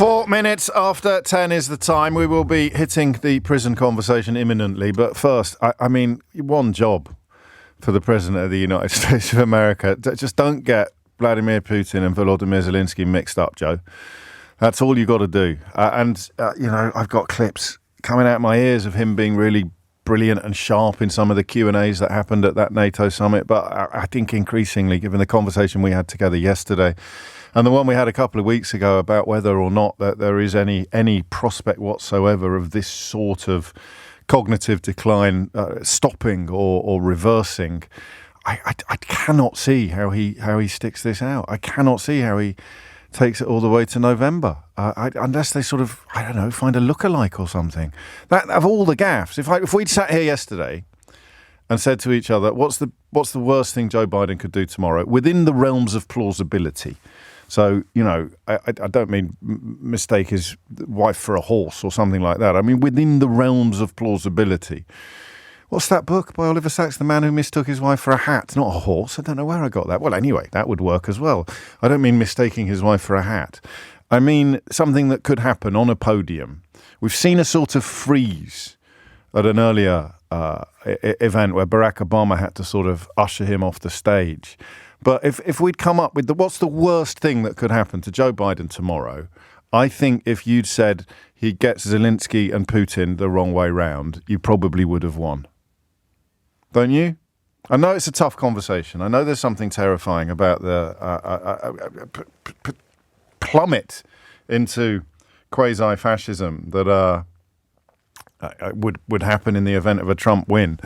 4 minutes after 10 is the time. We will be hitting the prison conversation imminently. But first, I mean, one job for the President of the United States of America. Just don't get Vladimir Putin and Volodymyr Zelensky mixed up, Joe. That's all you got to do. You know, I've got clips coming out my ears of him being really brilliant and sharp in some of the Q&As that happened at that NATO summit. But I think increasingly, given the conversation we had together yesterday, and the one we had a couple of weeks ago about whether or not that there is any prospect whatsoever of this sort of cognitive decline stopping or reversing, I cannot see how he sticks this out. I cannot see how he takes it all the way to November, unless they sort of, I don't know, find a lookalike or something. That of all the gaffes, if we'd sat here yesterday and said to each other, what's the worst thing Joe Biden could do tomorrow within the realms of plausibility? So, you know, I don't mean mistake his wife for a horse or something like that. I mean, within the realms of plausibility. What's that book by Oliver Sacks, The Man Who Mistook His Wife for a Hat? Not a horse. I don't know where I got that. Well, anyway, that would work as well. I don't mean mistaking his wife for a hat. I mean something that could happen on a podium. We've seen a sort of freeze at an earlier event where Barack Obama had to sort of usher him off the stage. But if we'd come up with what's the worst thing that could happen to Joe Biden tomorrow, I think if you'd said he gets Zelensky and Putin the wrong way round, you probably would have won. Don't you? I know it's a tough conversation. I know there's something terrifying about the plummet into quasi-fascism that would happen in the event of a Trump win.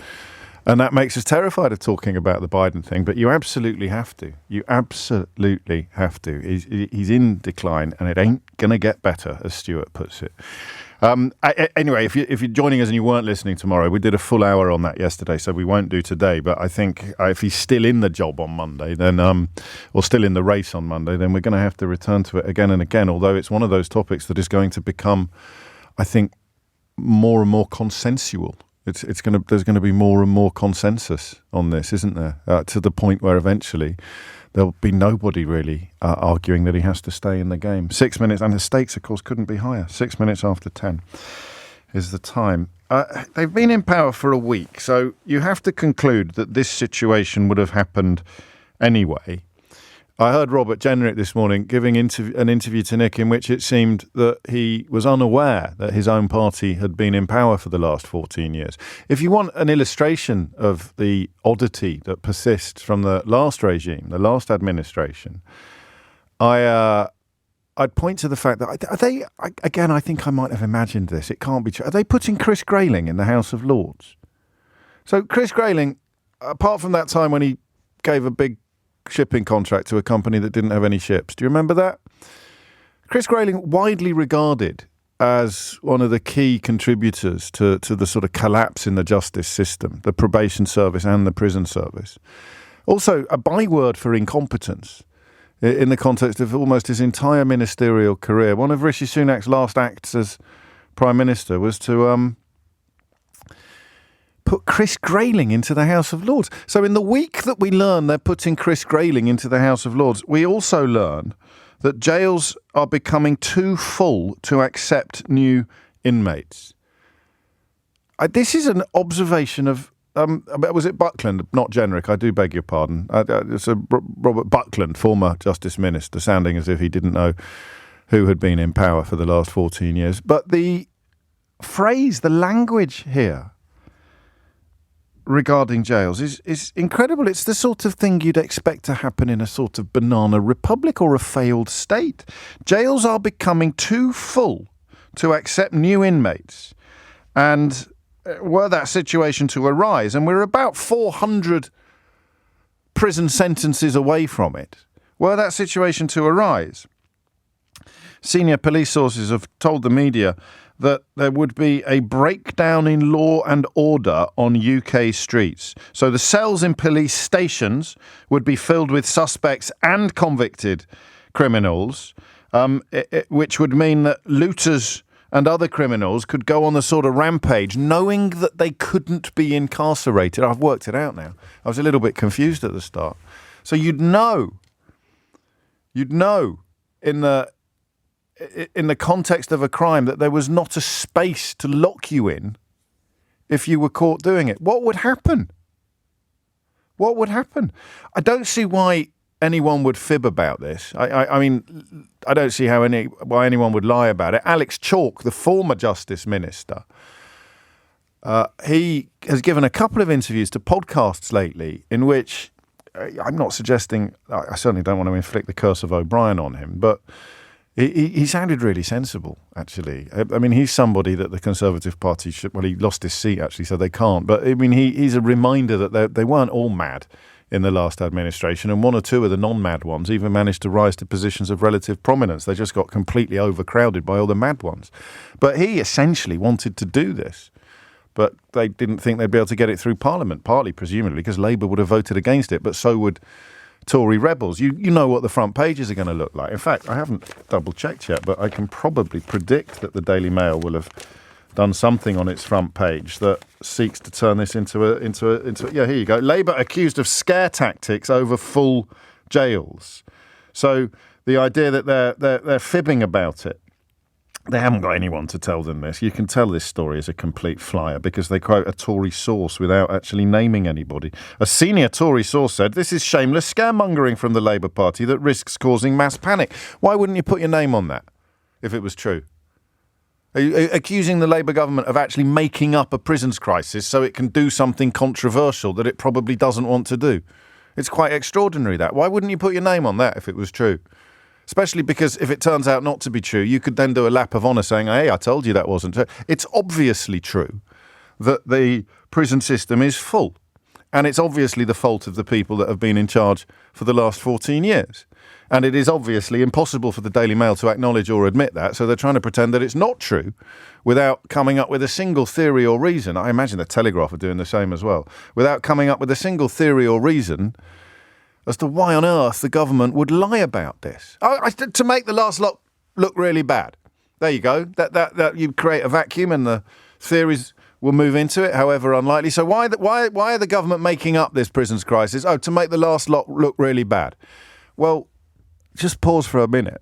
And that makes us terrified of talking about the Biden thing, but you absolutely have to. You absolutely have to. He's in decline, and it ain't going to get better, as Stuart puts it. Anyway, if you're joining us and you weren't listening tomorrow, we did a full hour on that yesterday, so we won't do today. But I think if he's still in the job on Monday, then or still in the race on Monday, then we're going to have to return to it again and again, although it's one of those topics that is going to become, I think, more and more consensual. There's going to be more and more consensus on this, isn't there? To the point where eventually there'll be nobody really arguing that he has to stay in the game. 6 minutes, and the stakes, of course, couldn't be higher. 6 minutes after 10 is the time. They've been in power for a week, so you have to conclude that this situation would have happened anyway. I heard Robert Jenrick this morning giving an interview to Nick in which it seemed that he was unaware that his own party had been in power for the last 14 years. If you want an illustration of the oddity that persists from the last regime, the last administration, I'd point to the fact that I think I might have imagined this. It can't be true. Are they putting Chris Grayling in the House of Lords? So Chris Grayling, apart from that time when he gave a big shipping contract to a company that didn't have any ships. Do you remember that? Chris Grayling, widely regarded as one of the key contributors to the sort of collapse in the justice system, the probation service and the prison service. Also, a byword for incompetence in the context of almost his entire ministerial career. One of Rishi Sunak's last acts as Prime Minister was to put Chris Grayling into the House of Lords. So in the week that we learn they're putting Chris Grayling into the House of Lords, we also learn that jails are becoming too full to accept new inmates. This is an observation of, was it Buckland, not Jenrick, I do beg your pardon. It's Robert Buckland, former Justice Minister, sounding as if he didn't know who had been in power for the last 14 years. But the phrase, the language here, regarding jails is incredible. It's the sort of thing you'd expect to happen in a sort of banana republic or a failed state. Jails are becoming too full to accept new inmates. And were that situation to arise, and we're about 400 prison sentences away from it, were that situation to arise, senior police sources have told the media that there would be a breakdown in law and order on UK streets. So the cells in police stations would be filled with suspects and convicted criminals, which would mean that looters and other criminals could go on the sort of rampage, knowing that they couldn't be incarcerated. I've worked it out now. I was a little bit confused at the start. So you'd know in the in the context of a crime that there was not a space to lock you in if you were caught doing it, what would happen? What would happen? I don't see why anyone would fib about this. I mean, I don't see why anyone would lie about it. Alex Chalk, the former Justice Minister, he has given a couple of interviews to podcasts lately in which I'm not suggesting, I certainly don't want to inflict the curse of O'Brien on him, but he sounded really sensible, actually. I mean, he's somebody that the Conservative Party should, well, he lost his seat, actually, so they can't. But, I mean, he's a reminder that they weren't all mad in the last administration, and one or two of the non-mad ones even managed to rise to positions of relative prominence. They just got completely overcrowded by all the mad ones. But he essentially wanted to do this, but they didn't think they'd be able to get it through Parliament, partly, presumably, because Labour would have voted against it, but so would Tory rebels. You know what the front pages are going to look like. In fact, I haven't double-checked yet, but I can probably predict that the Daily Mail will have done something on its front page that seeks to turn this into a yeah, here you go. Labour accused of scare tactics over full jails. So the idea that they're fibbing about it. They haven't got anyone to tell them this. You can tell this story is a complete flyer because they quote a Tory source without actually naming anybody. A senior Tory source said, "This is shameless scaremongering from the Labour Party that risks causing mass panic." Why wouldn't you put your name on that if it was true? Are you accusing the Labour government of actually making up a prisons crisis so it can do something controversial that it probably doesn't want to do? It's quite extraordinary, that. Why wouldn't you put your name on that if it was true? Especially because if it turns out not to be true, you could then do a lap of honour saying, hey, I told you that wasn't true. It's obviously true that the prison system is full. And it's obviously the fault of the people that have been in charge for the last 14 years. And it is obviously impossible for the Daily Mail to acknowledge or admit that. So they're trying to pretend that it's not true without coming up with a single theory or reason. I imagine the Telegraph are doing the same as well. Without coming up with a single theory or reason as to why on earth the government would lie about this. To make the last lot look really bad. There you go. That you create a vacuum and the theories will move into it, however unlikely. So why are the government making up this prisons crisis? Oh, to make the last lot look really bad. Well, just pause for a minute.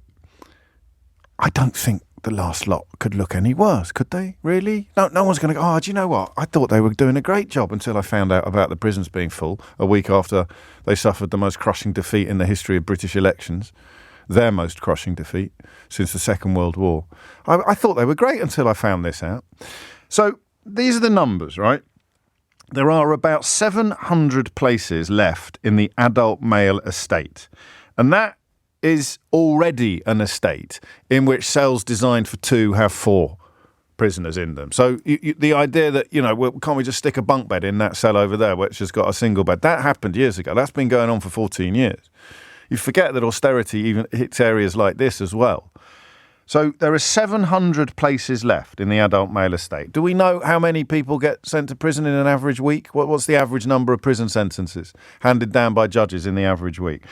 I don't think the last lot could look any worse, could they? Really? No one's going to go, oh, do you know what? I thought they were doing a great job until I found out about the prisons being full a week after they suffered the most crushing defeat in the history of British elections, their most crushing defeat since the Second World War. I thought they were great until I found this out. So these are the numbers, right? There are about 700 places left in the adult male estate, and that is already an estate in which cells designed for 2 have 4 prisoners in them. So the idea that, can't we just stick a bunk bed in that cell over there which has got a single bed? That happened years ago. That's been going on for 14 years. You forget that austerity even hits areas like this as well. So there are 700 places left in the adult male estate. Do we know how many people get sent to prison in an average week? What's the average number of prison sentences handed down by judges in the average week?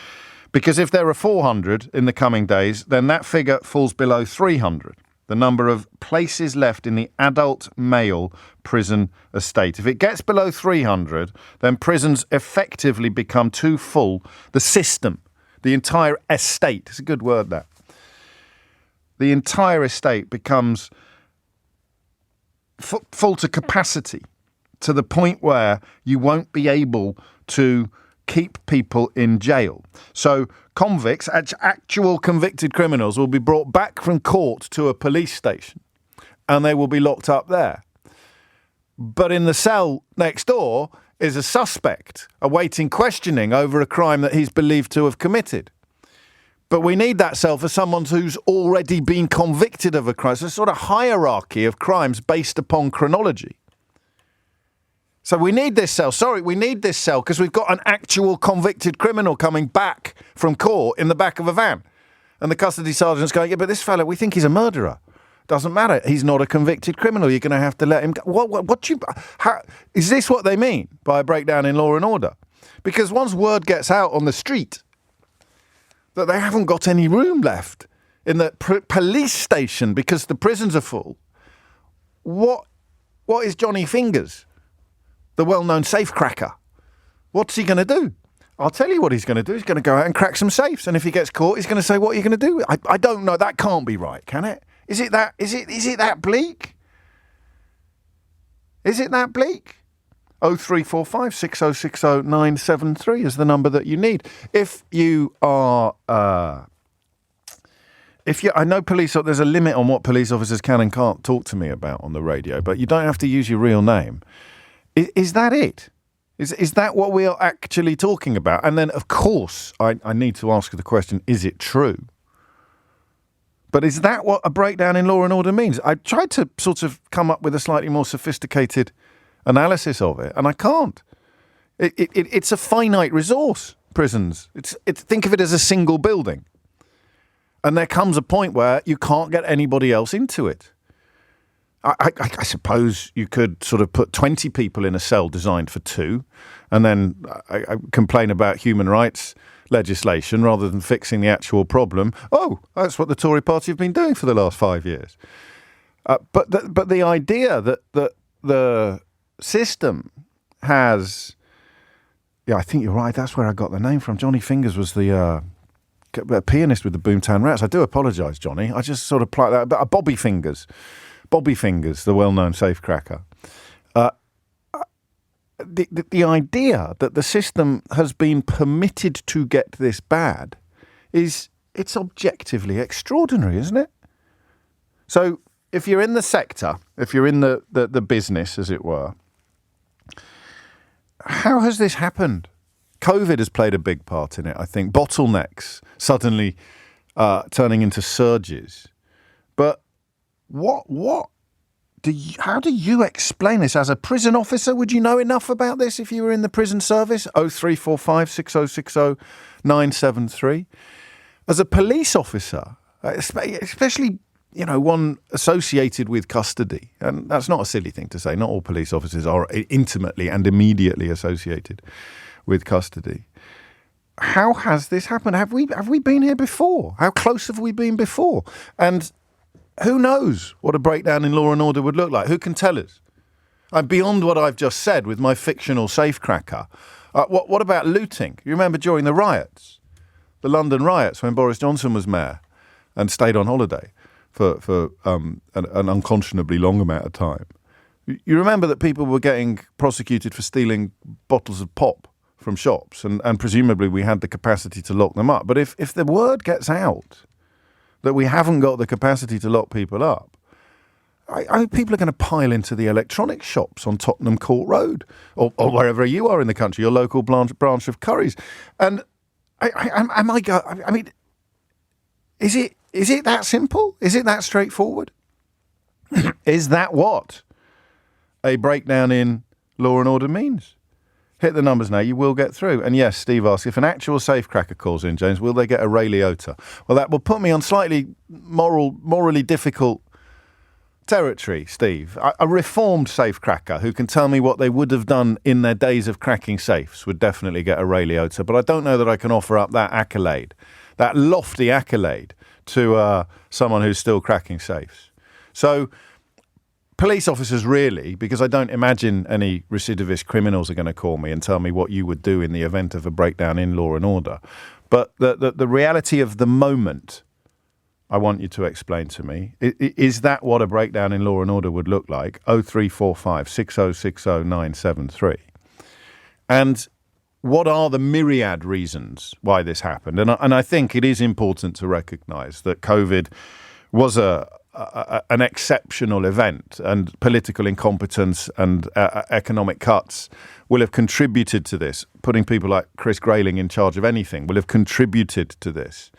Because if there are 400 in the coming days, then that figure falls below 300, the number of places left in the adult male prison estate. If it gets below 300, then prisons effectively become too full. The system, the entire estate, it's a good word, that. The entire estate becomes full to capacity, to the point where you won't be able to keep people in jail. So convicts, actual convicted criminals, will be brought back from court to a police station and they will be locked up there. But in the cell next door is a suspect awaiting questioning over a crime that he's believed to have committed. But we need that cell for someone who's already been convicted of a crime. So it's a sort of hierarchy of crimes based upon chronology. So we need this cell. We need this cell because we've got an actual convicted criminal coming back from court in the back of a van. And the custody sergeant's going, yeah, but this fella, we think he's a murderer. Doesn't matter. He's not a convicted criminal. You're going to have to let him go. Is this what they mean by a breakdown in law and order? Because once word gets out on the street that they haven't got any room left in the police station because the prisons are full, what is Johnny Fingers, the well-known safecracker? What's he going to do? I'll tell you what he's going to do. He's going to go out and crack some safes. And if he gets caught, he's going to say, what are you going to do? I don't know. That can't be right, can it? Is it that bleak? Is it that bleak? 0345 6060 973 is the number that you need. If you are, I know there's a limit on what police officers can and can't talk to me about on the radio, but you don't have to use your real name. Is that it? Is that what we are actually talking about? And then, of course, I need to ask the question, is it true? But is that what a breakdown in law and order means? I tried to sort of come up with a slightly more sophisticated analysis of it, and I can't. It's a finite resource, prisons. Think of it as a single building. And there comes a point where you can't get anybody else into it. I suppose you could sort of put 20 people in a cell designed for 2, and then I complain about human rights legislation rather than fixing the actual problem. Oh, that's what the Tory party have been doing for the last 5 years. But the idea that the system has, I think you're right. That's where I got the name from. Johnny Fingers was the pianist with the Boomtown Rats. I do apologise, Johnny. I just sort of apply that. But Bobby Fingers, the well-known safecracker. The idea that the system has been permitted to get this bad it's objectively extraordinary, isn't it? So if you're in the sector, if you're in the business, as it were, how has this happened? COVID has played a big part in it, I think. Bottlenecks suddenly turning into surges. But how do you explain this as a prison officer? Would you know enough about this if you were in the prison service? 0345 6060 973. As a police officer, especially, one associated with custody, and that's not a silly thing to say. Not all police officers are intimately and immediately associated with custody. How has this happened? Have we been here before? How close have we been before? And who knows what a breakdown in law and order would look like? Who can tell us? Beyond what I've just said with my fictional safecracker, what about looting? You remember during the riots, the London riots, when Boris Johnson was mayor and stayed on holiday for an unconscionably long amount of time. You remember that people were getting prosecuted for stealing bottles of pop from shops, and presumably we had the capacity to lock them up. But if the word gets out that we haven't got the capacity to lock people up, people are going to pile into the electronics shops on Tottenham Court Road or wherever you are in the country, your local branch of Currys. And is it that simple? Is it that straightforward? Is that what a breakdown in law and order means? Hit the numbers now. You will get through. And yes, Steve asks, if an actual safecracker calls in, James, will they get a Ray Liotta? Well, that will put me on slightly morally difficult territory, Steve. A reformed safecracker who can tell me what they would have done in their days of cracking safes would definitely get a Ray Liotta. But I don't know that I can offer up that accolade, that lofty accolade to someone who's still cracking safes. So police officers, really, because I don't imagine any recidivist criminals are going to call me and tell me what you would do in the event of a breakdown in law and order. But the reality of the moment, I want you to explain to me. Is that what a breakdown in law and order would look like? 0345 6060 973. And what are the myriad reasons why this happened? And I think it is important to recognise that COVID was an exceptional event, and political incompetence and economic cuts will have contributed to this. Putting people like Chris Grayling in charge of anything will have contributed to this.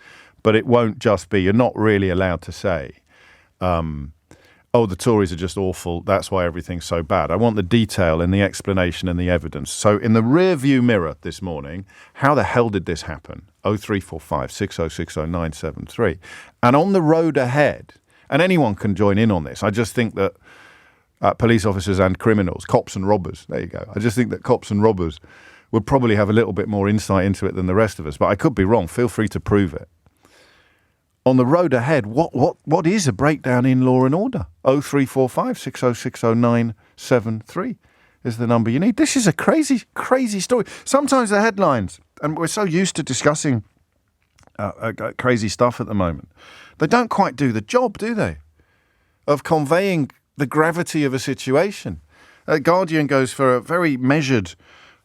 But it won't just be, you're not really allowed to say, the Tories are just awful, that's why everything's so bad. I want the detail and the explanation and the evidence. So in the rear view mirror this morning, how the hell did this happen? 0345 6060 973. And on the road ahead, and anyone can join in on this, I just think that police officers and criminals, cops and robbers, there you go. I just think that cops and robbers would probably have a little bit more insight into it than the rest of us. But I could be wrong. Feel free to prove it. On the road ahead, what is a breakdown in law and order? 0345 6060 973 is the number you need. This is a crazy, crazy story. Sometimes the headlines and we're so used to discussing crazy stuff at the moment. They don't quite do the job, do they, of conveying the gravity of a situation. Guardian goes for a very measured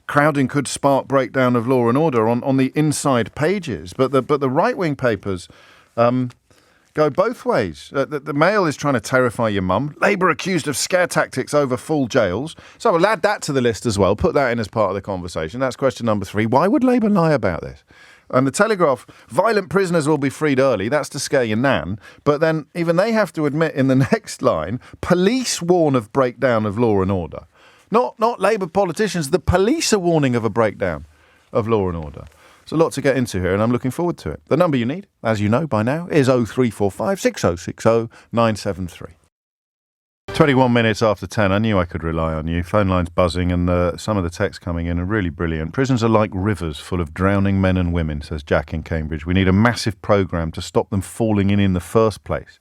crowding could spark breakdown of law and order on the inside pages, but the right-wing papers go both ways. The Mail is trying to terrify your mum. Labour accused of scare tactics over full jails. So we'll add that to the list as well. Put that in as part of the conversation. That's question number 3. Why would Labour lie about this? And the Telegraph, violent prisoners will be freed early. That's to scare your nan. But then even they have to admit in the next line, police warn of breakdown of law and order. Not Labour politicians. The police are warning of a breakdown of law and order. There's a lot to get into here, and I'm looking forward to it. The number you need, as you know by now, is 0345 6060 973. 21 minutes after 10, I knew I could rely on you. Phone line's buzzing and some of the texts coming in are really brilliant. Prisons are like rivers full of drowning men and women, says Jack in Cambridge. We need a massive programme to stop them falling in the first place,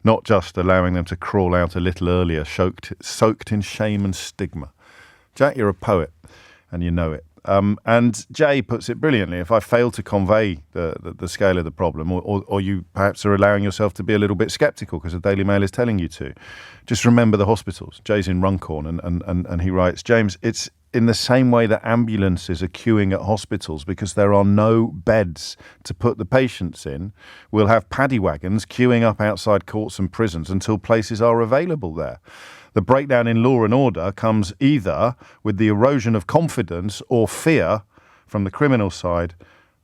not just allowing them to crawl out a little earlier, soaked in shame and stigma. Jack, you're a poet, and you know it. And Jay puts it brilliantly. If I fail to convey the scale of the problem, or you perhaps are allowing yourself to be a little bit sceptical because the Daily Mail is telling you to, just remember the hospitals. Jay's in Runcorn, and he writes, James, it's in the same way that ambulances are queuing at hospitals because there are no beds to put the patients in. We'll have paddy wagons queuing up outside courts and prisons until places are available there. The breakdown in law and order comes either with the erosion of confidence or fear from the criminal side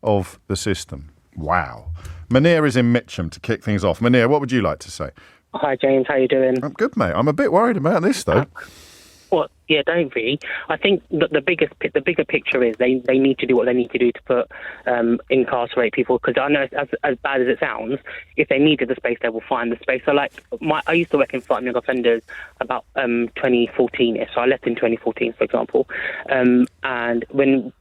of the system. Wow. Munir is in Mitcham to kick things off. Munir, what would you like to say? Hi, James. How you doing? I'm good, mate. I'm a bit worried about this, though. Well, yeah, don't be. I think that the bigger picture is they need to do what they need to do to put incarcerate people, because I know as bad as it sounds, if they needed the space, they will find the space. So, like, I used to work in fighting young offenders about 2014-ish, so I left in 2014, for example. And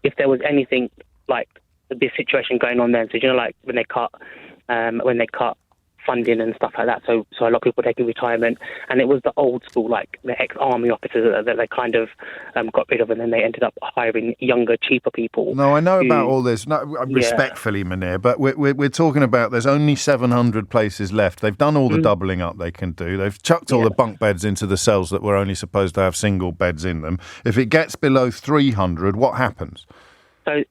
if there was anything like this situation going on then, so you know, like when they cut funding and stuff like that, so a lot of people taking retirement, and it was the old school, like the ex-army officers that they kind of got rid of, and then they ended up hiring younger, cheaper people. No, I know about all this. No, respectfully, Munir, but we're talking about there's only 700 places left. They've done all the doubling up they can do. They've chucked all the bunk beds into the cells that were only supposed to have single beds in them. If it gets below 300, what happens? So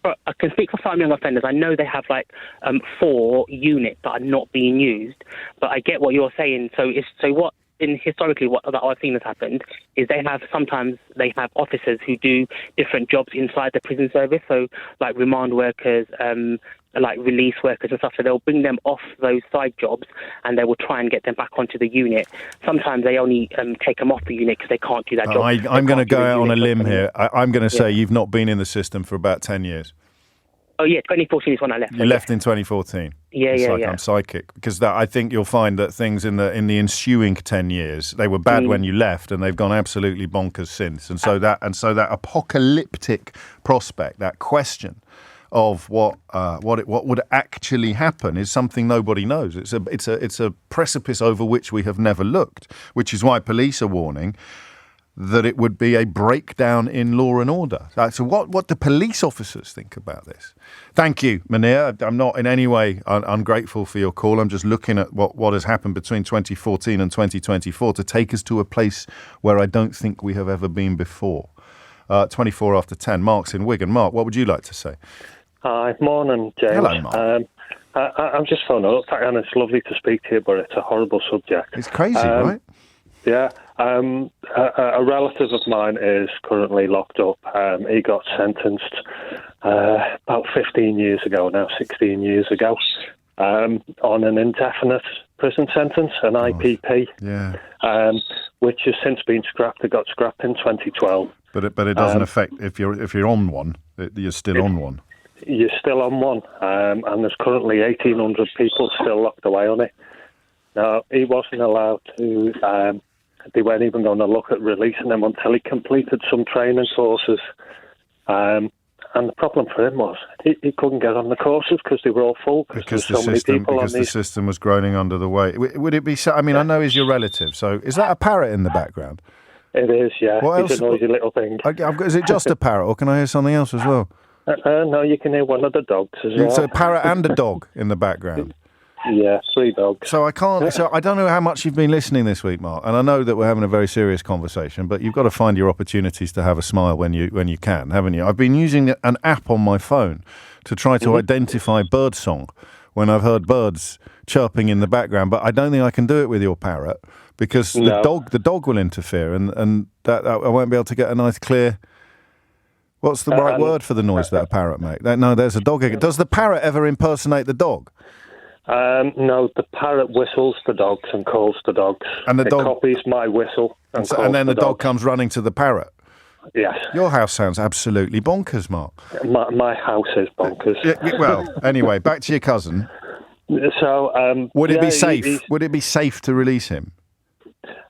I can speak for fighting young offenders. I know they have like 4 units that are not being used, but I get what you're saying. Historically, what I've seen has happened is sometimes they have officers who do different jobs inside the prison service. So like remand workers, like release workers and stuff. So they'll bring them off those side jobs and they will try and get them back onto the unit. Sometimes they only take them off the unit because they can't do that job. I'm going to go out on a limb here. I'm going to say you've not been in the system for about 10 years. Oh, yeah, 2014 is when I left. You left in 2014. I'm psychic, because I think you'll find that things in the ensuing 10 years, they were bad when you left, and they've gone absolutely bonkers since. And so that apocalyptic prospect, that question of what would actually happen, is something nobody knows. It's a precipice over which we have never looked, which is why police are warning that it would be a breakdown in law and order. So what do police officers think about this? Thank you, Munir. I'm not in any way ungrateful for your call. I'm just looking at what has happened between 2014 and 2024 to take us to a place where I don't think we have ever been before. 24 after 10. Mark's in Wigan. Mark, what would you like to say? Hi, morning, James. Hello, Mark. I'm just phoning up, and it's lovely to speak to you, but it's a horrible subject. It's crazy, right? Yeah. A relative of mine is currently locked up. He got sentenced about 15 years ago, now 16 years ago, on an indefinite prison sentence, an IPP, which has since been scrapped. It got scrapped in 2012. But it doesn't affect if you're on one. You're still on one. You're still on one, and there's currently 1,800 people still locked away on it. Now, he wasn't allowed to. They weren't even going to look at releasing him until he completed some training courses. And the problem for him was he couldn't get on the courses because they were all full. Because the system was groaning under the weight. Would it be? I mean, I know he's your relative. So is that a parrot in the background? It is, yeah. What It's else? A noisy little thing. Is it just a parrot, or can I hear something else as well? No, you can hear one of the dogs as well. It's a parrot and a dog in the background. Yeah, 3 dogs. So I can't. So I don't know how much you've been listening this week, Mark. And I know that we're having a very serious conversation, but you've got to find your opportunities to have a smile when you can, haven't you? I've been using an app on my phone to try to identify bird song when I've heard birds chirping in the background, but I don't think I can do it with your parrot because the dog will interfere, and that I won't be able to get a nice clear. What's the right word for the noise that a parrot makes? No, there's a dog. Does the parrot ever impersonate the dog? No, the parrot whistles the dogs and calls the dogs. And the dog copies my whistle and then the dog comes running to the parrot. Yes. Your house sounds absolutely bonkers, Mark. My house is bonkers. Well, anyway, back to your cousin. So, would it be safe? Would it be safe to release him?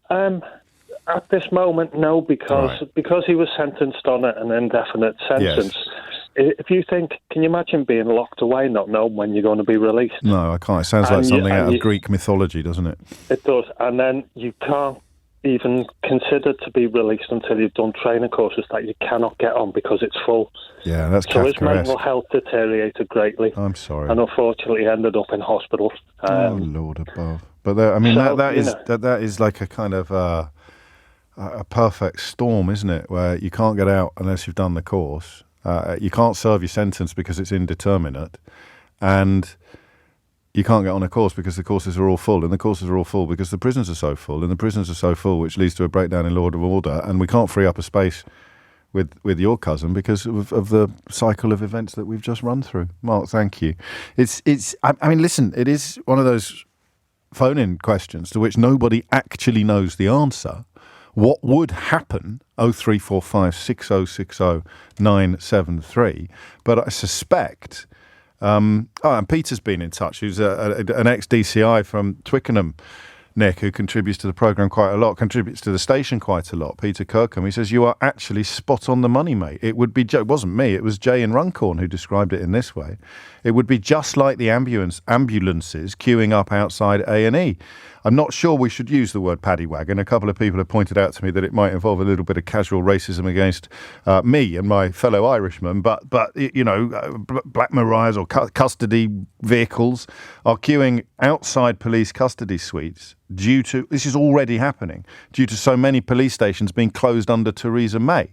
At this moment, no, because he was sentenced on an indefinite sentence. Yes. If you think, can you imagine being locked away, not knowing when you're going to be released? No, I can't. It sounds like something out of Greek mythology, doesn't it? It does. And then you can't even consider to be released until you've done training courses that you cannot get on because it's full. Yeah, that's so his Kafkaesque. mental health deteriorated greatly. I'm sorry. And unfortunately ended up in hospital. Oh, Lord above. But that is like a kind of a perfect storm, isn't it? Where you can't get out unless you've done the course. You can't serve your sentence because it's indeterminate, and you can't get on a course because the courses are all full, and the courses are all full because the prisons are so full, and the prisons are so full, which leads to a breakdown in law and order, and we can't free up a space with your cousin because of the cycle of events that we've just run through. Mark, thank you. I mean, listen, it is one of those phone-in questions to which nobody actually knows the answer. What would happen? 0345 6060 973. But I suspect. And Peter's been in touch. Who's an ex-DCI from Twickenham, Nick, who contributes to the programme quite a lot, contributes to the station quite a lot. Peter Kirkham. He says you are actually spot on the money, mate. It would be. It wasn't me. It was Jay in Runcorn who described it in this way. It would be just like the ambulances queuing up outside A&E. I'm not sure we should use the word paddy wagon. A couple of people have pointed out to me that it might involve a little bit of casual racism against me and my fellow Irishmen. But you know, Black Mariahs or custody vehicles are queuing outside police custody suites due to, this is already happening, due to so many police stations being closed under Theresa May.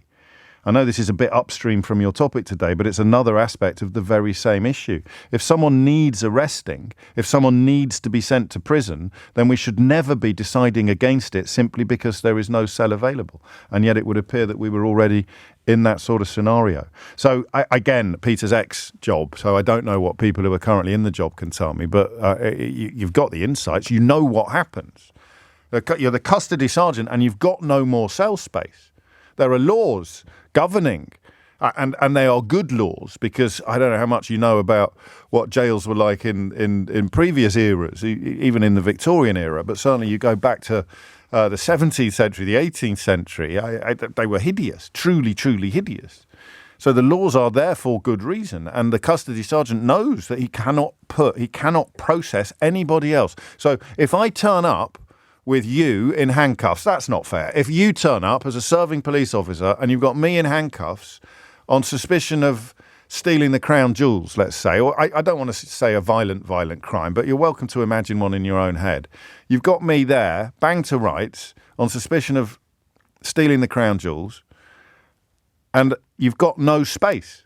I know this is a bit upstream from your topic today, but it's another aspect of the very same issue. If someone needs arresting, if someone needs to be sent to prison, then we should never be deciding against it simply because there is no cell available. And yet it would appear that we were already in that sort of scenario. So, again, Peter's ex-job, so I don't know what people who are currently in the job can tell me, but you've got the insights. You know what happens. You're the custody sergeant and you've got no more cell space. There are laws governing, and they are good laws, because I don't know how much you know about what jails were like in previous eras, even in the Victorian era, but certainly you go back to the 17th century, the 18th century, they were hideous, truly, truly hideous. So the laws are there for good reason, and the custody sergeant knows that he cannot process anybody else. So if I turn up with you in handcuffs, that's not fair. If you turn up as a serving police officer and you've got me in handcuffs on suspicion of stealing the crown jewels, let's say, or I don't want to say a violent crime, but you're welcome to imagine one in your own head. You've got me there, banged to rights, on suspicion of stealing the crown jewels, and you've got no space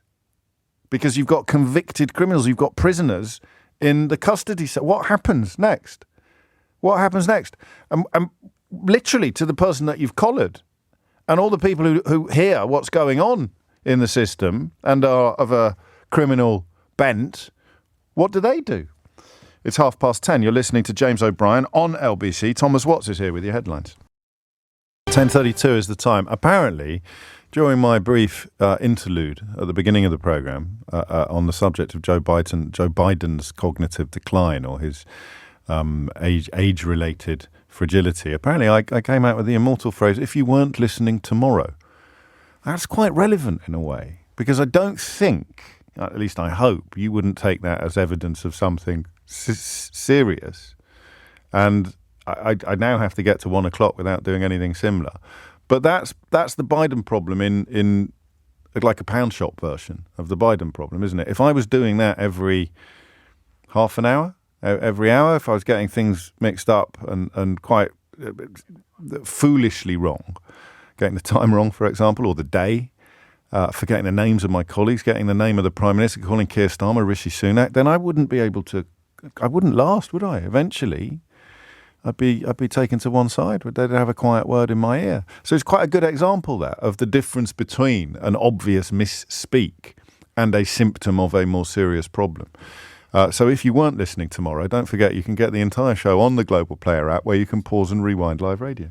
because you've got convicted criminals, you've got prisoners in the custody cell. What happens next? What happens next? And literally to the person that you've collared and all the people who hear what's going on in the system and are of a criminal bent, what do they do? It's 10:30. You're listening to James O'Brien on LBC. Thomas Watts is here with your headlines. 10:32 is the time. Apparently, during my brief interlude at the beginning of the programme on the subject of Joe Biden's cognitive decline or his age-related fragility. Apparently, I came out with the immortal phrase, if you weren't listening tomorrow. That's quite relevant in a way, because I don't think, at least I hope, you wouldn't take that as evidence of something serious. And I now have to get to 1 o'clock without doing anything similar. But that's the Biden problem in like a pound shop version of the Biden problem, isn't it? If I was doing that every half an hour, every hour, if I was getting things mixed up and quite foolishly wrong, getting the time wrong, for example, or the day, forgetting the names of my colleagues, getting the name of the Prime Minister, calling Keir Starmer Rishi Sunak, then I wouldn't last, would I? Eventually, I'd be taken to one side. They'd have a quiet word in my ear. So it's quite a good example there of the difference between an obvious misspeak and a symptom of a more serious problem. So if you weren't listening tomorrow, don't forget you can get the entire show on the Global Player app where you can pause and rewind live radio.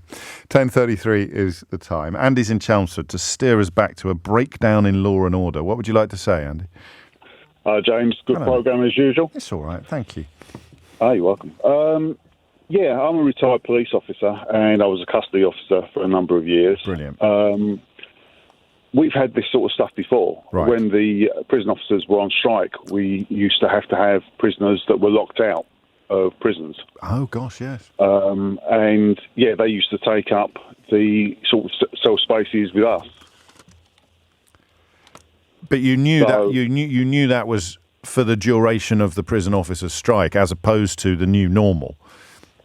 10:33 is the time. Andy's in Chelmsford to steer us back to a breakdown in law and order. What would you like to say, Andy? James, good programme as usual. It's all right, thank you. You're welcome. I'm a retired police officer and I was a custody officer for a number of years. Brilliant. We've had this sort of stuff before. Right. When the prison officers were on strike, we used to have prisoners that were locked out of prisons. Oh, gosh, yes. They used to take up the sort of cell spaces with us. But you knew you knew that was for the duration of the prison officers' strike, as opposed to the new normal.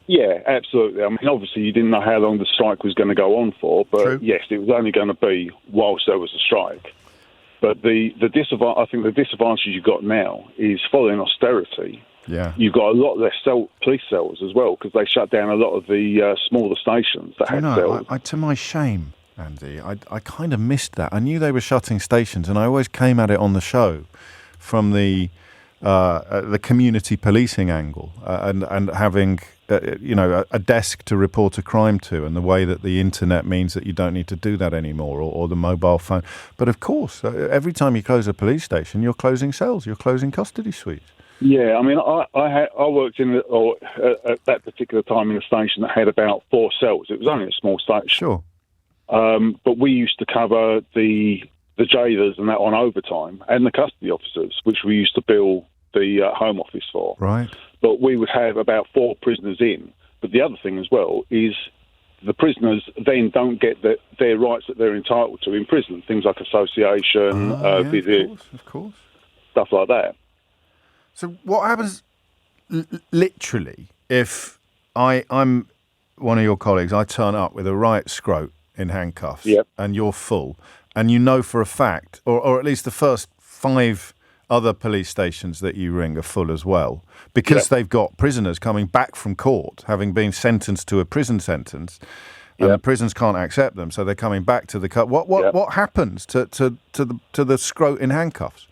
Yeah, absolutely. I mean, obviously, you didn't know how long the strike was going to go on for, but True. Yes, it was only going to be whilst there was a strike. But I think the disadvantage you've got now is following austerity. Yeah, you've got a lot less police cells as well because they shut down a lot of the smaller stations that had cells. To my shame, Andy, I kind of missed that. I knew they were shutting stations, and I always came at it on the show from the community policing angle and having a desk to report a crime to, and the way that the internet means that you don't need to do that anymore, or the mobile phone. But of course, every time you close a police station, you're closing cells, you're closing custody suites. Yeah, I mean, I worked at that particular time in a station that had about 4 cells. It was only a small station. Sure. But we used to cover the jailers and that on overtime, and the custody officers, which we used to bill the Home Office for. Right. But we would have about 4 prisoners in. But the other thing as well is the prisoners then don't get their rights that they're entitled to in prison, things like association, visit, of course, stuff like that. So what happens literally if I'm one of your colleagues, I turn up with a right scrote in handcuffs, yep, and you're full, and you know for a fact, or at least the first 5 other police stations that you ring are full as well, because they've got prisoners coming back from court, having been sentenced to a prison sentence, and the prisons can't accept them, so they're coming back to the cut. What happens to the scrote in handcuffs?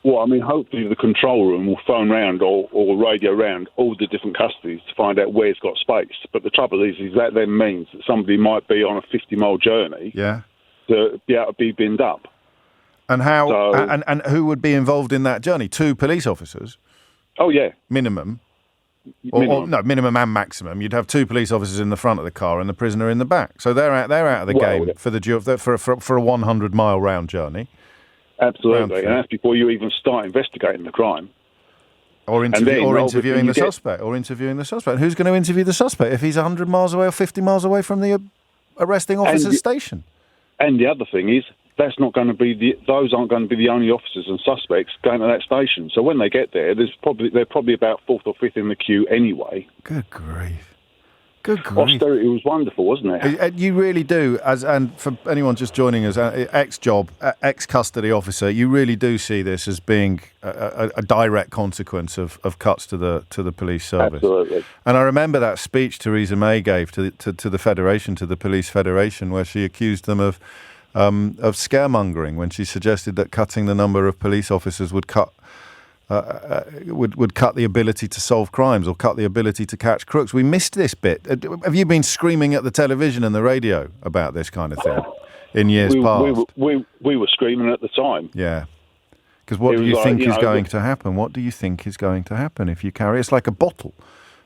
Well, I mean, hopefully the control room will phone round or radio round all the different custodies to find out where's got space. But the trouble is that then means that somebody might be on a 50-mile journey to be able to be binned up. And how? And who would be involved in that journey? 2 police officers? Oh, yeah. Minimum? Minimum and maximum. You'd have 2 police officers in the front of the car and the prisoner in the back. So they're out of the game for a 100-mile round journey. Absolutely, and that's before you even start investigating the crime. Or interviewing the suspect. Who's going to interview the suspect if he's 100 miles away or 50 miles away from the arresting officer's station? And the other thing is, those aren't going to be the only officers and suspects going to that station. So when they get there, they're probably about 4th or 5th in the queue anyway. Good grief. Good grief. Austerity was wonderful, wasn't it? You really do, and for anyone just joining us, ex-custody officer, you really do see this as being a direct consequence of cuts to the police service. Absolutely. And I remember that speech Theresa May gave to the Federation, to the Police Federation, where she accused them of scaremongering when she suggested that cutting the number of police officers would cut the ability to solve crimes or cut the ability to catch crooks. We missed this bit. Have you been screaming at the television and the radio about this kind of thing in years past? We were screaming at the time. Yeah. Because what do you think is going to happen? What do you think is going to happen if you carry? It's like a bottle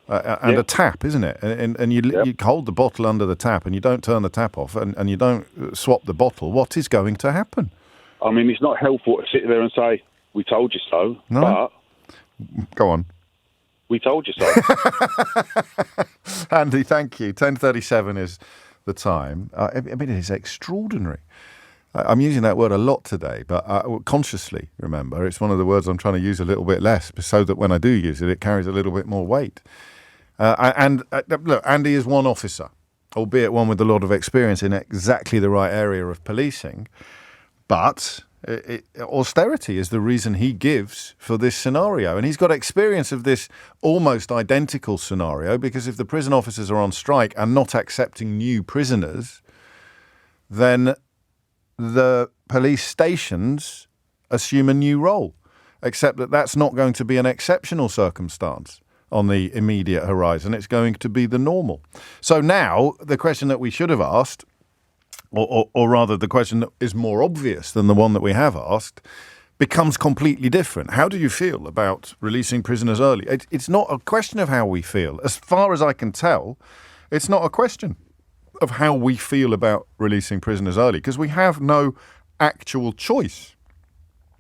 and a tap, isn't it? And you hold the bottle under the tap and you don't turn the tap off and you don't swap the bottle. What is going to happen? I mean, it's not helpful to sit there and say, we told you so, but... Go on. We told you so. Andy, thank you. 10:37 is the time. I mean, it is extraordinary I'm using that word a lot today, but consciously, remember. It's one of the words I'm trying to use a little bit less so that when I do use it, it carries a little bit more weight. Look, Andy is one officer, albeit one with a lot of experience in exactly the right area of policing. But austerity is the reason he gives for this scenario. And he's got experience of this almost identical scenario, because if the prison officers are on strike and not accepting new prisoners, then the police stations assume a new role, except that that's not going to be an exceptional circumstance on the immediate horizon. It's going to be the normal. So now the question that we should have asked, or rather the question that is more obvious than the one that we have asked, becomes completely different. How do you feel about releasing prisoners early? It's not a question of how we feel. As far as I can tell, it's not a question of how we feel about releasing prisoners early, because we have no actual choice.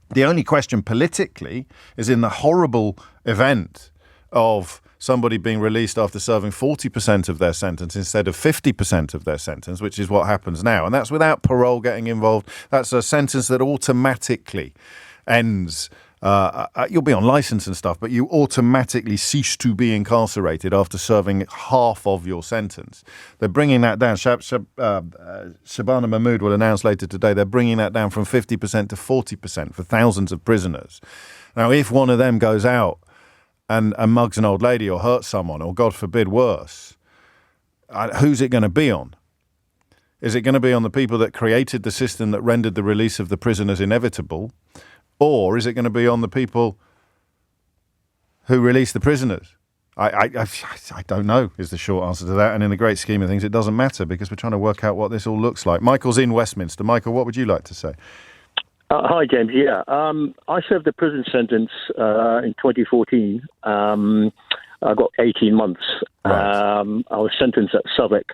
The only question politically is in the horrible event of somebody being released after serving 40% of their sentence instead of 50% of their sentence, which is what happens now. And that's without parole getting involved. That's a sentence that automatically ends. You'll be on license and stuff, but you automatically cease to be incarcerated after serving half of your sentence. They're bringing that down. Shabana Mahmood will announce later today they're bringing that down from 50% to 40% for thousands of prisoners. Now, if one of them goes out and mugs an old lady or hurts someone, or God forbid worse, who's it going to be on? Is it going to be on the people that created the system that rendered the release of the prisoners inevitable? Or is it going to be on the people who release the prisoners? I don't know is the short answer to that. And in the great scheme of things, it doesn't matter, because we're trying to work out what this all looks like. Michael's in Westminster. Michael, what would you like to say? Hi, James. Yeah, I served a prison sentence in 2014. I got 18 months. Right. I was sentenced at Southwark,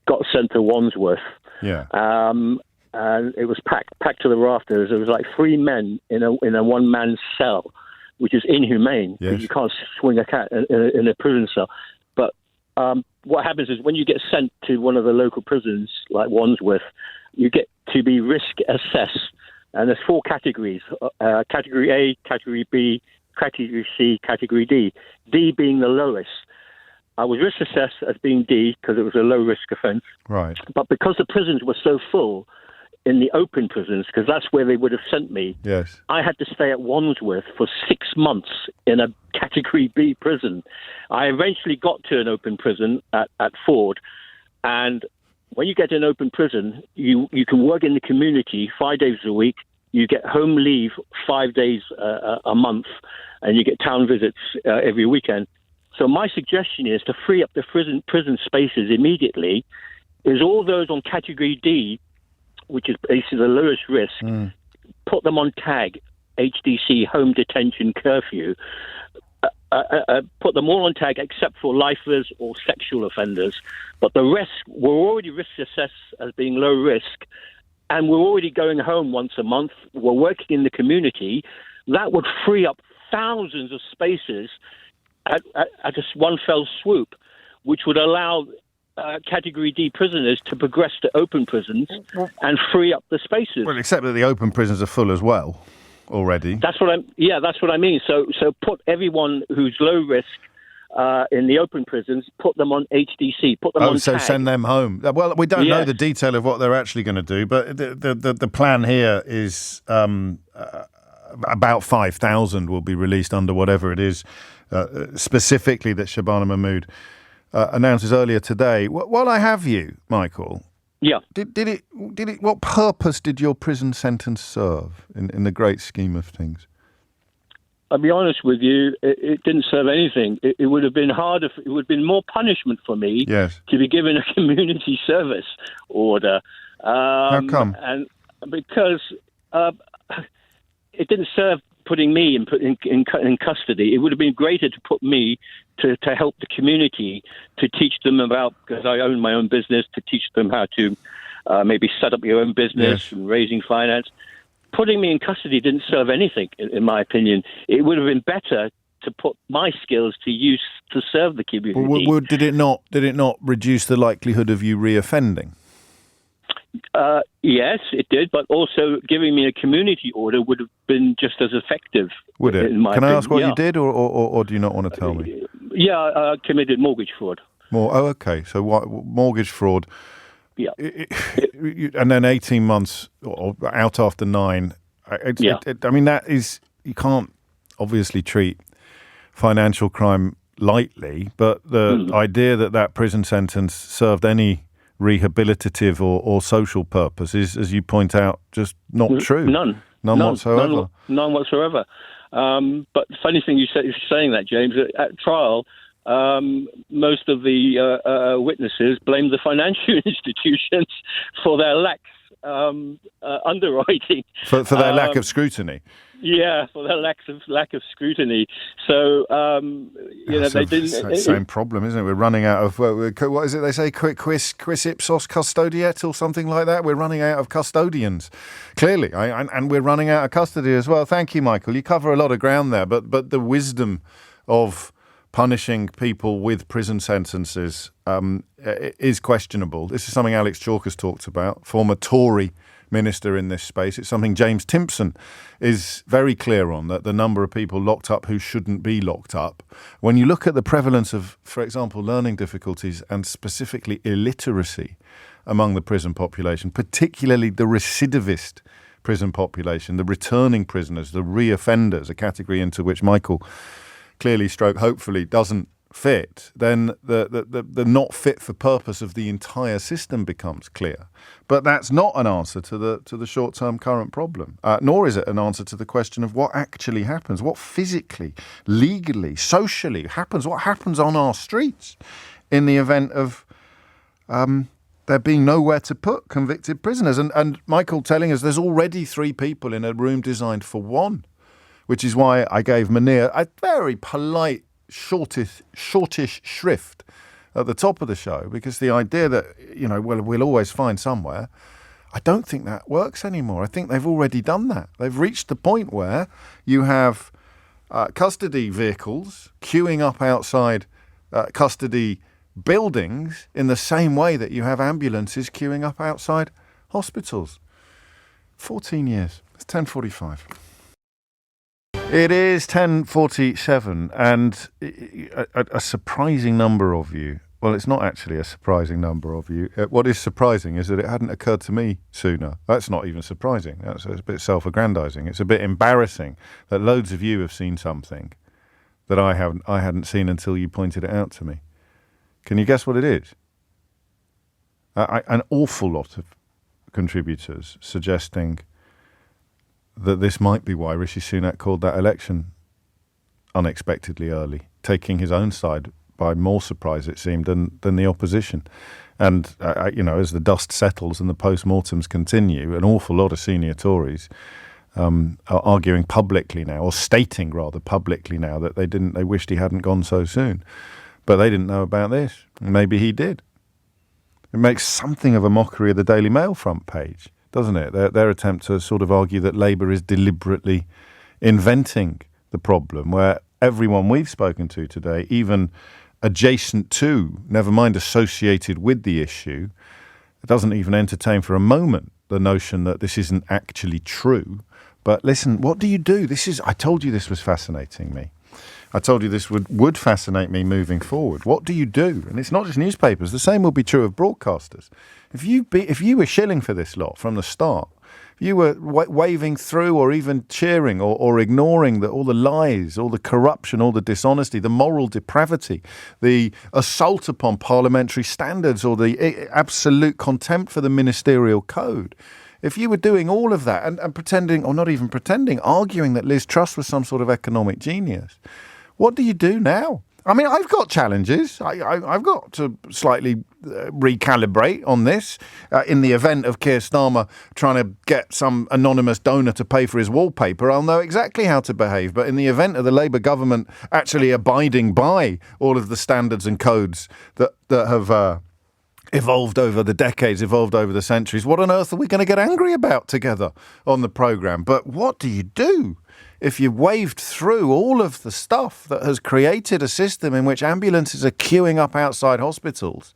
got sent to Wandsworth. Yeah. And it was packed to the rafters. There was like 3 men in a one-man cell, which is inhumane. Yes. You can't swing a cat in a prison cell. But what happens is when you get sent to one of the local prisons, like Wandsworth, you get to be risk assessed. And there's 4 categories, Category A, Category B, Category C, Category D, D being the lowest. I was risk assessed as being D because it was a low-risk offence. Right. But because the prisons were so full in the open prisons, because that's where they would have sent me, yes, I had to stay at Wandsworth for 6 months in a Category B prison. I eventually got to an open prison at Ford, and when you get to an open prison, you can work in the community 5 days a week. You get home leave 5 days a month, and you get town visits every weekend. So my suggestion is to free up the prison spaces immediately. Is all those on Category D, which is basically the lowest risk, put them on tag, HDC, home detention curfew. Put them all on tag except for lifers or sexual offenders. But the rest were already risk assessed as being low risk, and we're already going home once a month. We're working in the community. That would free up thousands of spaces at just one fell swoop, which would allow Category D prisoners to progress to open prisons and free up the spaces. Well, except that the open prisons are full as well already. That's what I mean. So put everyone who's low risk in the open prisons, put them on HDC, put them on tag. Send them home. Well, we don't know the detail of what they're actually going to do, but the plan here is about 5,000 will be released under whatever it is, specifically that Shabana Mahmood announces earlier today. While I have you, Michael, did it? What purpose did your prison sentence serve in the great scheme of things? I'll be honest with you, it didn't serve anything. It would have been harder. It would have been more punishment for me to be given a community service order. How come? And because it didn't serve putting me in custody. It would have been greater to put me to help the community, to teach them about, because I own my own business, to teach them how to maybe set up your own business and raising finance. Putting me in custody didn't serve anything, in my opinion. It would have been better to put my skills to use to serve the community. Did it not reduce the likelihood of you reoffending? Yes, it did, but also giving me a community order would have been just as effective. Would it? In my Can I ask what opinion. you did, or do you not want to tell me? Yeah, I committed mortgage fraud. Okay. So what mortgage fraud? Yeah. And then 18 months or out after 9. I mean, that is, you can't obviously treat financial crime lightly, but the idea that prison sentence served any rehabilitative or social purpose is, as you point out, just not true. None whatsoever. None whatsoever. But the funny thing you're saying that, James, at trial, most of the witnesses blamed the financial institutions for their lax underwriting. For their lack of scrutiny. Yeah, for their lack of scrutiny. So, they didn't. Same problem, isn't it? We're running out of what is it they say? Quis ipsos custodiet or something like that. We're running out of custodians, clearly, and we're running out of custody as well. Thank you, Michael. You cover a lot of ground there, but the wisdom of punishing people with prison sentences is questionable. This is something Alex Chalk has talked about, former Tory minister in this space. It's something James Timpson is very clear on, that the number of people locked up who shouldn't be locked up. When you look at the prevalence of, for example, learning difficulties and specifically illiteracy among the prison population, particularly the recidivist prison population, the returning prisoners, the re-offenders, a category into which Michael clearly hopefully doesn't fit, then the not fit for purpose of the entire system becomes clear. But that's not an answer to the short-term current problem, nor is it an answer to the question of what actually happens, what physically, legally, socially happens, what happens on our streets in the event of there being nowhere to put convicted prisoners. And Michael telling us there's already 3 people in a room designed for 1, which is why I gave Munir a very polite, shortish shrift at the top of the show, because the idea that, we'll always find somewhere, I don't think that works anymore. I think they've already done that. They've reached the point where you have custody vehicles queuing up outside custody buildings in the same way that you have ambulances queuing up outside hospitals. 14 years. It's 10:45. It is 10:47, and a surprising number of you. Well, it's not actually a surprising number of you. What is surprising is that it hadn't occurred to me sooner. That's not even surprising. That's a bit self-aggrandizing. It's a bit embarrassing that loads of you have seen something that I hadn't seen until you pointed it out to me. Can you guess what it is? An awful lot of contributors suggesting that this might be why Rishi Sunak called that election unexpectedly early, taking his own side by more surprise, it seemed, than the opposition. And, as the dust settles and the post-mortems continue, an awful lot of senior Tories are arguing publicly now, or stating rather publicly now, that they wished he hadn't gone so soon. But they didn't know about this. Maybe he did. It makes something of a mockery of the Daily Mail front page, doesn't it? Their attempt to sort of argue that Labour is deliberately inventing the problem, where everyone we've spoken to today, even adjacent to, never mind associated with the issue, doesn't even entertain for a moment the notion that this isn't actually true. But listen, what do you do? I told you this was fascinating me. I told you this would fascinate me moving forward. What do you do? And it's not just newspapers. The same will be true of broadcasters. If you were shilling for this lot from the start, if you were waving through or even cheering or ignoring all the lies, all the corruption, all the dishonesty, the moral depravity, the assault upon parliamentary standards, or the absolute contempt for the ministerial code, if you were doing all of that and pretending, or not even pretending, arguing that Liz Truss was some sort of economic genius, what do you do now? I mean, I've got challenges. I've got to slightly recalibrate on this. In the event of Keir Starmer trying to get some anonymous donor to pay for his wallpaper, I'll know exactly how to behave. But in the event of the Labour government actually abiding by all of the standards and codes that have evolved over the decades, evolved over the centuries, what on earth are we going to get angry about together on the programme? But what do you do if you waved through all of the stuff that has created a system in which ambulances are queuing up outside hospitals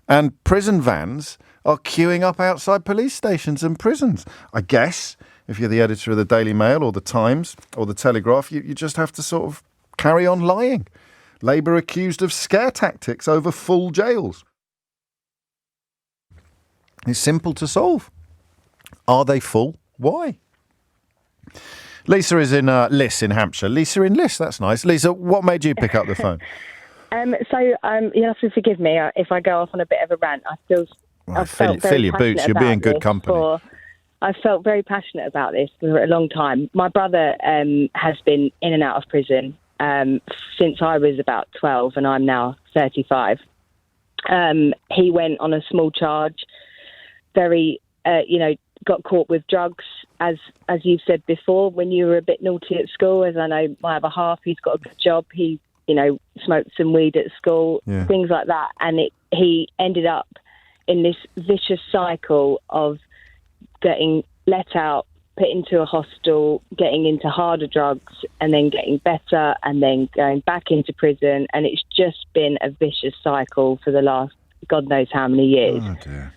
And prison vans are queuing up outside police stations and prisons. I guess if you're the editor of the Daily Mail or the Times or the Telegraph, you just have to sort of carry on lying. Labour accused of scare tactics over full jails. It's simple to solve. Are they full? Why? Lisa is in Liss in Hampshire. Lisa in Liss, that's nice. Lisa, what made you pick up the phone? You'll have to forgive me if I go off on a bit of a rant. Fill your boots. You'll be in good company. I felt very passionate about this for a long time. My brother has been in and out of prison since I was about 12, and I'm now 35. He went on a small charge, got caught with drugs, as you've said before, when you were a bit naughty at school. As I know, my other half, he's got a good job. He smoked some weed at school, things like that. And he ended up in this vicious cycle of getting let out, put into a hostel, getting into harder drugs, and then getting better, and then going back into prison. And it's just been a vicious cycle for the last God knows how many years. Oh, dear.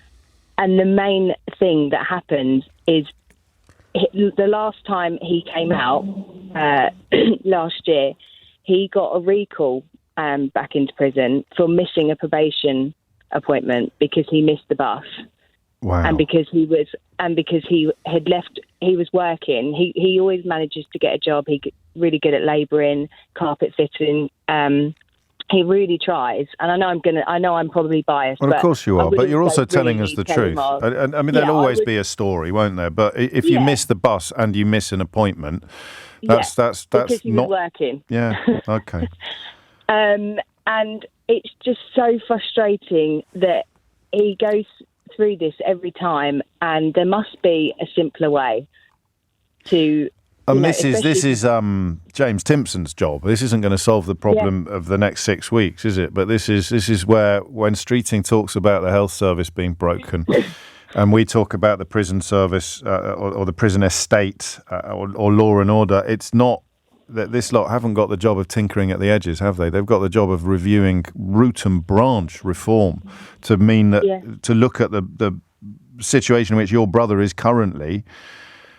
And the main thing that happened is the last time he came out last year, he got a recall back into prison for missing a probation appointment because he missed the bus. Wow. And because he had left, he was working. He always manages to get a job. He's really good at labouring, carpet fitting. He really tries, and I know I'm probably biased. Well, of course you are, but you're also telling us the truth. I mean, there'll always be a story, won't there? But if you miss the bus and you miss an appointment, that's because he not was working. Yeah, okay. And it's just so frustrating that he goes through this every time, and there must be a simpler way to. This is James Timpson's job. This isn't going to solve the problem of the next 6 weeks, is it? But this is where, when Streeting talks about the health service being broken, and we talk about the prison service or the prison estate or law and order, it's not that this lot haven't got the job of tinkering at the edges, have they? They've got the job of reviewing root and branch reform to mean that to look at the situation in which your brother is currently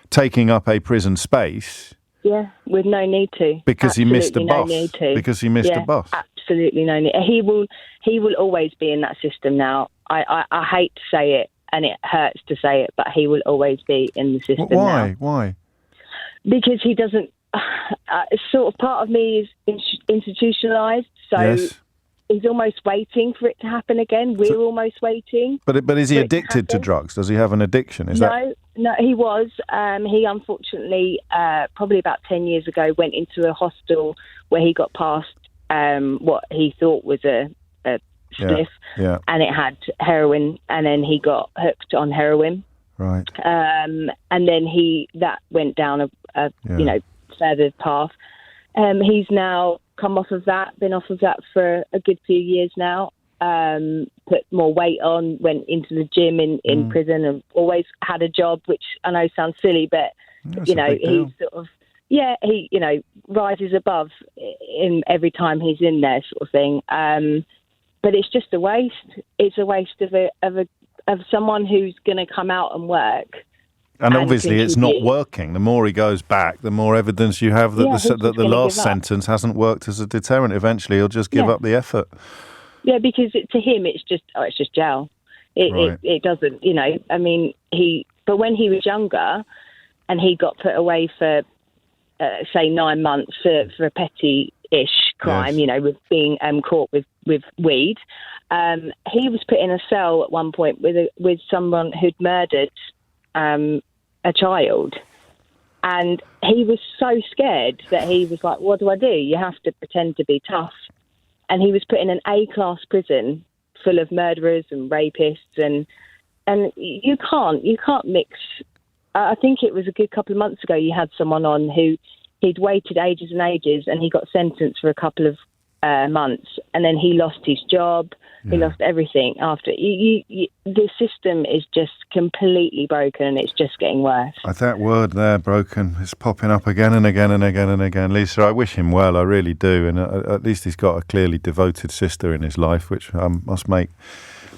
taking up a prison space. Yeah, with no need to. Because absolutely he missed a bus. No need to. Because he missed a bus. Absolutely no need. He will always be in that system now. I hate to say it, and it hurts to say it, but he will always be in the system now. Why? Because he doesn't... sort of part of me is institutionalised, so he's almost waiting for it to happen again. We're almost waiting. But is he addicted to drugs? Does he have an addiction? No, he was. He unfortunately, probably about 10 years ago, went into a hostel where he got past what he thought was a spliff, and it had heroin, and then he got hooked on heroin. Right. And then that went down a further path. He's now come off of that, been off of that for a good few years now. Put more weight on, went into the gym in prison, and always had a job, which I know sounds silly, but that's he's sort of he rises above in every time he's in there, sort of thing. But it's just a waste. It's a waste of someone who's going to come out and work. And obviously it's not working. The more he goes back, the more evidence you have that the last sentence hasn't worked as a deterrent. Eventually he'll just give up the effort. Yeah, because to him it's just jail. It doesn't, I mean, but when he was younger and he got put away for, say, 9 months for a petty-ish crime, with being caught with weed, he was put in a cell at one point with someone who'd murdered a child, and he was so scared that he was like, what do I do? You have to pretend to be tough. And he was put in an A-class prison full of murderers and rapists, and you can't mix. I think it was a good couple of months ago you had someone on who he'd waited ages and ages, and he got sentenced for a couple of months, and then he lost his job. He lost everything after. The system is just completely broken, and it's just getting worse. That word there, broken, is popping up again and again and again and again. Lisa, I wish him well, I really do. And at least he's got a clearly devoted sister in his life, which must make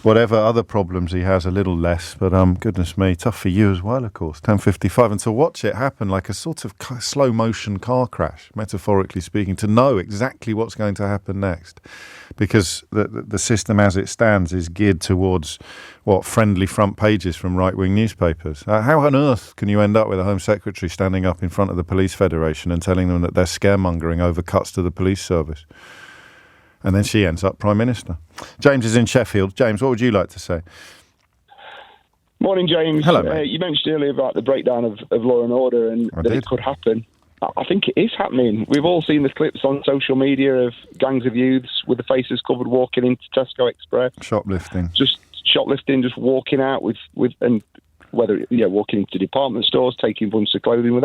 whatever other problems he has, a little less. But goodness me, tough for you as well, of course. 10:55, and to watch it happen like a sort of slow motion car crash, metaphorically speaking, to know exactly what's going to happen next, because the system as it stands is geared towards friendly front pages from right-wing newspapers. How on earth can you end up with a Home Secretary standing up in front of the Police Federation and telling them that they're scaremongering over cuts to the police service? And then she ends up Prime Minister. James is in Sheffield. James, what would you like to say? Morning, James. Hello, mate. You mentioned earlier about the breakdown of law and order and that it could happen. I think it is happening. We've all seen the clips on social media of gangs of youths with the faces covered walking into Tesco Express. Shoplifting. Just shoplifting, just walking out with walking into department stores, taking bunches of clothing with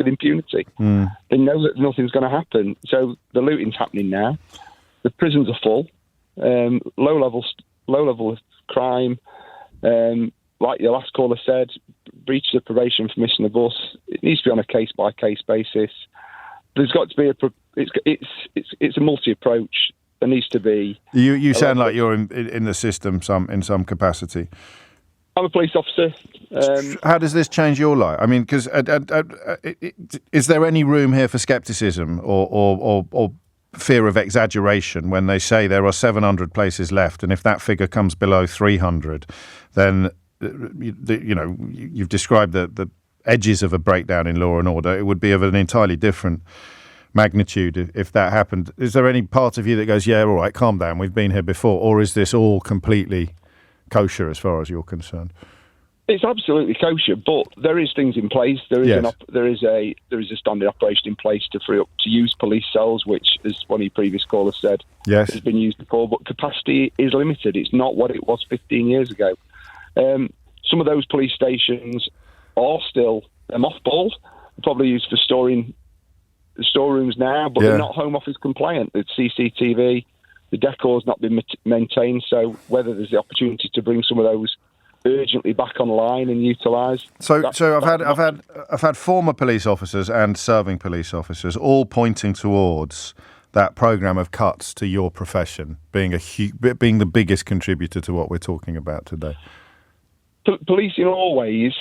impunity. They know that nothing's going to happen. So the looting's happening now. The prisons are full. Low level crime. Like your last caller said, breaches of probation for missing the bus. It needs to be on a case by case basis. There's got to be it's a multi approach. There needs to be. You sound like you're in the system in some capacity. I'm a police officer. How does this change your life? I mean, because is there any room here for scepticism or fear of exaggeration when they say there are 700 places left, and if that figure comes below 300, then you've described the edges of a breakdown in law and order. It would be of an entirely different magnitude if that happened. Is there any part of you that goes, yeah, all right, calm down, we've been here before, or is this all completely kosher as far as you're concerned? It's absolutely kosher, but there is things in place. There is a standard operation in place to free up to use police cells, which, as one of your previous callers said, has been used before. But capacity is limited. It's not what it was 15 years ago. Some of those police stations are still mothballed, probably used for storing the storerooms now, but they're not Home Office compliant. It's CCTV. The decor's not been maintained, so whether there's the opportunity to bring some of those urgently back online and utilised. So I've had former police officers and serving police officers all pointing towards that programme of cuts to your profession being being the biggest contributor to what we're talking about today. Policing always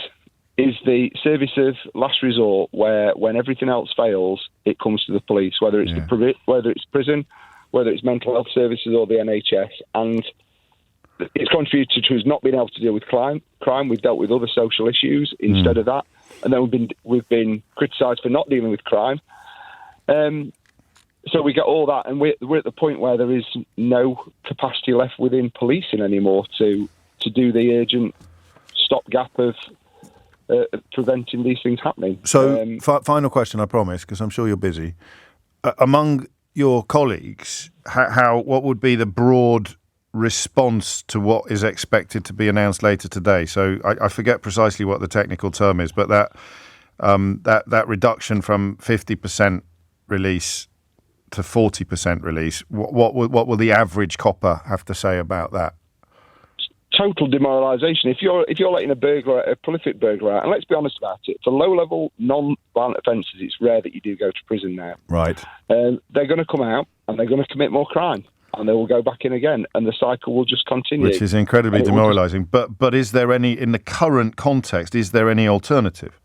is the service of last resort, where when everything else fails, it comes to the police, whether it's whether it's prison, whether it's mental health services or the NHS, and it's contributed to us not being able to deal with crime. We've dealt with other social issues instead of that, and then we've been criticised for not dealing with crime. So we get all that, and we're at the point where there is no capacity left within policing anymore to do the urgent stopgap of preventing these things happening. So, final question, I promise, because I'm sure you're busy. Among your colleagues, what would be the broad response to what is expected to be announced later today? So I forget precisely what the technical term is, but that reduction from 50% release to 40% release, what will the average copper have to say about that? Total demoralisation. If you're letting a prolific burglar out, and let's be honest about it, for low-level, non-violent offences, it's rare that you do go to prison now. Right. They're going to come out and they're going to commit more crime, and they will go back in again, and the cycle will just continue. Which is incredibly demoralising. But is there any, in the current context, is there any alternative?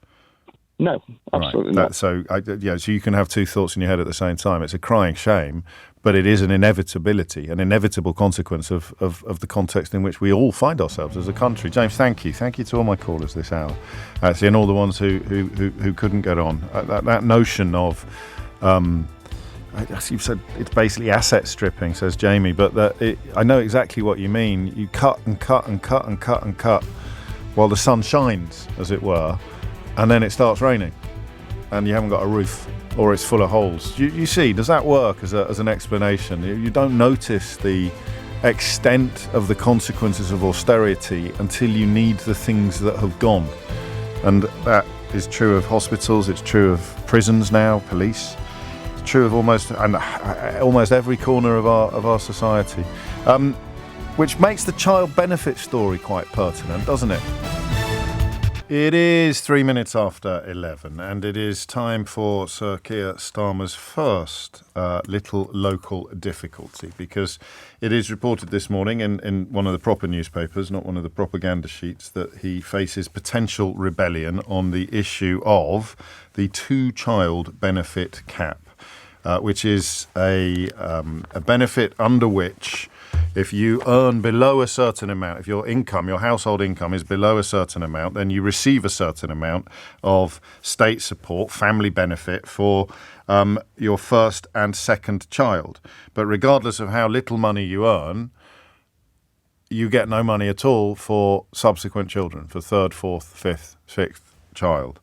No, absolutely not. So you can have two thoughts in your head at the same time. It's a crying shame, but it is an inevitability, an inevitable consequence of the context in which we all find ourselves as a country. James, thank you. Thank you to all my callers this hour. Actually, and all the ones who couldn't get on. That notion of, you've said it's basically asset stripping, says Jamie, but I know exactly what you mean. You cut and cut and cut and cut and cut while the sun shines, as it were, and then it starts raining and you haven't got a roof, or it's full of holes. You see, does that work as an explanation? You don't notice the extent of the consequences of austerity until you need the things that have gone. And that is true of hospitals, it's true of prisons now, police. It's true of almost every corner of our society. Which makes the child benefit story quite pertinent, doesn't it? It is 3 minutes after 11, and it is time for Sir Keir Starmer's first little local difficulty, because it is reported this morning in one of the proper newspapers, not one of the propaganda sheets, that he faces potential rebellion on the issue of the two-child benefit cap, which is a benefit under which, if you earn below a certain amount, if your household income is below a certain amount, then you receive a certain amount of state support, family benefit for your first and second child. But regardless of how little money you earn, you get no money at all for subsequent children, for third, fourth, fifth, sixth child.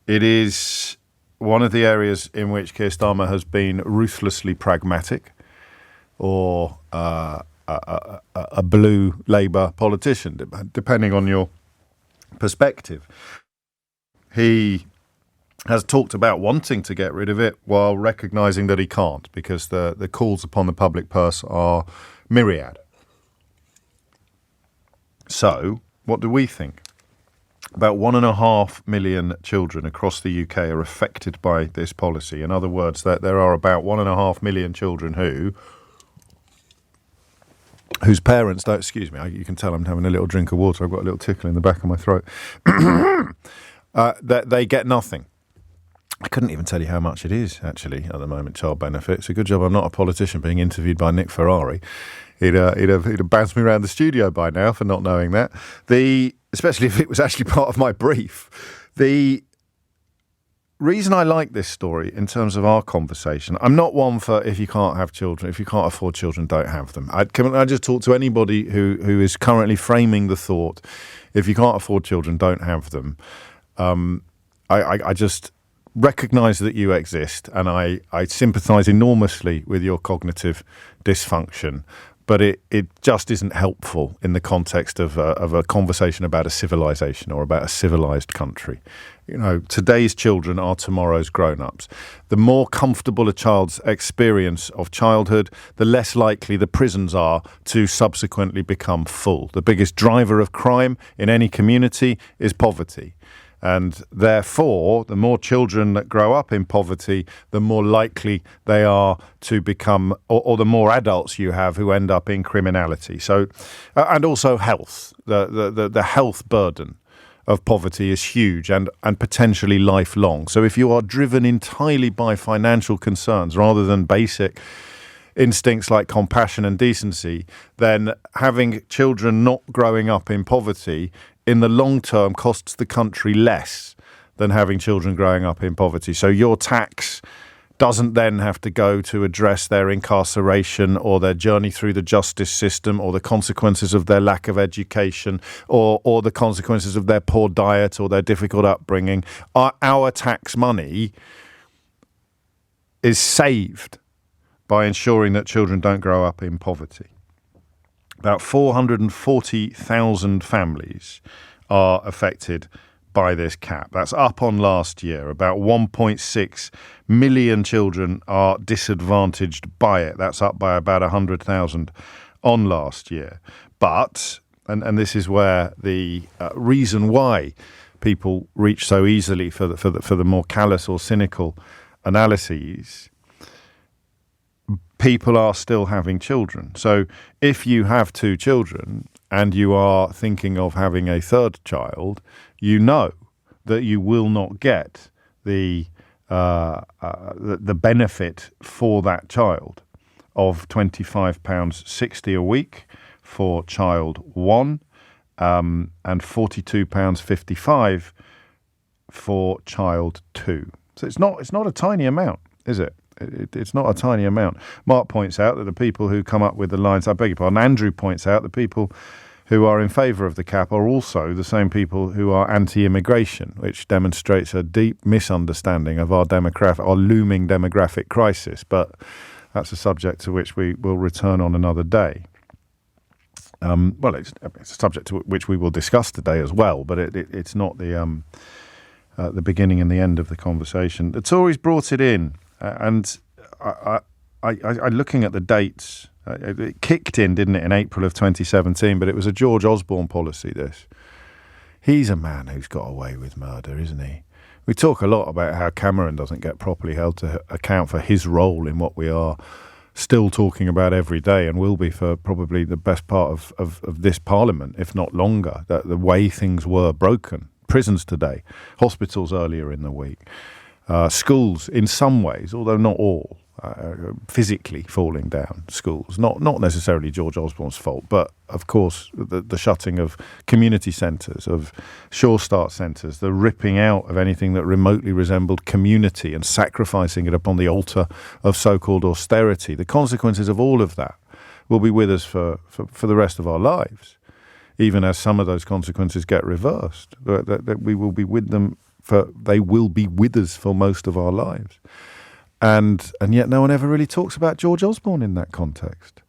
It is one of the areas in which Keir Starmer has been ruthlessly pragmatic, or a blue Labour politician, depending on your perspective. He has talked about wanting to get rid of it while recognising that he can't, because the calls upon the public purse are myriad. So, what do we think? About 1.5 million children across the UK are affected by this policy. In other words, that there are about 1.5 million children whose parents don't, excuse me, you can tell I'm having a little drink of water. I've got a little tickle in the back of my throat. That they get nothing. I couldn't even tell you how much it is, actually, at the moment, child benefit. It's a good job I'm not a politician being interviewed by Nick Ferrari. He'd have bounced me around the studio by now for not knowing that. Especially if it was actually part of my brief. The reason I like this story in terms of our conversation, I'm not one for if you can't have children, if you can't afford children, don't have them. I just talk to anybody who is currently framing the thought, if you can't afford children, don't have them. I just recognise that you exist, and I sympathise enormously with your cognitive dysfunction. But it just isn't helpful in the context of a conversation about a civilization or about a civilized country. You know, today's children are tomorrow's grown-ups. The more comfortable a child's experience of childhood, the less likely the prisons are to subsequently become full. The biggest driver of crime in any community is poverty. And therefore, the more children that grow up in poverty, the more likely they are to become, or the more adults you have who end up in criminality. So, and also health. The health burden of poverty is huge and potentially lifelong. So if you are driven entirely by financial concerns rather than basic instincts like compassion and decency, then having children not growing up in poverty in the long term costs the country less than having children growing up in poverty. So your tax doesn't then have to go to address their incarceration or their journey through the justice system or the consequences of their lack of education or the consequences of their poor diet or their difficult upbringing. Our tax money is saved by ensuring that children don't grow up in poverty. About 440,000 families are affected by this cap. That's up on last year. About 1.6 million children are disadvantaged by it. That's up by about 100,000 on last year. But, and this is where the reason why people reach so easily for the more callous or cynical analyses, people are still having children. So if you have two children and you are thinking of having a third child, you know that you will not get the benefit for that child of £25.60 a week for child one, and £42.55 for child two. So it's not a tiny amount, is it? It's not a tiny amount. Mark points out that the people who come up with the lines, I beg your pardon, Andrew points out the people who are in favour of the cap are also the same people who are anti-immigration, which demonstrates a deep misunderstanding of our looming demographic crisis. But that's a subject to which we will return on another day. It's a subject to which we will discuss today as well, but it's not the beginning and the end of the conversation. The Tories brought it in. And I looking at the dates, it kicked in, didn't it, in April of 2017, but it was a George Osborne policy, this. He's a man who's got away with murder, isn't he? We talk a lot about how Cameron doesn't get properly held to account for his role in what we are still talking about every day, and will be for probably the best part of this parliament, if not longer, that the way things were broken. Prisons today, hospitals earlier in the week, schools in some ways, although not all, physically falling down, schools. Not necessarily George Osborne's fault, but of course the shutting of community centres, of Sure Start centres, the ripping out of anything that remotely resembled community and sacrificing it upon the altar of so-called austerity. The consequences of all of that will be with us for the rest of our lives, even as some of those consequences get reversed. That we will be with them they will be with us for most of our lives. And yet no one ever really talks about George Osborne in that context.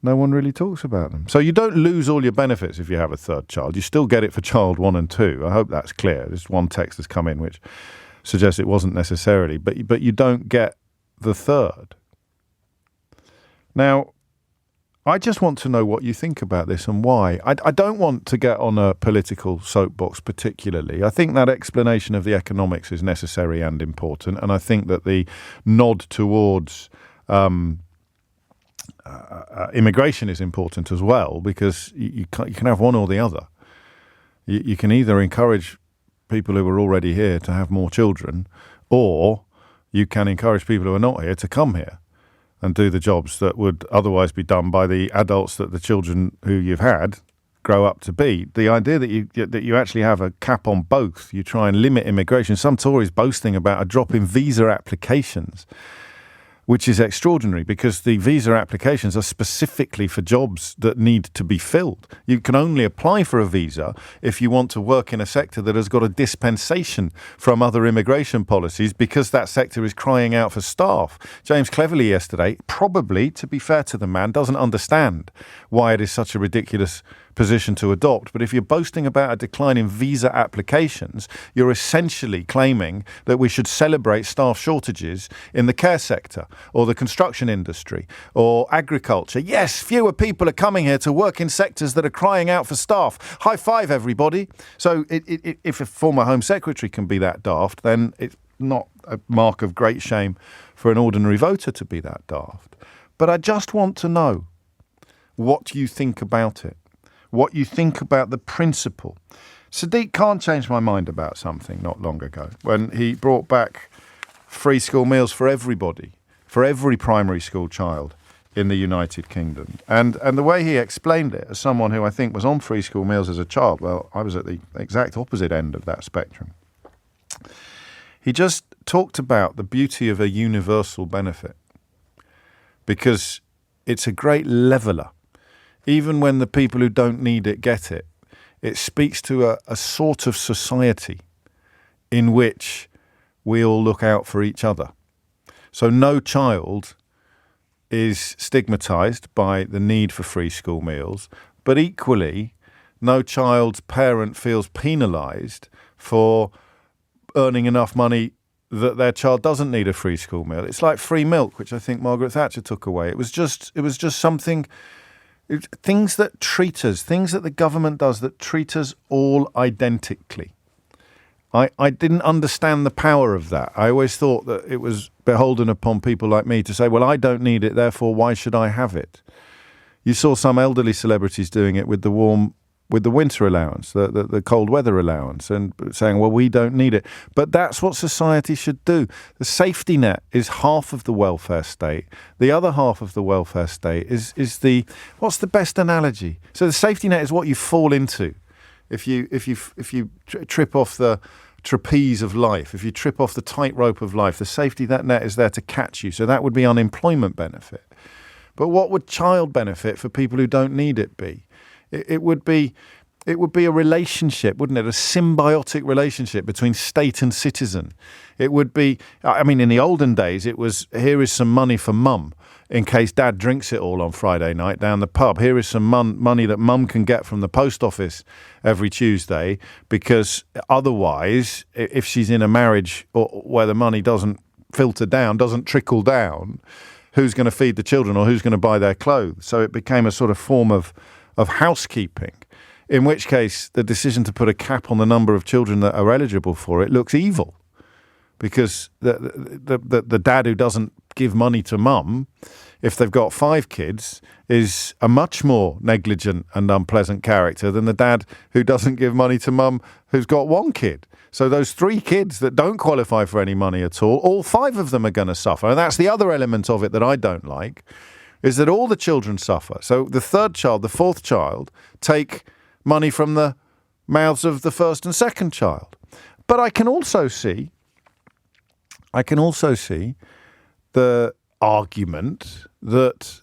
No one really talks about them. So you don't lose all your benefits if you have a third child. You still get it for child 1 and 2. I hope that's clear. There's one text has come in which suggests it wasn't necessarily. But you don't get the third. Now, I just want to know what you think about this and why. I don't want to get on a political soapbox particularly. I think that explanation of the economics is necessary and important, and I think that the nod towards immigration is important as well, because you can have one or the other. You can either encourage people who are already here to have more children, or you can encourage people who are not here to come here and do the jobs that would otherwise be done by the adults that the children who you've had grow up to be. The idea that you actually have a cap on both, you try and limit immigration. Some Tories boasting about a drop in visa applications, which is extraordinary because the visa applications are specifically for jobs that need to be filled. You can only apply for a visa if you want to work in a sector that has got a dispensation from other immigration policies, because that sector is crying out for staff. James Cleverly yesterday, probably, to be fair to the man, doesn't understand why it is such a ridiculous position to adopt. But if you're boasting about a decline in visa applications, you're essentially claiming that we should celebrate staff shortages in the care sector or the construction industry or agriculture. Yes, fewer people are coming here to work in sectors that are crying out for staff. High five, everybody. So if a former Home Secretary can be that daft, then it's not a mark of great shame for an ordinary voter to be that daft. But I just want to know what you think about it. What you think about the principle. Sadiq Khan changed my mind about something not long ago when he brought back free school meals for everybody, for every primary school child in the United Kingdom. And the way he explained it, as someone who I think was on free school meals as a child, well, I was at the exact opposite end of that spectrum. He just talked about the beauty of a universal benefit, because it's a great leveller. Even when the people who don't need it get it, it speaks to a sort of society in which we all look out for each other. So no child is stigmatised by the need for free school meals, but equally, no child's parent feels penalised for earning enough money that their child doesn't need a free school meal. It's like free milk, which I think Margaret Thatcher took away. It was just something. Things that treat us, things that the government does that treat us all identically. I didn't understand the power of that. I always thought that it was beholden upon people like me to say, well, I don't need it, therefore why should I have it? You saw some elderly celebrities doing it with the winter allowance, the cold weather allowance, and saying, well, we don't need it. But that's what society should do. The safety net is half of the welfare state. The other half of the welfare state is what's the best analogy? So the safety net is what you fall into. If you trip off the trapeze of life, if you trip off the tightrope of life, the safety net is there to catch you. So that would be unemployment benefit. But what would child benefit for people who don't need it be? It would be a relationship, wouldn't it? A symbiotic relationship between state and citizen. It would be, I mean, in the olden days, it was, here is some money for mum in case dad drinks it all on Friday night down the pub. Here is some money that mum can get from the post office every Tuesday, because otherwise, if she's in a marriage where the money doesn't filter down, doesn't trickle down, who's going to feed the children or who's going to buy their clothes? So it became a sort of form of housekeeping. in which case the decision to put a cap on the number of children that are eligible for it looks evil, because the dad who doesn't give money to mum, if they've got 5 kids, is a much more negligent and unpleasant character than the dad who doesn't give money to mum who's got 1 kid. So those 3 kids that don't qualify for any money at all 5 of them are going to suffer. And that's the other element of it that I don't like, is that all the children suffer. So the 3rd child, the 4th child, take money from the mouths of the 1st and 2nd child. But I can also see the argument that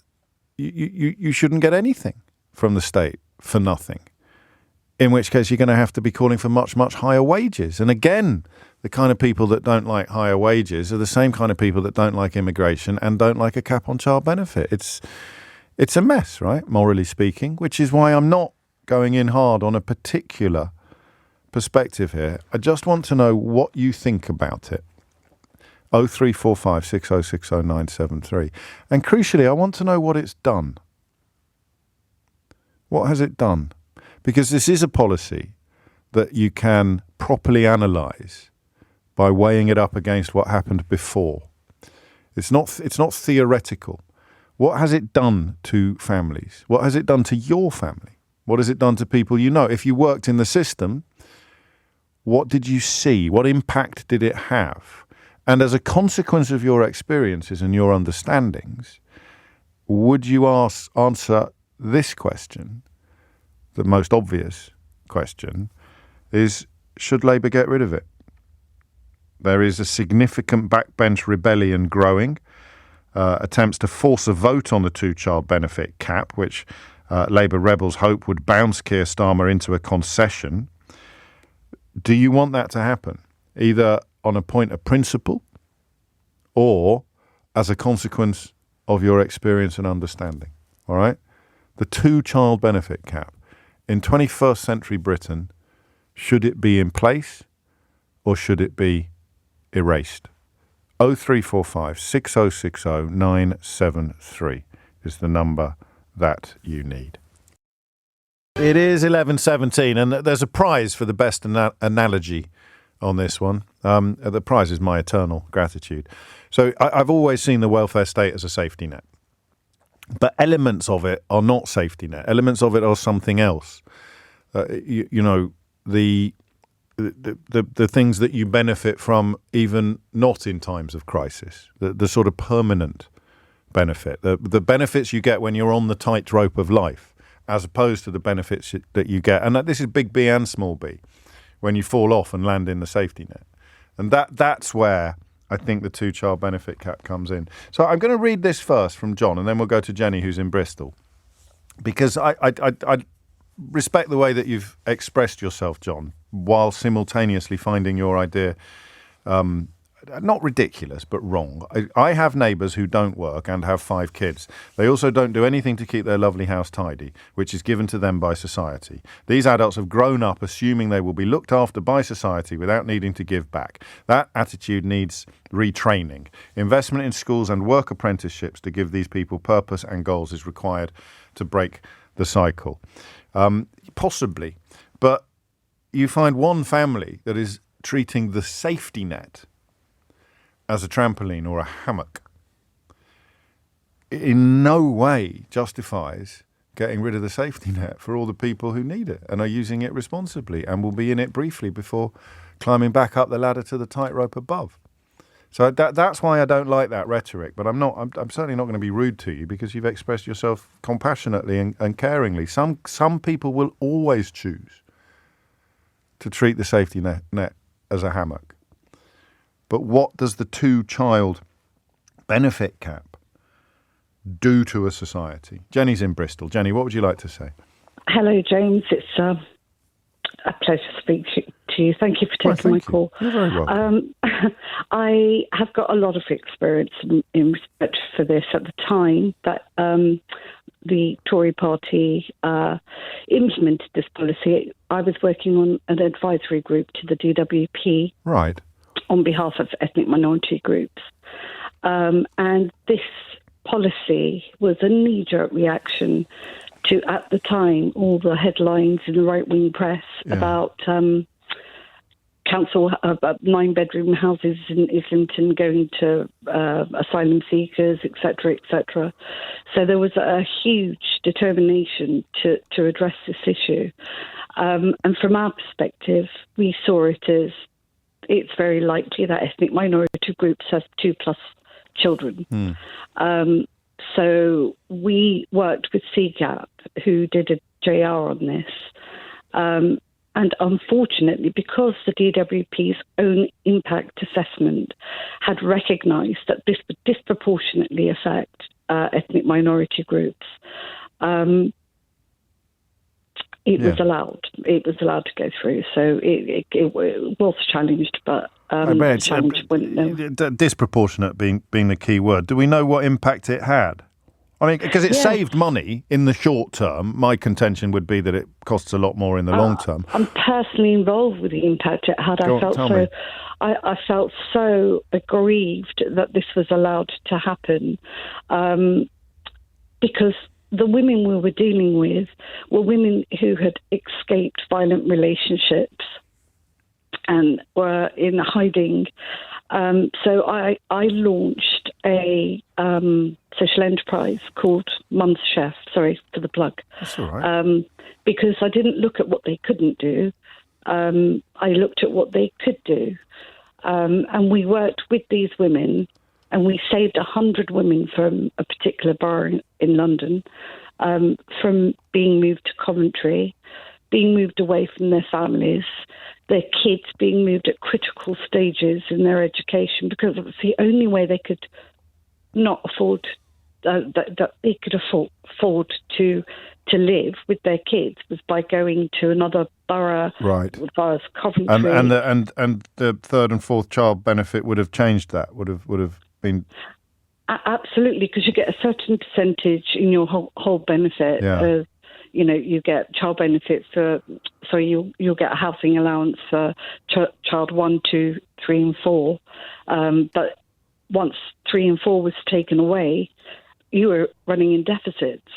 you shouldn't get anything from the state for nothing, in which case you're going to have to be calling for much, much higher wages. And again, the kind of people that don't like higher wages are the same kind of people that don't like immigration and don't like a cap on child benefit. It's a mess, right, morally speaking, which is why I'm not going in hard on a particular perspective here. I just want to know what you think about it. 0345 6060 973. And crucially, I want to know what it's done. What has it done? Because this is a policy that you can properly analyse by weighing it up against what happened before. It's not theoretical. What has it done to families? What has it done to your family? What has it done to people you know? If you worked in the system, what did you see? What impact did it have? And as a consequence of your experiences and your understandings, would you answer this question? The most obvious question is, should Labour get rid of it? There is a significant backbench rebellion growing, attempts to force a vote on the 2-child benefit cap, which Labour rebels hope would bounce Keir Starmer into a concession. Do you want that to happen? Either on a point of principle or as a consequence of your experience and understanding, all right? The 2-child benefit cap. In 21st century Britain, should it be in place or should it be erased? 0345 6060 973 is the number that you need. It is 11:17, and there's a prize for the best analogy on this one. The prize is my eternal gratitude. So I've always seen the welfare state as a safety net. But elements of it are not safety net. Elements of it are something else. The things that you benefit from even not in times of crisis. The sort of permanent benefit. The benefits you get when you're on the tightrope of life, as opposed to the benefits that you get. And this is big B and small b, when you fall off and land in the safety net. And that's where I think the 2-child benefit cap comes in. So I'm going to read this first from John, and then we'll go to Jenny, who's in Bristol. Because I respect the way that you've expressed yourself, John, while simultaneously finding your idea not ridiculous, but wrong. I have neighbours who don't work and have 5 kids. They also don't do anything to keep their lovely house tidy, which is given to them by society. These adults have grown up assuming they will be looked after by society without needing to give back. That attitude needs retraining. Investment in schools and work apprenticeships to give these people purpose and goals is required to break the cycle. Possibly, but you find one family that is treating the safety net as a trampoline or a hammock. It in no way justifies getting rid of the safety net for all the people who need it and are using it responsibly and will be in it briefly before climbing back up the ladder to the tightrope above. So that's why I don't like that rhetoric. But I'm certainly not going to be rude to you, because you've expressed yourself compassionately and caringly. Some people will always choose to treat the safety net as a hammock. But what does the 2-child benefit cap do to a society? Jenny's in Bristol. Jenny, what would you like to say? Hello, James. It's a pleasure to speak to you. Thank you for taking my call. You're very welcome. I have got a lot of experience in respect for this. At the time that the Tory party implemented this policy, I was working on an advisory group to the DWP. Right. On behalf of ethnic minority groups. And this policy was a knee-jerk reaction to, at the time, all the headlines in the right-wing press about council 9-bedroom houses in Islington going to asylum seekers, etc., etc. So there was a huge determination to address this issue. And from our perspective, we saw it as it's very likely that ethnic minority groups have 2+ children. So we worked with CGAP, who did a JR on this. And unfortunately, because the DWP's own impact assessment had recognised that this would disproportionately affect ethnic minority groups, it was allowed. It was allowed to go through. So it was challenged, but challenge went no. Disproportionate being the key word. Do we know what impact it had? I mean, because it saved money in the short term. My contention would be that it costs a lot more in the long term. I'm personally involved with the impact it had. I felt so aggrieved that this was allowed to happen, because the women we were dealing with were women who had escaped violent relationships and were in hiding. So I launched a social enterprise called Mum's Chef. Sorry for the plug. That's all right. Because I didn't look at what they couldn't do. I looked at what they could do. And we worked with these women, and we saved 100 women from a particular borough in London from being moved to Coventry, being moved away from their families, their kids being moved at critical stages in their education, because it was the only way they could not afford that they could afford to live with their kids was by going to another borough, right? As far as Coventry, and the third and fourth child benefit would have changed that. Would have been. Absolutely, because you get a certain percentage in your whole benefit. Yeah. You get child benefit you'll get a housing allowance for child 1, 2, 3 and 4. But once 3 and 4 was taken away, you were running in deficits.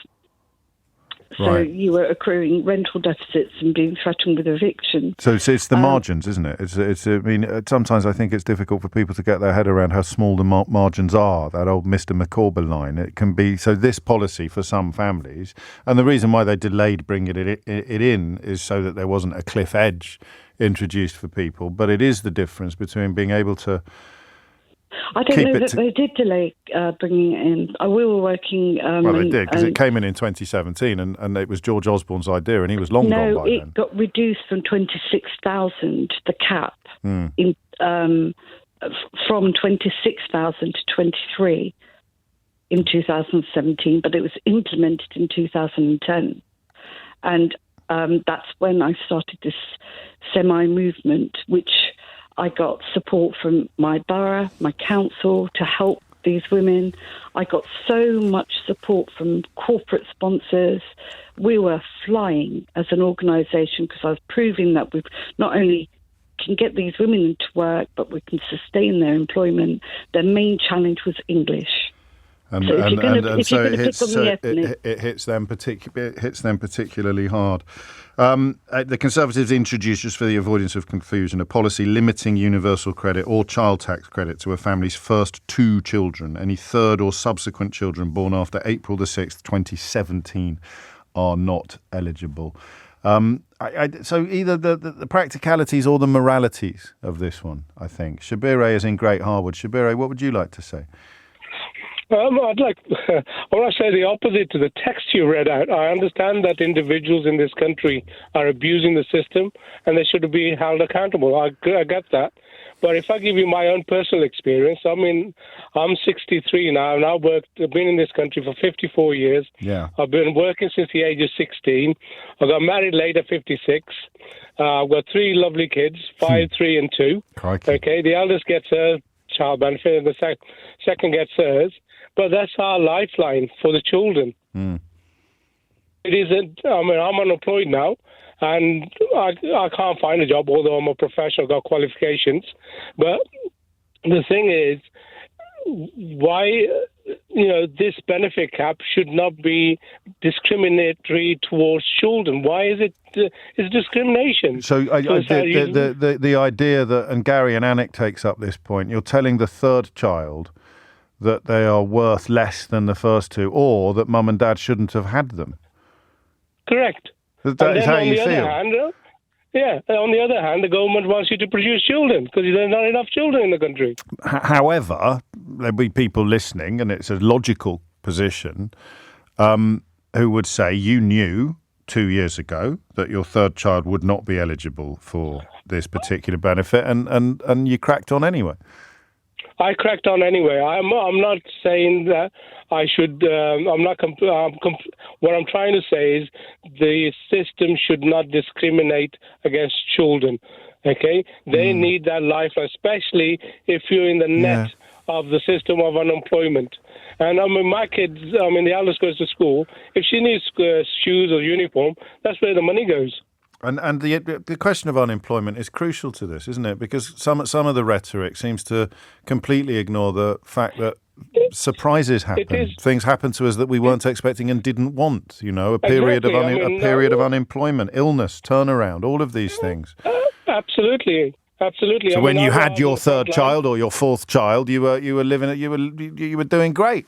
So you were accruing rental deficits and being threatened with eviction. So it's the margins, isn't it? It's. I mean, sometimes I think it's difficult for people to get their head around how small the margins are. That old Mr. McCorber line. It can be. So this policy for some families, and the reason why they delayed bringing it in is so that there wasn't a cliff edge introduced for people. But it is the difference between being able to. I don't know that they did delay bringing it in. We were working... well, they did, because it came in 2017, and it was George Osborne's idea, and he was long gone by then. No, it got reduced from 26,000, the cap, from 26,000 to 23 in 2017, but it was implemented in 2010. And that's when I started this semi-movement, which... I got support from my borough, my council to help these women. I got so much support from corporate sponsors. We were flying as an organisation because I was proving that we not only can get these women into work, but we can sustain their employment. Their main challenge was English. And so it hits them particularly hard. The Conservatives introduced, just for the avoidance of confusion, a policy limiting universal credit or child tax credit to a family's first 2 children. Any third or subsequent children born after April the 6th, 2017 are not eligible. So either the practicalities or the moralities of this one, I think. Shabire is in Great Harwood. Shabire, what would you like to say? I'd like, or I say the opposite to the text you read out. I understand that individuals in this country are abusing the system and they should be held accountable. I get that. But if I give you my own personal experience, I mean, I'm 63 now, and I've been in this country for 54 years. Yeah. I've been working since the age of 16. I got married later, 56. I've got 3 lovely kids, 5, 3 and 2. Crikey. Okay, the eldest gets her child benefit and the second gets hers. But that's our lifeline for the children. It isn't. I mean, I'm unemployed now, and I can't find a job, although I'm a professional, got qualifications. But the thing is, why this benefit cap should not be discriminatory towards children. Why is it? It's discrimination. So the idea that, and Gary and Anik takes up this point, you're telling the third child that they are worth less than the first two, or that mum and dad shouldn't have had them. Correct. That is how you feel. On the other hand, the government wants you to produce children because there's not enough children in the country. However, there'll be people listening, and it's a logical position, who would say you knew 2 years ago that your third child would not be eligible for this particular benefit, and you cracked on anyway. I cracked on anyway. I'm not saying that I should. What I'm trying to say is the system should not discriminate against children. Okay, they need that life, especially if you're in the net of the system of unemployment. And my kids, the eldest goes to school. If she needs shoes or uniform, that's where the money goes. And the question of unemployment is crucial to this, isn't it? Because some of the rhetoric seems to completely ignore the fact that surprises happen. Things happen to us that we weren't expecting and didn't want. A period of unemployment, illness, turnaround, all of these things. Absolutely. So when you had your third child or your fourth child, you were doing great.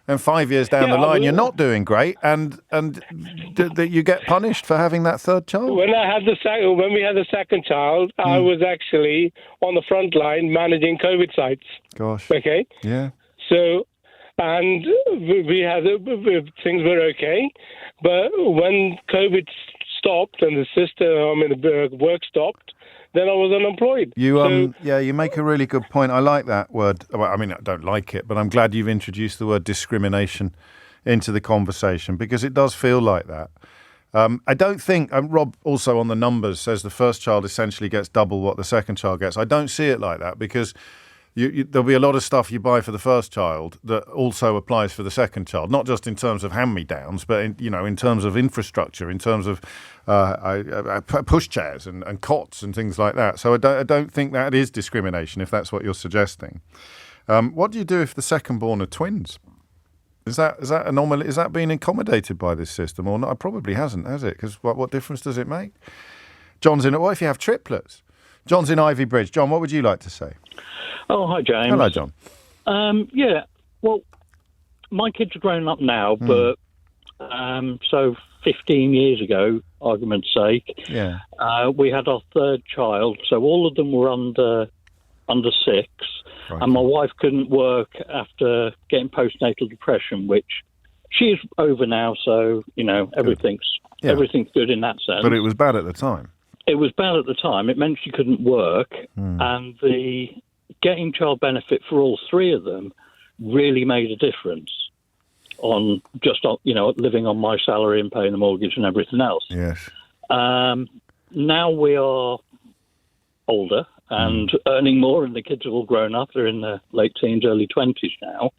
And 5 years down the line, you're not doing great, and you get punished for having that third child. When we had the second child, I was actually on the front line managing COVID sites. Gosh. Okay. Yeah. So, and we had things were okay, but when COVID stopped and the work stopped, then I was unemployed. You make a really good point. I like that word. Well, I don't like it, but I'm glad you've introduced the word discrimination into the conversation because it does feel like that. I don't think, Rob also on the numbers says the first child essentially gets double what the second child gets. I don't see it like that because there'll be a lot of stuff you buy for the first child that also applies for the second child, not just in terms of hand-me-downs, but in terms of infrastructure, in terms of pushchairs and cots and things like that. So I don't think that is discrimination, if that's what you're suggesting. What do you do if the second-born are twins? Is that anomaly? Is that being accommodated by this system or not? It probably hasn't, has it? Because what difference does it make? John's in it. What if you have triplets? John's in Ivy Bridge. John, what would you like to say? Oh, hi, James. Hello, John. Well, my kids are grown up now, but so 15 years ago, argument's sake, we had our third child, so all of them were under 6, right. And my wife couldn't work after getting postnatal depression, which she's over now, so, everything's good in that sense. But it was bad at the time. It was bad at the time. It meant she couldn't work, and the getting child benefit for all three of them really made a difference on living on my salary and paying the mortgage and everything else. Yes. Now we are older and earning more, and the kids are all grown up. They're in their late teens, early 20s now.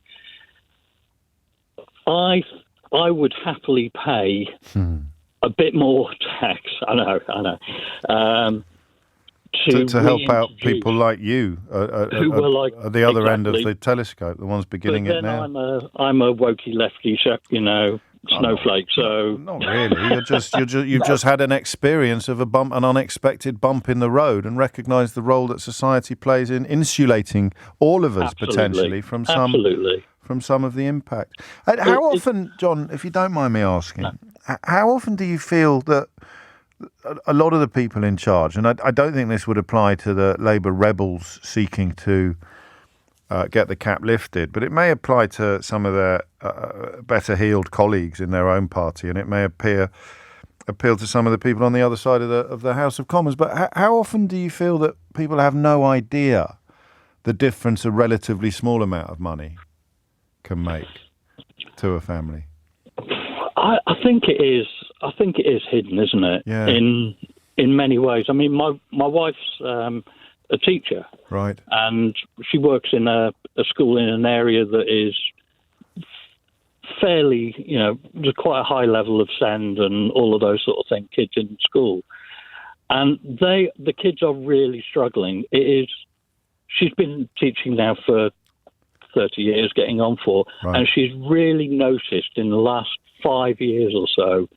I would happily pay a bit more tax. I know. To help out people like you who were like at the other end of the telescope, the ones beginning it now. I'm a wokey lefty, snowflake. So not really. You've just had an experience of an unexpected bump in the road, and recognise the role that society plays in insulating all of us potentially from some of the impact. How often, John, if you don't mind me asking, how often do you feel that a lot of the people in charge, and I don't think this would apply to the Labour rebels seeking to get the cap lifted, but it may apply to some of their better-heeled colleagues in their own party, and it may appeal to some of the people on the other side of the House of Commons. But how often do you feel that people have no idea the difference a relatively small amount of money can make to a family? I think it is. I think it is hidden, isn't it? Yeah. In many ways. I mean, my wife's a teacher, right? And she works in a school in an area that is fairly, there's quite a high level of SEND and all of those sort of things. Kids in school, and the kids are really struggling. She's been teaching now for 30 years, getting on for. Right. And she's really noticed in the last 5 years or so,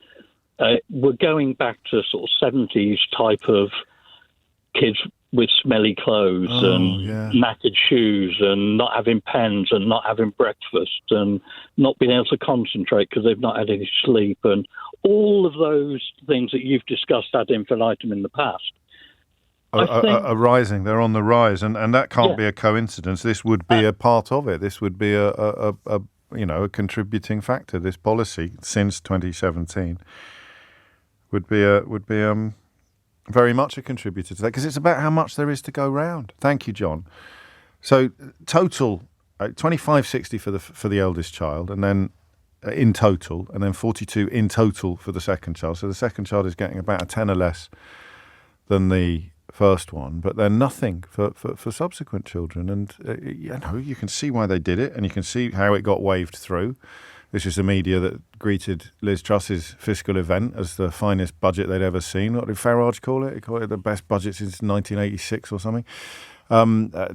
we're going back to sort of 70s type of kids with smelly clothes knackered shoes and not having pens and not having breakfast and not being able to concentrate because they've not had any sleep and all of those things that you've discussed ad infinitum in the past. Are rising. They're on the rise, and that can't be a coincidence. This would be a part of it. This would be a contributing factor. This policy since 2017 would be very much a contributor to that, because it's about how much there is to go round. Thank you, John. So total 25.60 for the eldest child, and then in total, and then 42 in total for the second child. So the second child is getting about a tenner less than the first one, but then nothing for subsequent children. And you can see why they did it, and you can see how it got waved through. This is the media that greeted Liz Truss's fiscal event as the finest budget they'd ever seen. What did Farage call it? He called it the best budget since 1986 or something.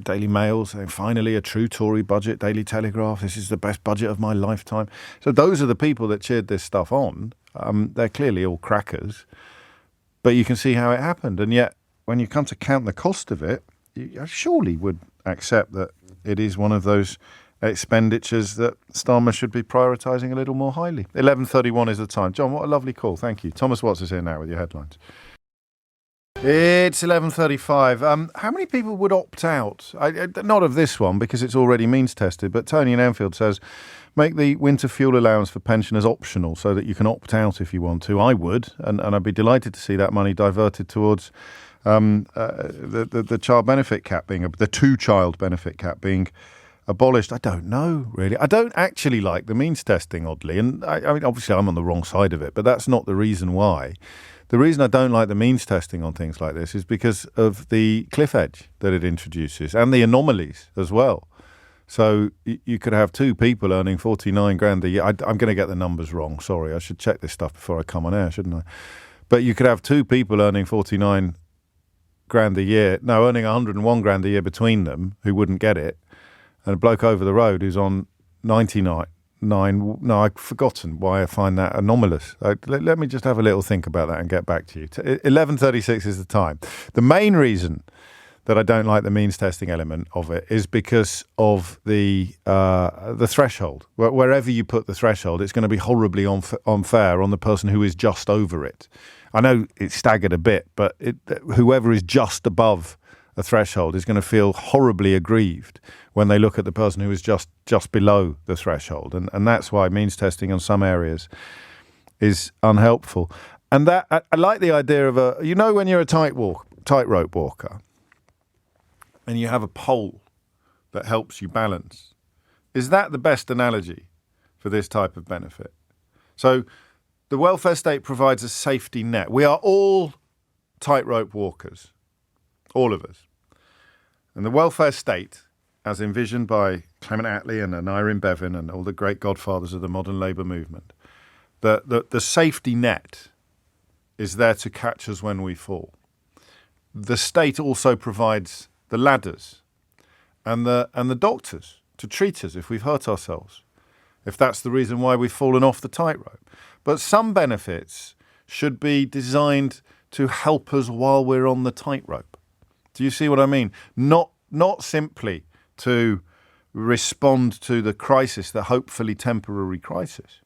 Daily Mail saying, finally a true Tory budget. Daily Telegraph, this is the best budget of my lifetime. So those are the people that cheered this stuff on. They're clearly all crackers. But you can see how it happened. And yet, when you come to count the cost of it, you surely would accept that it is one of those expenditures that Starmer should be prioritising a little more highly. 11:31 is the time. John, what a lovely call. Thank you. Thomas Watts is here now with your headlines. It's 11:35. How many people would opt out? Not of this one, because it's already means tested, but Tony in Enfield says, make the winter fuel allowance for pensioners optional so that you can opt out if you want to. I would, and I'd be delighted to see that money diverted towards the child benefit cap being, the two-child benefit cap being abolished. I don't know, really. I don't actually like the means testing, oddly. And I mean, obviously I'm on the wrong side of it, but that's not the reason why. The reason I don't like the means testing on things like this is because of the cliff edge that it introduces and the anomalies as well. So you could have two people earning 49 grand a year. I'm going to get the numbers wrong. Sorry, I should check this stuff before I come on air, shouldn't I? But you could have two people earning 49 grand a year, earning 101 grand a year between them who wouldn't get it, and a bloke over the road who's on 99. No, I've forgotten why I find that anomalous. Let me just have a little think about that and get back to you. 11:36 is the time. The main reason that I don't like the means testing element of it is because of the threshold. Wherever you put the threshold, it's going to be horribly unfair on the person who is just over it. I know it's staggered a bit, but whoever is just above a threshold is going to feel horribly aggrieved when they look at the person who is just below the threshold. And that's why means testing on some areas is unhelpful. And that I like the idea of when you're a tightrope walker and you have a pole that helps you balance. Is that the best analogy for this type of benefit? So the welfare state provides a safety net. We are all tightrope walkers. All of us. And the welfare state, as envisioned by Clement Attlee and Irene Bevin and all the great godfathers of the modern labour movement, the safety net is there to catch us when we fall. The state also provides the ladders and the doctors to treat us if we've hurt ourselves, if that's the reason why we've fallen off the tightrope. But some benefits should be designed to help us while we're on the tightrope. Do you see what I mean? Not simply to respond to the crisis, the hopefully temporary crisis.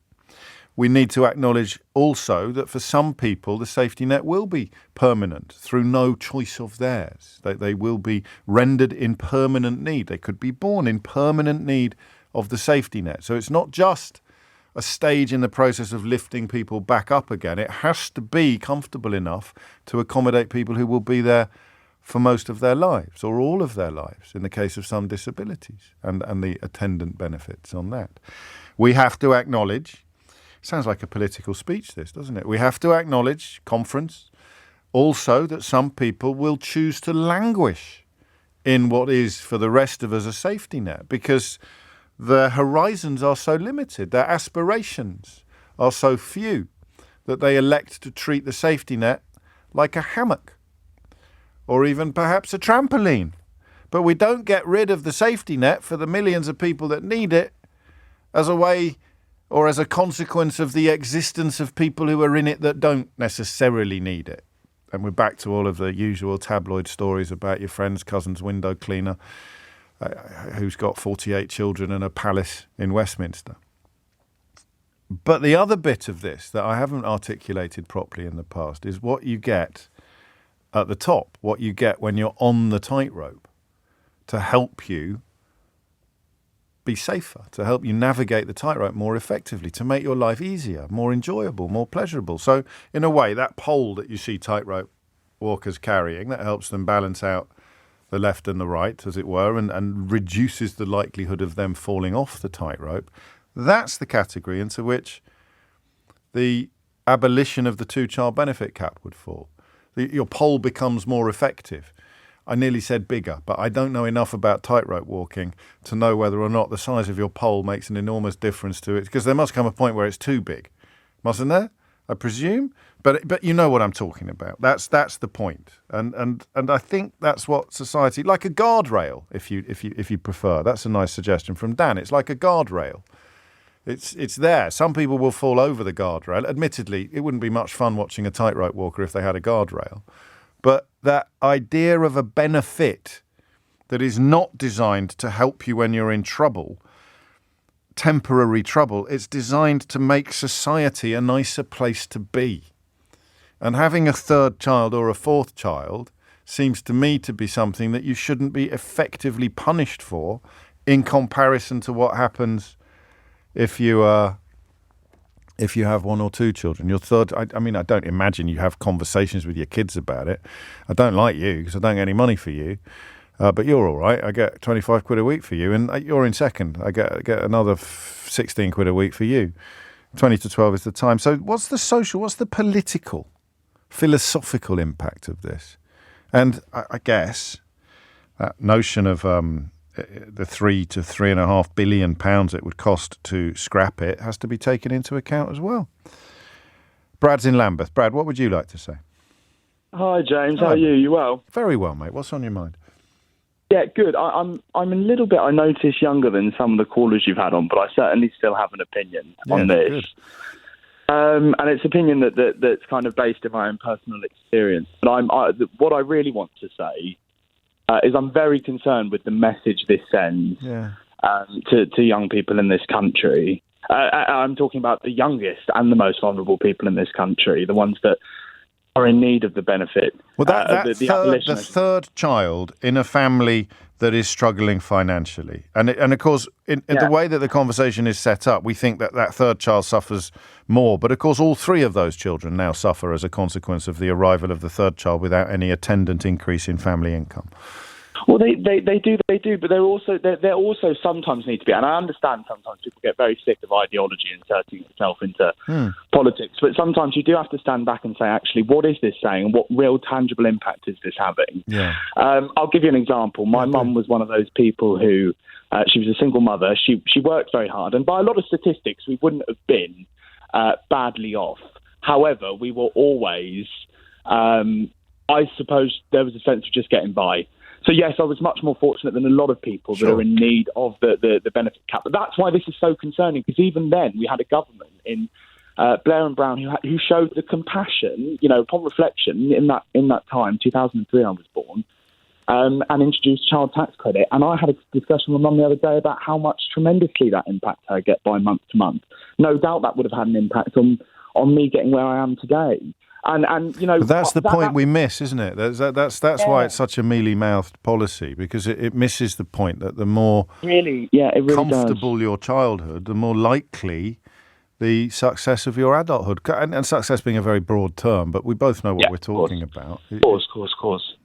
We need to acknowledge also that for some people, the safety net will be permanent through no choice of theirs. They will be rendered in permanent need. They could be born in permanent need of the safety net. So it's not just a stage in the process of lifting people back up again. It has to be comfortable enough to accommodate people who will be there for most of their lives or all of their lives in the case of some disabilities and the attendant benefits on that. We have to acknowledge, sounds like a political speech this, doesn't it? We have to acknowledge, conference, also that some people will choose to languish in what is for the rest of us a safety net because their horizons are so limited, their aspirations are so few that they elect to treat the safety net like a hammock or even perhaps a trampoline. but we don't get rid of the safety net for the millions of people that need it as a way or as a consequence of the existence of people who are in it that don't necessarily need it. And we're back to all of the usual tabloid stories about your friend's cousin's window cleaner who's got 48 children and a palace in Westminster. But the other bit of this that I haven't articulated properly in the past is what you get at the top, what you get when you're on the tightrope to help you be safer, to help you navigate the tightrope more effectively, to make your life easier, more enjoyable, more pleasurable. So in a way, that pole that you see tightrope walkers carrying, that helps them balance out the left and the right, as it were, and reduces the likelihood of them falling off the tightrope. That's the category into which the abolition of the two-child benefit cap would fall. Your pole becomes more effective. I nearly said bigger, but I don't know enough about tightrope walking to know whether or not the size of your pole makes an enormous difference to it, because there must come a point where it's too big, mustn't there? I presume, but you know what I'm talking about. That's the point, and I think that's what society, like a guardrail, if you prefer. That's a nice suggestion from Dan. It's like a guardrail. It's there. Some people will fall over the guardrail. Admittedly, it wouldn't be much fun watching a tightrope walker if they had a guardrail. But that idea of a benefit that is not designed to help you when you're in trouble, temporary trouble, it's designed to make society a nicer place to be. And having a third child or a fourth child seems to me to be something that you shouldn't be effectively punished for in comparison to what happens if you have one or two children. Your third, I mean, I don't imagine you have conversations with your kids about it. I don't like you because I don't get any money for you. But you're all right. I get 25 quid a week for you, and you're in second. I get another 16 quid a week for you. 20 to 12 is the time. So what's the political, philosophical impact of this? And I guess that notion of the £3 to £3.5 billion it would cost to scrap it has to be taken into account as well. Brad's in Lambeth. Brad, what would you like to say? Hi, James. How are you? You well? Very well, mate. What's on your mind? Yeah, good. I'm a little bit, I notice, younger than some of the callers you've had on, but I certainly still have an opinion on this. Good. And it's an opinion that's kind of based in my own personal experience. But what I really want to say is I'm very concerned with the message this sends to young people in this country. I'm talking about the youngest and the most vulnerable people in this country, the ones that are in need of the benefit. Well, the third child in a family that is struggling financially. And of course, in the way that the conversation is set up, we think that third child suffers more. But of course, all three of those children now suffer as a consequence of the arrival of the third child without any attendant increase in family income. Well, they do, but they're also sometimes need to be, and I understand sometimes people get very sick of ideology inserting itself into politics, but sometimes you do have to stand back and say, actually, what is this saying, and what real tangible impact is this having? Yeah. I'll give you an example. My mum was one of those people who, she was a single mother. She worked very hard, and by a lot of statistics, we wouldn't have been badly off. However, we were always, I suppose, there was a sense of just getting by. So, yes, I was much more fortunate than a lot of people that are in need of the benefit cap. But that's why this is so concerning, because even then we had a government in Blair and Brown who showed the compassion, upon reflection in that time, 2003 I was born, and introduced child tax credit. And I had a discussion with Mum the other day about how much tremendously that impacts her get by month to month. No doubt that would have had an impact on me getting where I am today. And but that's the point we miss, isn't it? That's why it's such a mealy-mouthed policy, because it misses the point that the more comfortable your childhood, the more likely the success of your adulthood. And success being a very broad term, but we both know what we're talking about. Of course.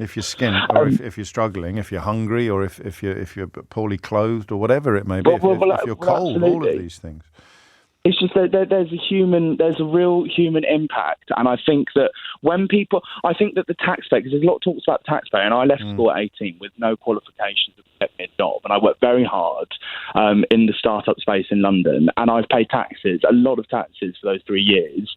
If you're skinned, or if you're struggling, if you're hungry, or if you're poorly clothed, or whatever it may be, if you're cold, absolutely. All of these things. It's just that there's a real human impact. And I think that I think that the taxpayer, because there's a lot of talks about the taxpayer, and I left school at 18 with no qualifications to get me a job. And I worked very hard in the startup space in London. And I've paid taxes, a lot of taxes for those 3 years.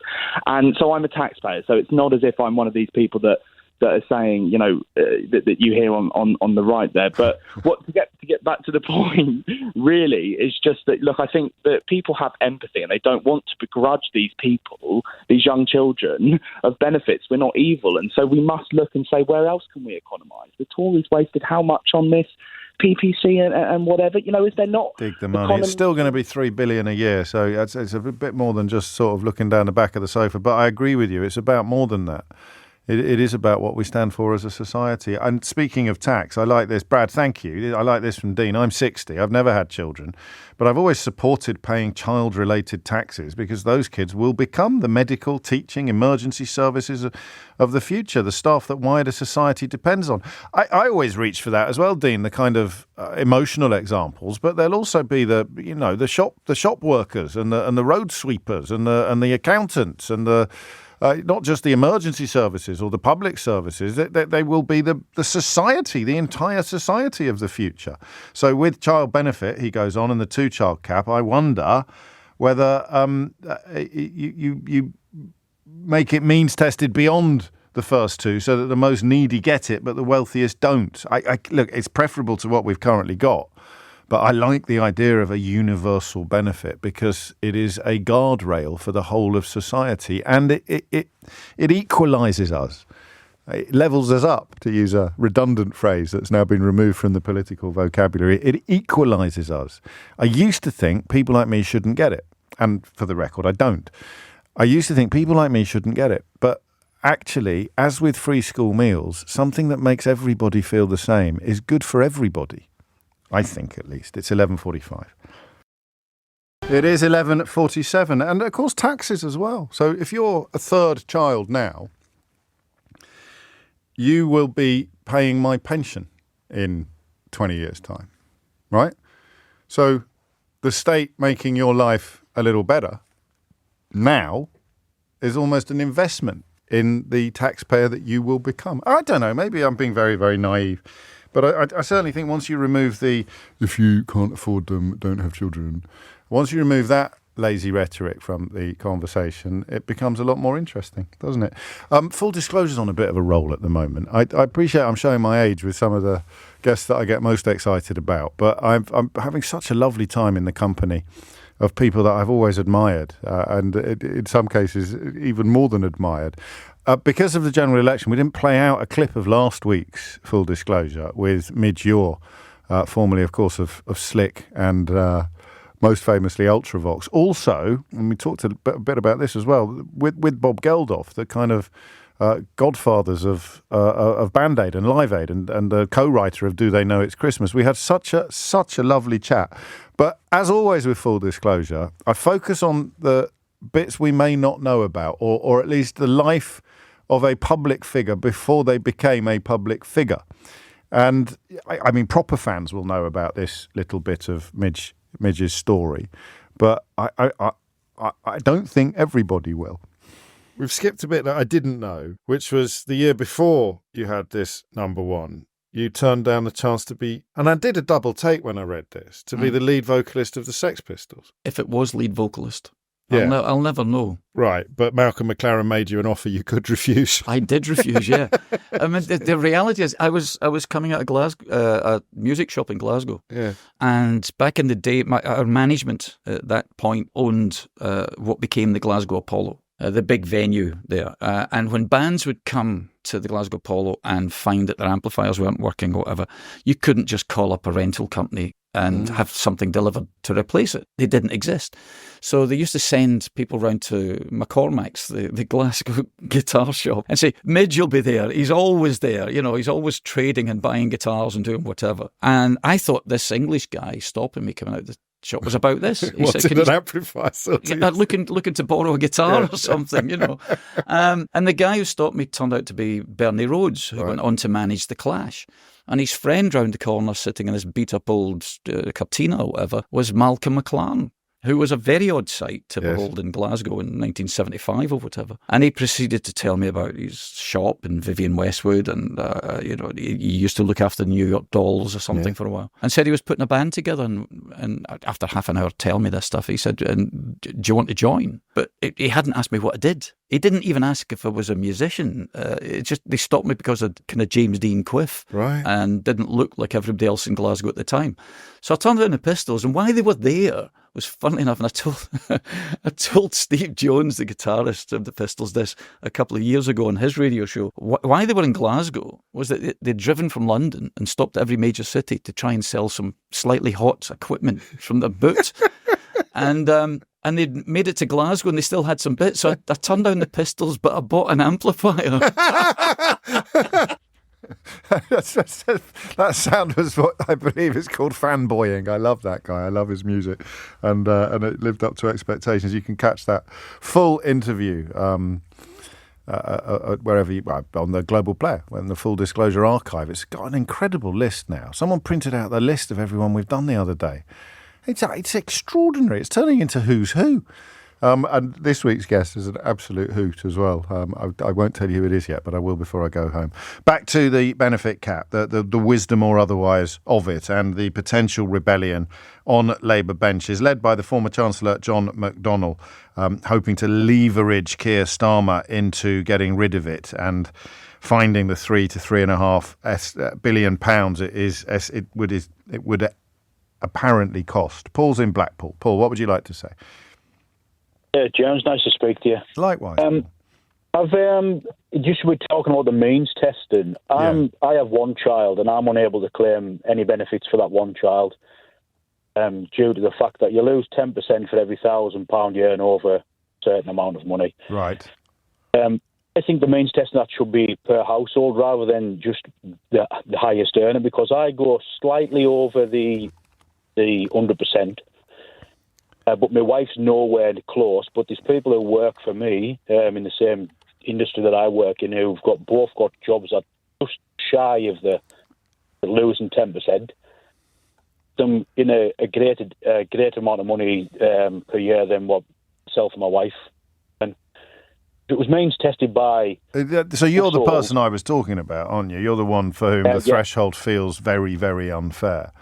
And so I'm a taxpayer. So it's not as if I'm one of these people that that are saying, you know, that you hear on the right there. But what to get back to the point, really, is just that, look, I think that people have empathy and they don't want to begrudge these people, these young children, of benefits. We're not evil. And so we must look and say, where else can we economise? The Tories wasted how much on this? PPC and whatever, you know, is there not... Dig the money. It's still going to be $3 billion a year, so it's a bit more than just sort of looking down the back of the sofa. But I agree with you, it's about more than that. It is about what we stand for as a society. And speaking of tax, I like this. Brad, thank you. I like this from Dean. I'm 60. I've never had children, but I've always supported paying child-related taxes because those kids will become the medical, teaching, emergency services of the future, the staff that wider society depends on. I always reach for that as well, Dean, the kind of emotional examples, but there'll also be the shop workers and the road sweepers and the accountants and the not just the emergency services or the public services, they will be the society, the entire society of the future. So with child benefit, he goes on, and the 2-child cap, I wonder whether you make it means tested beyond the first two so that the most needy get it, but the wealthiest don't. Look, it's preferable to what we've currently got. But I like the idea of a universal benefit because it is a guardrail for the whole of society, and it equalises us. It levels us up, to use a redundant phrase that's now been removed from the political vocabulary. It equalises us. I used to think people like me shouldn't get it. And for the record, I don't. I used to think people like me shouldn't get it. But actually, as with free school meals, something that makes everybody feel the same is good for everybody. I think, at least. It's 11:45. It is 11:47. And, of course, taxes as well. So if you're a third child now, you will be paying my pension in 20 years' time, right? So the state making your life a little better now is almost an investment in the taxpayer that you will become. I don't know. Maybe I'm being very, very naive. But I certainly think once you remove the, if you can't afford them, don't have children, once you remove that lazy rhetoric from the conversation, it becomes a lot more interesting, doesn't it? Full disclosure's on a bit of a roll at the moment. I appreciate I'm showing my age with some of the guests that I get most excited about, but I'm having such a lovely time in the company of people that I've always admired, and in some cases even more than admired. Because of the general election, we didn't play out a clip of last week's Full Disclosure with Midge Ure, formerly, of course, of Slick and most famously Ultravox. Also, and we talked a bit about this as well, with Bob Geldof, the kind of godfathers of Band-Aid and Live Aid and the co-writer of Do They Know It's Christmas. We had such a lovely chat. But as always with Full Disclosure, I focus on the bits we may not know about, or at least the life of a public figure before they became a public figure. And I mean, proper fans will know about this little bit of Midge's story, but I don't think everybody will. We've skipped a bit that I didn't know, which was the year before you had this number one. You turned down the chance to be, and I did a double take when I read this, to be the lead vocalist of the Sex Pistols. If it was lead vocalist. Yeah. I'll never know. Right, but Malcolm McLaren made you an offer you could refuse. I did refuse, yeah. I mean, the reality is I was coming out of Glasgow, a music shop in Glasgow. Yeah. And back in the day, our management at that point owned what became the Glasgow Apollo, the big venue there. And when bands would come to the Glasgow Apollo and find that their amplifiers weren't working or whatever, you couldn't just call up a rental company and have something delivered to replace it. They didn't exist. So they used to send people round to McCormack's, the Glasgow guitar shop, and say, Midge will be there. He's always there. You know, he's always trading and buying guitars and doing whatever. And I thought this English guy stopping me coming out the shop was about this. He said, an amplifier? Looking to borrow a guitar or something, you know. And the guy who stopped me turned out to be Bernie Rhodes, who went on to manage The Clash. And his friend round the corner, sitting in his beat-up old Cortina or whatever, was Malcolm McLaren, who was a very odd sight to behold in Glasgow in 1975 or whatever. And he proceeded to tell me about his shop in Vivian Westwood, and he used to look after New York Dolls or something for a while, and said he was putting a band together. And after half an hour telling me this stuff, he said, "And do you want to join?" But he hadn't asked me what I did. He didn't even ask if I was a musician. They stopped me because of kind of James Dean quiff, and didn't look like everybody else in Glasgow at the time. So I turned down the Pistols, and why they were there was, funnily enough, and I told Steve Jones, the guitarist of the Pistols, this a couple of years ago on his radio show. Why they were in Glasgow was that they'd driven from London and stopped at every major city to try and sell some slightly hot equipment from their boot. And they'd made it to Glasgow and they still had some bits. So I turned down the Pistols, but I bought an amplifier. That sound was what I believe is called fanboying. I love that guy. I love his music, and it lived up to expectations. You can catch that full interview wherever on the Global Player, when the Full Disclosure Archive. It's got an incredible list now. Someone printed out the list of everyone we've done the other day. It's extraordinary. It's turning into who's who. And this week's guest is an absolute hoot as well. I won't tell you who it is yet, but I will before I go home. Back to the benefit cap, the wisdom or otherwise of it, and the potential rebellion on Labour benches, led by the former Chancellor John McDonnell, hoping to leverage Keir Starmer into getting rid of it and finding the £3 to £3.5 billion it would apparently cost. Paul's in Blackpool. Paul, what would you like to say? Yeah, James, nice to speak to you. Likewise. Just we're talking about the means testing. I have one child, and I'm unable to claim any benefits for that one child due to the fact that you lose 10% for every £1,000 you earn over a certain amount of money. Right. I think the means testing that should be per household rather than just the highest earner, because I go slightly over the 100%. But my wife's nowhere close. But there's people who work for me in the same industry that I work in who've both got jobs that are just shy of the losing 10%. Them in a greater amount of money per year than what myself and my wife. And it was means tested by. So you're the person I was talking about, aren't you? You're the one for whom the threshold feels very, very unfair.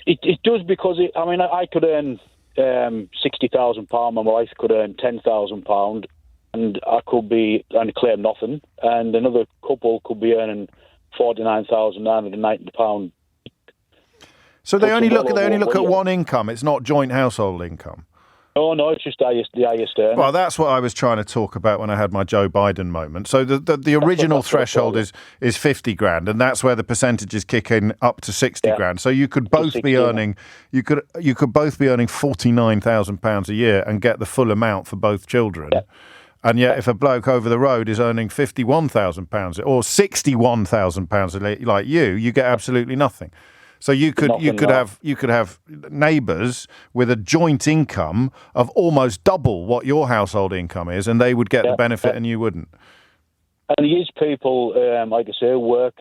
It does, because I could earn £60,000, my wife could earn £10,000, and I could be and claim nothing, and another couple could be earning £49,990. So they only look at one income. It's not joint household income. No, it's just the highest earner. Well, that's what I was trying to talk about when I had my Joe Biden moment. So the original threshold is 50 grand, and that's where the percentages kick in up to 60 grand. So you could both be earning you could both be earning £49,000 a year and get the full amount for both children. Yeah. And yet, if a bloke over the road is earning £51,000 or £61,000 like you get absolutely nothing. So you could have neighbours with a joint income of almost double what your household income is, and they would get the benefit, and you wouldn't. And there is people, like I say, who work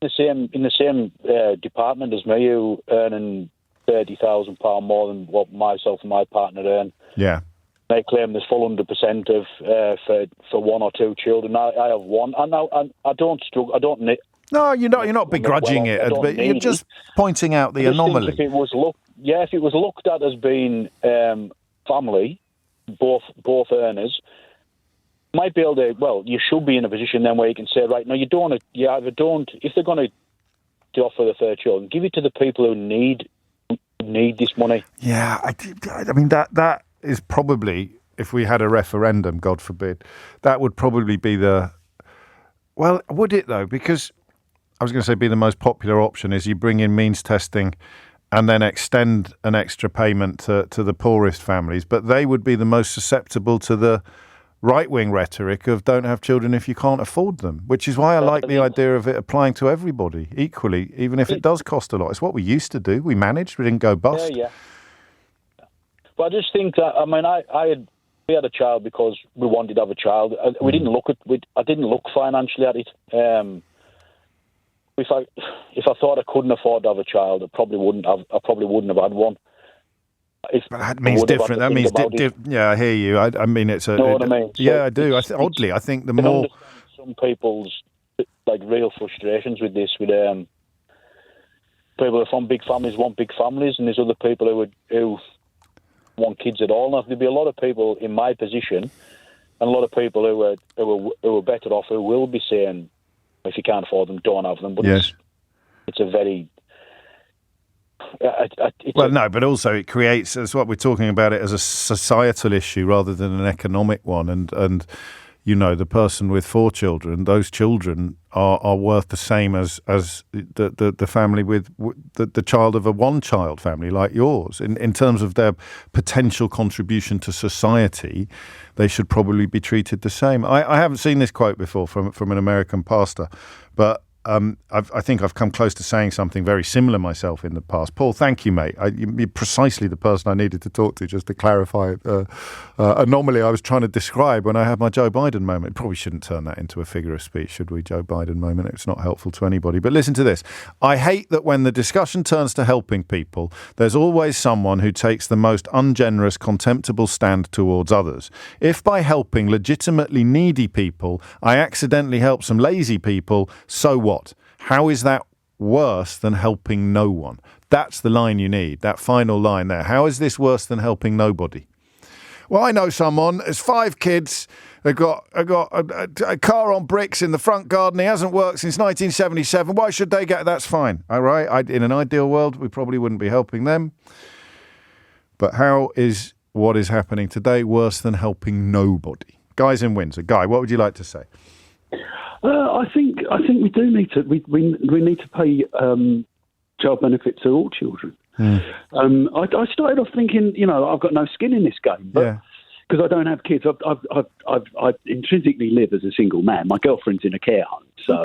in the same department as me, who earning £30,000 more than what myself and my partner earn. Yeah. They claim there's full 100% of for one or two children. I have one, and I don't struggle. I don't need. No, you're not begrudging it, but you're just pointing out the anomaly. If it was looked at as being family, both earners, might be able to. Well, you should be in a position then where you can say, right, no, you don't. You either don't. If they're going to offer the third child, give it to the people who need this money. Yeah, I mean that is probably, if we had a referendum, God forbid, that would probably be the. Well, would it though? Because I was going to say be the most popular option is you bring in means testing and then extend an extra payment to the poorest families, but they would be the most susceptible to the right-wing rhetoric of don't have children if you can't afford them, which is why I like the idea of it applying to everybody equally, even if it does cost a lot. It's what we used to do. We managed. We didn't go bust. Yeah. But I just think that, we had a child because we wanted to have a child. We didn't look I didn't look financially at it. If I thought I couldn't afford to have a child, I probably wouldn't have had one. But that means different. That means yeah, I hear you. I mean, it's a. You know what I mean? Yeah, I do. Oddly, I think the more some people's real frustrations with this, with people who are from big families want big families, and there's other people who want kids at all. Now, there'd be a lot of people in my position, and a lot of people who are better off, who will be saying, if you can't afford them, don't have them. But yes, it's a very but also it creates, as what we're talking about it as a societal issue rather than an economic one, and you know, the person with 4 children, those children are worth the same as the family with the child of a one-child family like yours. In terms of their potential contribution to society, they should probably be treated the same. I haven't seen this quote before from an American pastor, but I think I've come close to saying something very similar myself in the past. Paul, thank you, mate. You're precisely the person I needed to talk to just to clarify anomaly I was trying to describe when I had my Joe Biden moment. Probably shouldn't turn that into a figure of speech, should we? Joe Biden moment. It's not helpful to anybody. But listen to this. I hate that when the discussion turns to helping people, there's always someone who takes the most ungenerous, contemptible stand towards others. If by helping legitimately needy people, I accidentally help some lazy people, so what? How is that worse than helping no one? That's the line you need, that final line there. How is this worse than helping nobody? Well, I know someone, there's 5 kids, they've got a car on bricks in the front garden, he hasn't worked since 1977, why should they get, that's fine, all right? In an ideal world, we probably wouldn't be helping them. But how is what is happening today worse than helping nobody? Guys in Windsor. Guy, what would you like to say? I think we do need to we need to pay child benefits to all children. I started off thinking, you know, I've got no skin in this game, but because I don't have kids, I intrinsically live as a single man. My girlfriend's in a care home, so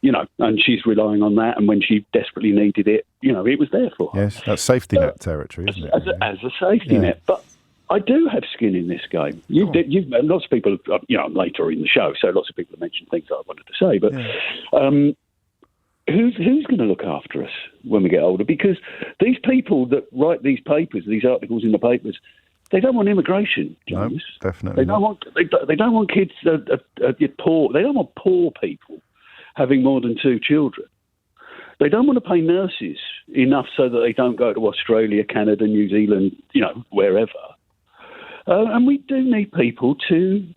you know, and she's relying on that. And when she desperately needed it, you know, it was there for her. Yes, that's safety net territory, isn't it? As a safety net, but I do have skin in this game. Lots of people, you know, later in the show, so lots of people have mentioned things I wanted to say, but who's going to look after us when we get older? Because these people that write these papers, these articles in the papers, they don't want immigration, James. No, definitely they don't want kids poor. They don't want poor people having more than 2 children. They don't want to pay nurses enough so that they don't go to Australia, Canada, New Zealand, you know, wherever. And we do need people to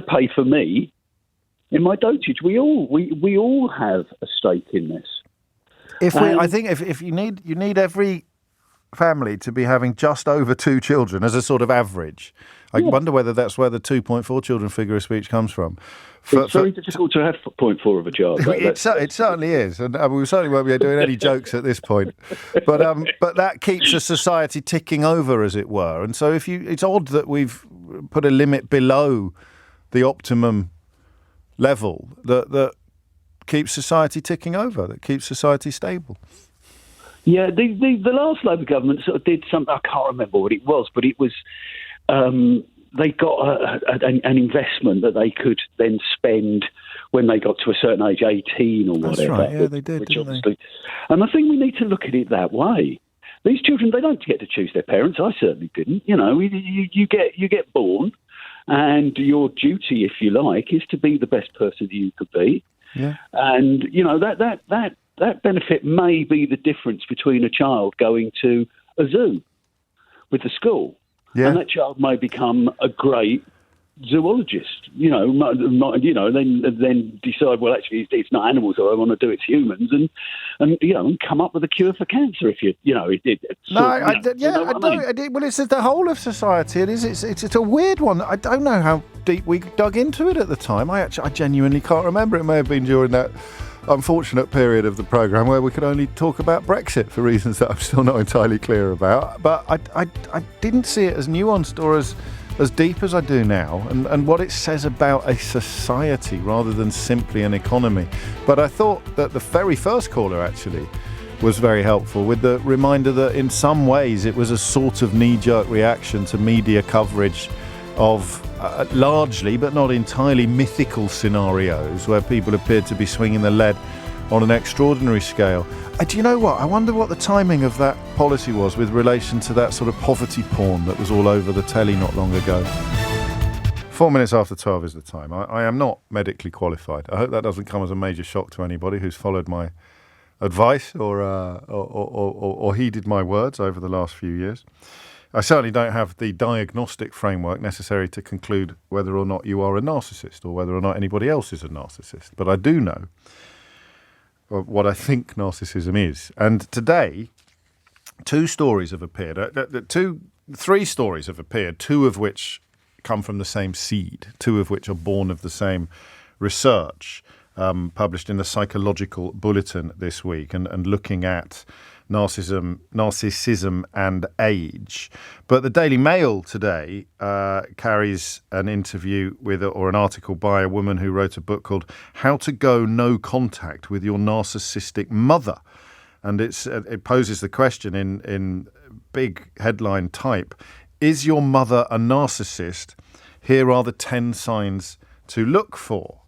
pay for me in my dotage. We all have a stake in this. I think if you need every family to be having just over 2 children as a sort of average. I wonder whether that's where the 2.4 children figure of speech comes from. It's very difficult to have 0.4 of a child. It certainly is, and we certainly won't be doing any jokes at this point. But that keeps a society ticking over, as it were. And so it's odd that we've put a limit below the optimum level that keeps society ticking over, that keeps society stable. Yeah, the last Labour government sort of did something. I can't remember what it was, but it was. They got an investment that they could then spend when they got to a certain age, 18 or whatever. That's right, yeah, they did, didn't they? And I think we need to look at it that way. These children, they don't get to choose their parents. I certainly didn't. You know, you get born, and your duty, if you like, is to be the best person you could be. Yeah. And, you know, that benefit may be the difference between a child going to a zoo with the school. Yeah. And that child may become a great zoologist, then decide, well, actually, it's not animals that I want to do, it's humans, and come up with a cure for cancer if you know. Well, it's the whole of society. It is. It's a weird one. I don't know how deep we dug into it at the time. I genuinely can't remember. It may have been during that unfortunate period of the programme where we could only talk about Brexit for reasons that I'm still not entirely clear about. But I didn't see it as nuanced or as deep as I do now, and what it says about a society rather than simply an economy. But I thought that the very first caller actually was very helpful with the reminder that in some ways it was a sort of knee-jerk reaction to media coverage of largely, but not entirely, mythical scenarios where people appeared to be swinging the lead on an extraordinary scale. Do you know what? I wonder what the timing of that policy was with relation to that sort of poverty porn that was all over the telly not long ago. 4 minutes after 12 is the time. I am not medically qualified. I hope that doesn't come as a major shock to anybody who's followed my advice or heeded my words over the last few years. I certainly don't have the diagnostic framework necessary to conclude whether or not you are a narcissist or whether or not anybody else is a narcissist. But I do know what I think narcissism is. And today, 2 stories have appeared. 3 stories have appeared, 2 of which come from the same seed, 2 of which are born of the same research, published in the Psychological Bulletin this week, and looking at narcissism and age. But the Daily Mail today carries an interview with, or an article by, a woman who wrote a book called How to Go No Contact with Your Narcissistic Mother. And it poses the question in big headline type, is your mother a narcissist? Here are the 10 signs to look for.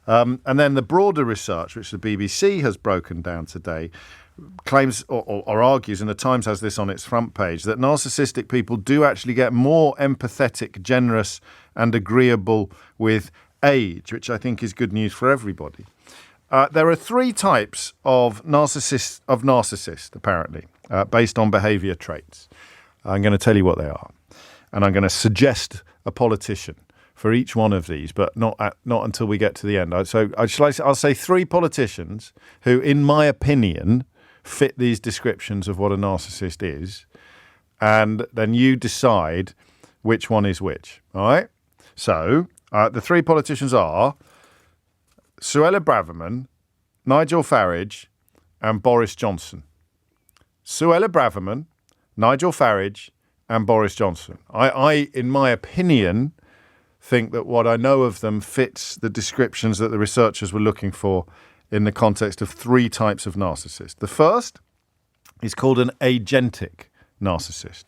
And then the broader research, which the BBC has broken down today, claims or argues, and the Times has this on its front page, that narcissistic people do actually get more empathetic, generous and agreeable with age, which I think is good news for everybody. There are 3 types of narcissist, apparently, based on behaviour traits. I'm going to tell you what they are, and I'm going to suggest a politician for each one of these, but not until we get to the end. I'll say 3 politicians who, in my opinion, fit these descriptions of what a narcissist is, and then you decide which one is which. All right? So the 3 politicians are Suella Braverman, Nigel Farage, and Boris Johnson. Suella Braverman, Nigel Farage, and Boris Johnson. I, in my opinion, think that what I know of them fits the descriptions that the researchers were looking for in the context of 3 types of narcissist. The first is called an agentic narcissist.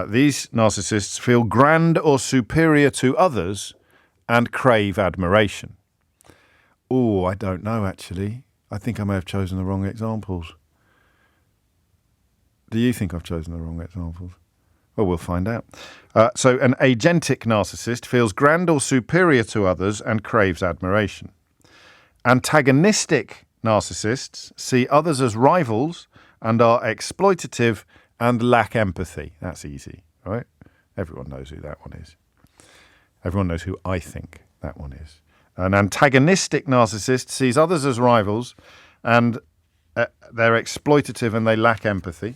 These narcissists feel grand or superior to others and crave admiration. Oh, I don't know, actually. I think I may have chosen the wrong examples. Do you think I've chosen the wrong examples? Well, we'll find out. So an agentic narcissist feels grand or superior to others and craves admiration. Antagonistic narcissists see others as rivals and are exploitative and lack empathy. That's easy, right? Everyone knows who that one is. Everyone knows who I think that one is. An antagonistic narcissist sees others as rivals and they're exploitative and they lack empathy.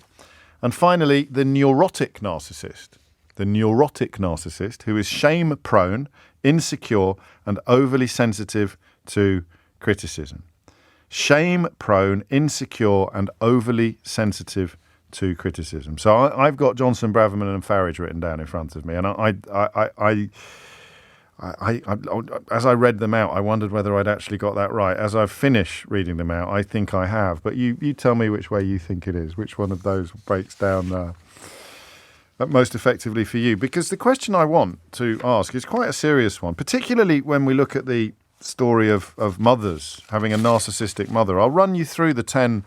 And finally, the neurotic narcissist. The neurotic narcissist who is shame-prone, insecure and overly sensitive to criticism. Shame-prone, insecure and overly sensitive to criticism. So I've got Johnson, Braverman and Farage written down in front of me, and I as I read them out, I wondered whether I'd actually got that right. As I've finished reading them out, I think I have. But you tell me which way you think it is. Which one of those breaks down most effectively for you? Because the question I want to ask is quite a serious one, particularly when we look at the story of mothers, having a narcissistic mother. I'll run you through the 10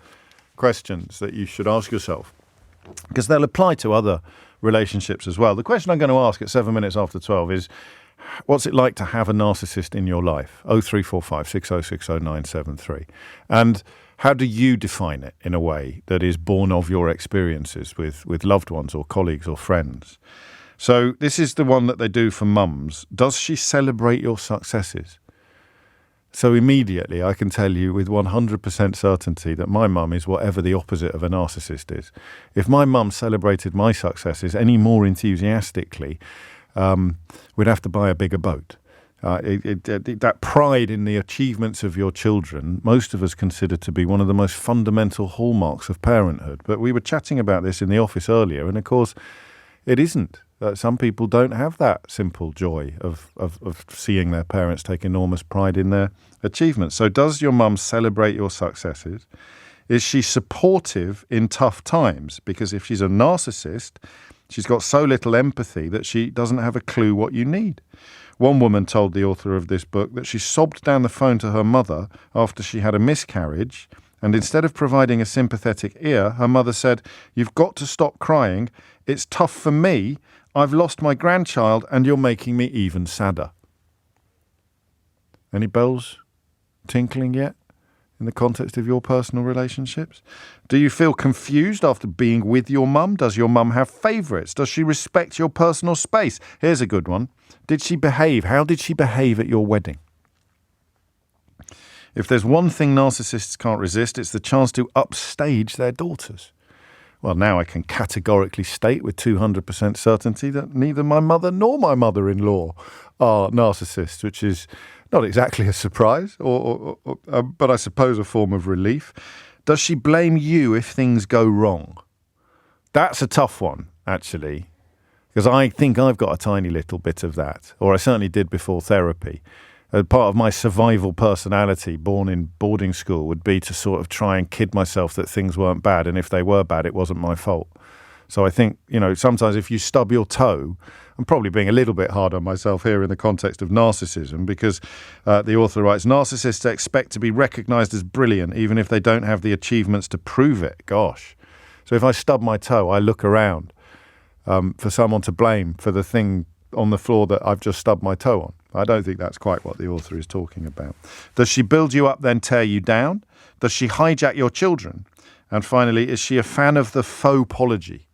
questions that you should ask yourself, because they'll apply to other relationships as well. The question I'm going to ask at 7 minutes after 12 is, what's it like to have a narcissist in your life? 0345 6060 973. And how do you define it in a way that is born of your experiences with loved ones or colleagues or friends? So this is the one that they do for mums. Does she celebrate your successes? So immediately I can tell you with 100% certainty that my mum is whatever the opposite of a narcissist is. If my mum celebrated my successes any more enthusiastically, we'd have to buy a bigger boat. That pride in the achievements of your children, most of us consider to be one of the most fundamental hallmarks of parenthood. But we were chatting about this in the office earlier, and of course, it isn't. Some people don't have that simple joy of seeing their parents take enormous pride in their achievements. So does your mum celebrate your successes? Is she supportive in tough times? Because if she's a narcissist, she's got so little empathy that she doesn't have a clue what you need. One woman told the author of this book that she sobbed down the phone to her mother after she had a miscarriage, and instead of providing a sympathetic ear, her mother said, "You've got to stop crying. It's tough for me. I've lost my grandchild and you're making me even sadder." Any bells tinkling yet in the context of your personal relationships? Do you feel confused after being with your mum? Does your mum have favourites? Does she respect your personal space? Here's a good one. Did she behave? How did she behave at your wedding? If there's one thing narcissists can't resist, it's the chance to upstage their daughters. Well, now I can categorically state with 200% certainty that neither my mother nor my mother-in-law are narcissists, which is not exactly a surprise, but I suppose a form of relief. Does she blame you if things go wrong? That's a tough one, actually, because I think I've got a tiny little bit of that, or I certainly did before therapy. Part of my survival personality, born in boarding school, would be to sort of try and kid myself that things weren't bad, and if they were bad, it wasn't my fault. So I think, sometimes if you stub your toe, I'm probably being a little bit hard on myself here in the context of narcissism, because the author writes, narcissists expect to be recognised as brilliant, even if they don't have the achievements to prove it. Gosh. So if I stub my toe, I look around for someone to blame for the thing on the floor that I've just stubbed my toe on. I don't think that's quite what the author is talking about. Does she build you up, then tear you down? Does she hijack your children? And finally, is she a fan of the faux-pology?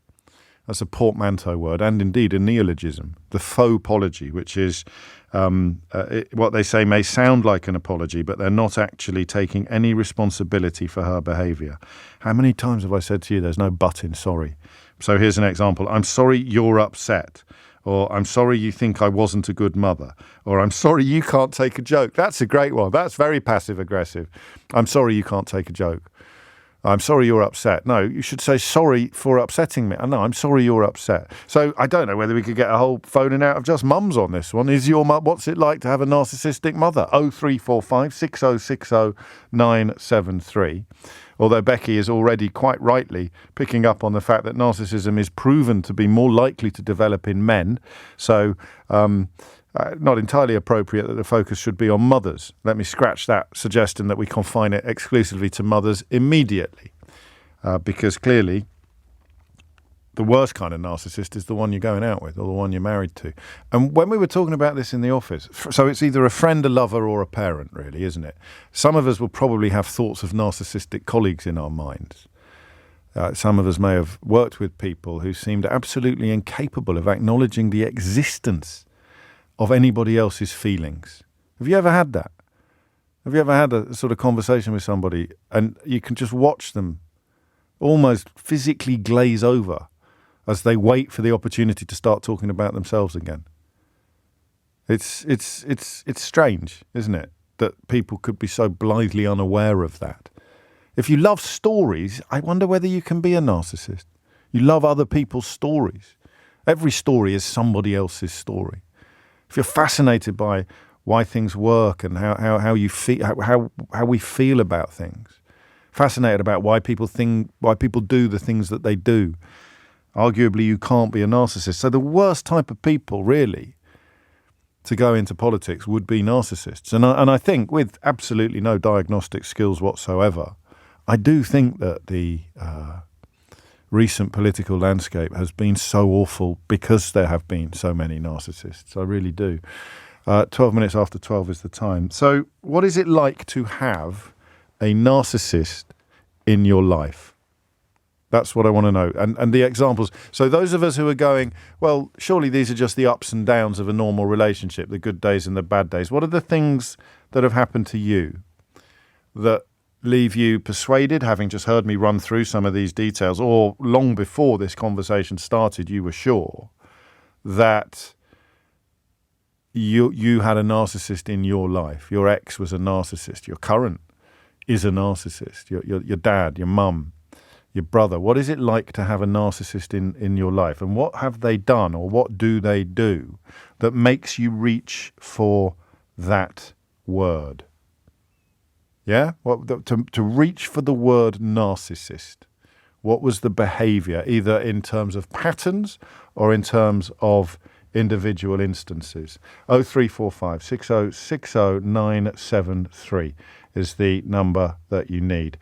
That's a portmanteau word, and indeed a neologism. The faux-pology, which is what they say may sound like an apology, but they're not actually taking any responsibility for her behaviour. How many times have I said to you there's no but in sorry? So here's an example. I'm sorry you're upset. Or I'm sorry you think I wasn't a good mother. Or I'm sorry you can't take a joke. That's a great one. That's very passive-aggressive. I'm sorry you can't take a joke. I'm sorry you're upset. No, you should say sorry for upsetting me. No, I'm sorry you're upset. So I don't know whether we could get a whole phoning out of just mums on this one. Is your mum? What's it like to have a narcissistic mother? 0345 6060 973. Although Becky is already quite rightly picking up on the fact that narcissism is proven to be more likely to develop in men. So not entirely appropriate that the focus should be on mothers. Let me scratch that suggestion that we confine it exclusively to mothers immediately. Because clearly the worst kind of narcissist is the one you're going out with or the one you're married to. And when we were talking about this in the office, so it's either a friend, a lover, or a parent, really, isn't it? Some of us will probably have thoughts of narcissistic colleagues in our minds. Some of us may have worked with people who seemed absolutely incapable of acknowledging the existence of anybody else's feelings. Have you ever had that? Have you ever had a sort of conversation with somebody and you can just watch them almost physically glaze over as they wait for the opportunity to start talking about themselves again? It's strange, isn't it, that people could be so blithely unaware of that. If you love stories, I wonder whether you can be a narcissist. You love other people's stories. Every story is somebody else's story. If you're fascinated by why things work and how you feel, how we feel about things, fascinated about why people do the things that they do, arguably you can't be a narcissist. So the worst type of people, really, to go into politics would be narcissists. And I think, with absolutely no diagnostic skills whatsoever, I do think that the recent political landscape has been so awful because there have been so many narcissists. I really do. 12 minutes after 12 is the time. So what is it like to have a narcissist in your life? That's what I want to know. And the examples. So those of us who are going, well, surely these are just the ups and downs of a normal relationship, the good days and the bad days. What are the things that have happened to you that leave you persuaded, having just heard me run through some of these details, or long before this conversation started, you were sure that you had a narcissist in your life? Your ex was a narcissist. Your current is a narcissist. Your dad, your mum, your brother. What is it like to have a narcissist in your life? And what have they done, or what do they do that makes you reach for that word? Yeah? To reach for the word narcissist. What was the behaviour, either in terms of patterns or in terms of individual instances. 0345 6060 973 is the number that you need.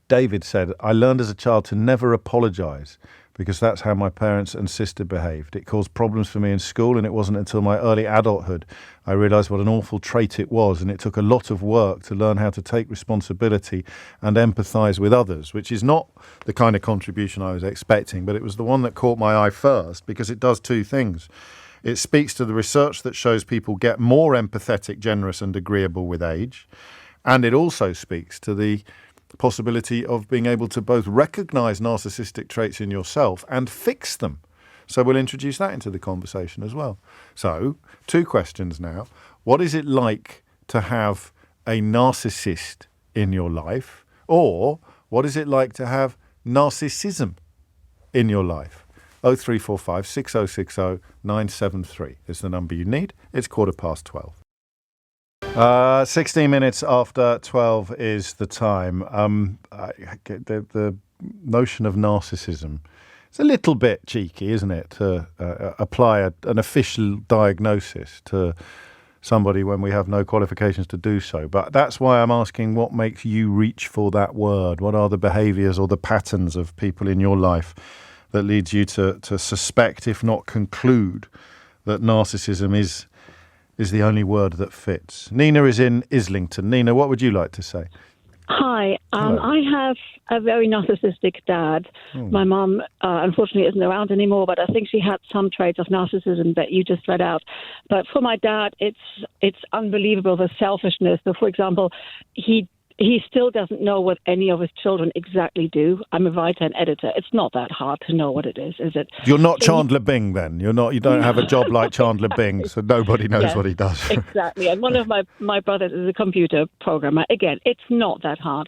David said, I learned as a child to never apologise because that's how my parents and sister behaved. It caused problems for me in school, and it wasn't until my early adulthood I realised what an awful trait it was, and it took a lot of work to learn how to take responsibility and empathise with others, which is not the kind of contribution I was expecting, but it was the one that caught my eye first because it does two things. It speaks to the research that shows people get more empathetic, generous and agreeable with age, and it also speaks to the possibility of being able to both recognise narcissistic traits in yourself and fix them. So we'll introduce that into the conversation as well. So, two questions now. What is it like to have a narcissist in your life? Or what is it like to have narcissism in your life? 0345 6060 973 is the number you need. It's 12:15. 16 minutes after 12 is the time. The notion of narcissism, it's a little bit cheeky, isn't it, to apply an official diagnosis to somebody when we have no qualifications to do so. But that's why I'm asking, what makes you reach for that word? What are the behaviours or the patterns of people in your life that leads you to suspect, if not conclude, that narcissism is the only word that fits? Nina is in Islington. Nina, what would you like to say? Hi. I have a very narcissistic dad. My mum, unfortunately, isn't around anymore, but I think she had some traits of narcissism that you just read out. But for my dad, it's unbelievable, the selfishness. So, for example, he still doesn't know what any of his children exactly do. I'm a writer and editor. It's not that hard to know what it is it? You're not Chandler Bing, then. You don't have a job like Chandler Bing, so nobody knows what he does. Exactly. And one of my brothers is a computer programmer. Again, it's not that hard.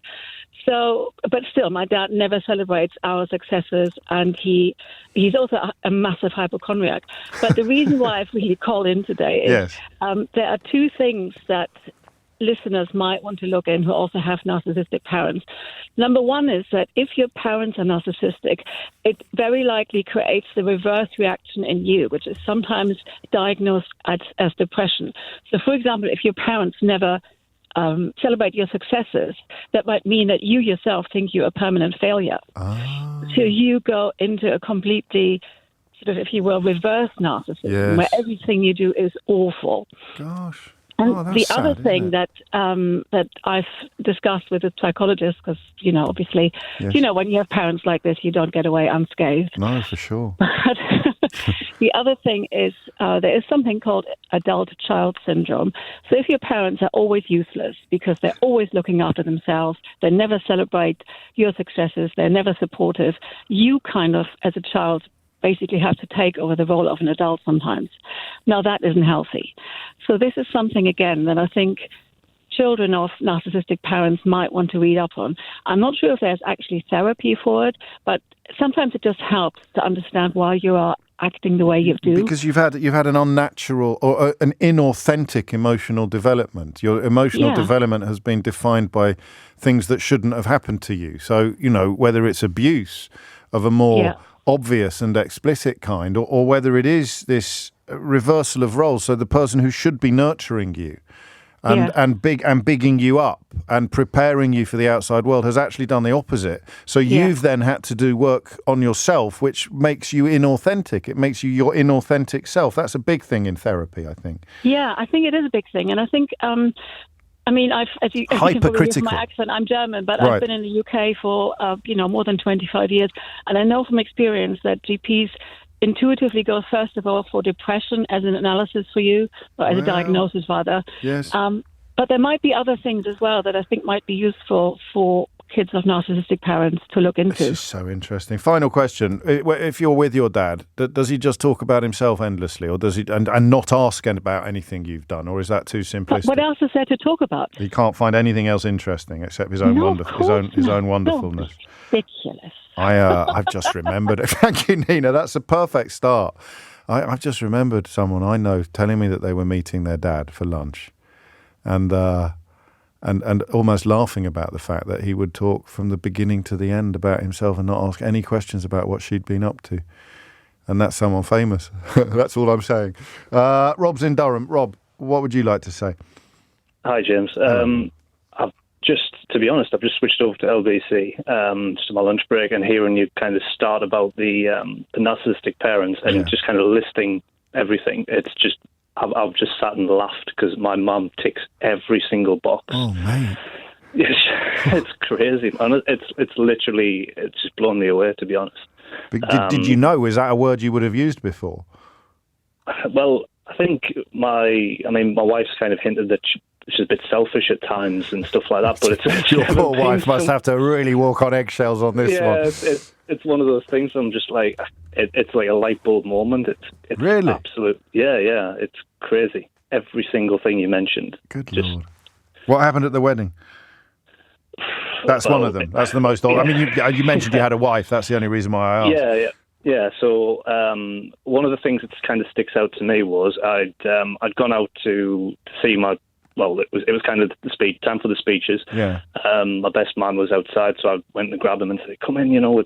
So, but still, my dad never celebrates our successes, and he's also a massive hypochondriac. But the reason why I've really called in today is there are two things that listeners might want to look in who also have narcissistic parents. Number one is that if your parents are narcissistic, it very likely creates the reverse reaction in you, which is sometimes diagnosed as depression. So, for example, if your parents never celebrate your successes, that might mean that you yourself think you're a permanent failure. So you go into a completely sort of, if you will, reverse narcissism, where everything you do is awful. Gosh. And the other thing that I've discussed with a psychologist, because, obviously, when you have parents like this, you don't get away unscathed. No, for sure. But the other thing is there is something called adult-child syndrome. So if your parents are always useless because they're always looking after themselves, they never celebrate your successes, they're never supportive, you kind of, as a child, basically have to take over the role of an adult sometimes. Now, that isn't healthy. So this is something, again, that I think children of narcissistic parents might want to read up on. I'm not sure if there's actually therapy for it, but sometimes it just helps to understand why you are acting the way you do. Because you've had an unnatural or an inauthentic emotional development. Your emotional development has been defined by things that shouldn't have happened to you. So, whether it's abuse of a more obvious and explicit kind, or whether it is this reversal of roles, so the person who should be nurturing you and bigging you up and preparing you for the outside world has actually done the opposite. So you've then had to do work on yourself, which makes you inauthentic. It makes you your inauthentic self. That's a big thing in therapy, I think. Yeah, I think it is a big thing. And I think as you can probably hear from my accent, I'm German, but I've been in the UK for more than 25 years, and I know from experience that GPs intuitively go first of all for depression as an analysis for you, or as a diagnosis rather. Yes. But there might be other things as well that I think might be useful for kids of narcissistic parents to look into. This is so interesting. Final question. If you're with your dad, does he just talk about himself endlessly, or does he and not ask about anything you've done, or is that too simplistic? What else is there to talk about? He can't find anything else interesting except his own his own wonderfulness. Ridiculous. I've just remembered it. Thank you, Nina. That's a perfect start. I've just remembered someone I know telling me that they were meeting their dad for lunch, and almost laughing about the fact that he would talk from the beginning to the end about himself and not ask any questions about what she'd been up to. and that's someone famous. That's all I'm saying. Rob's in Durham. Rob, what would you like to say? Hi, James. To be honest, I've just switched over to LBC just on my lunch break, and hearing you kind of start about the narcissistic parents and just kind of listing everything, it's just I've just sat and laughed because my mum ticks every single box. Oh, mate. It's crazy, man. It's literally, it's just blown me away, to be honest. But did you know, is that a word you would have used before? Well, I think my wife's kind of hinted that she's a bit selfish at times and stuff like that. But it's your poor wife must have to really walk on eggshells on this one. It's one of those things. I'm just like, it's like a light bulb moment. It's really absolute. Yeah. It's crazy. Every single thing you mentioned. Good Lord. What happened at the wedding? That's one of them. That's the most. I mean, you mentioned you had a wife. That's the only reason why I asked. Yeah. So one of the things that kind of sticks out to me was I'd gone out to see my. Well, it was kind of the time for the speeches. Yeah. My best man was outside, so I went and grabbed him and said, "Come in, we're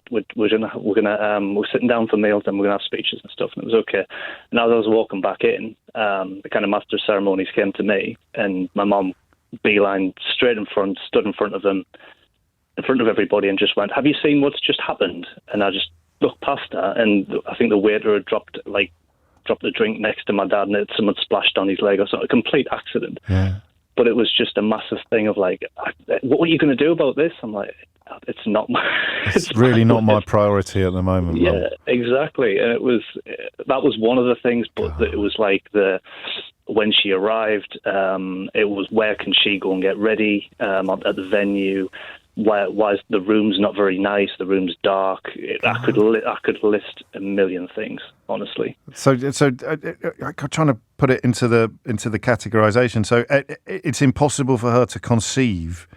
sitting down for meals and we're gonna have speeches and stuff." And it was okay. And as I was walking back in, the kind of master of ceremonies came to me, and my mum beeline straight in front, stood in front of them, in front of everybody, and just went, "Have you seen what's just happened?" And I just looked past her, and I think the waiter had dropped the drink next to my dad, and someone splashed on his leg or something. A complete accident. Yeah. But it was just a massive thing of like, what are you going to do about this? I'm like, it's not my... It's really not my priority at the moment. Yeah, Rob. Exactly. And that was one of the things, but it was like when she arrived, it was where can she go and get ready at the venue? Why is the room's not very nice? The room's dark. I could list a million things, honestly. So I'm trying to put it into the categorization. So it's impossible for her to conceive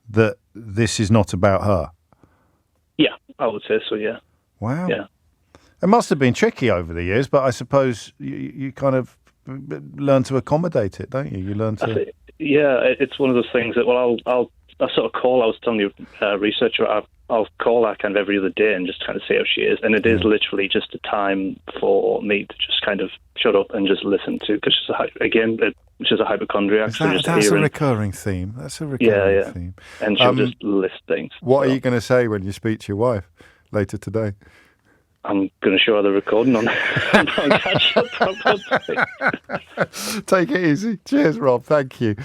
that this is not about her. Yeah, I would say so. Yeah. Wow. Yeah. It must have been tricky over the years, but I suppose you kind of learn to accommodate it, don't you? You learn to. It's one of those things that I sort of call. I was telling you, researcher. I'll call her kind of every other day and just kind of see how she is. And it is literally just a time for me to just kind of shut up and just listen to. Because she's a hypochondriac. That's a recurring theme. That's a recurring theme. And she'll just list things. What are you going to say when you speak to your wife later today? I'm going to show her the recording on catch up. Take it easy. Cheers, Rob. Thank you.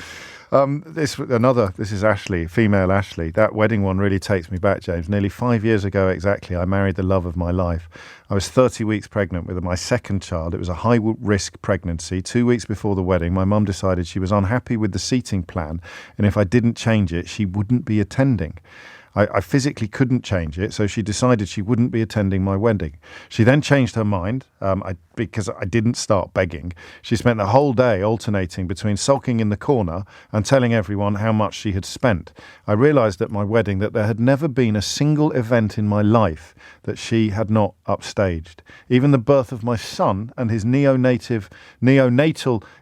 This is Ashley, female Ashley. That wedding one really takes me back, James. Nearly 5 years ago exactly, I married the love of my life. I was 30 weeks pregnant with my second child. It was a high-risk pregnancy. 2 weeks before the wedding, my mum decided she was unhappy with the seating plan, and if I didn't change it, she wouldn't be attending. I physically couldn't change it, so she decided she wouldn't be attending my wedding. She then changed her mind because I didn't start begging. She spent the whole day alternating between sulking in the corner and telling everyone how much she had spent. I realised at my wedding that there had never been a single event in my life that she had not upstaged. Even the birth of my son and his neonatal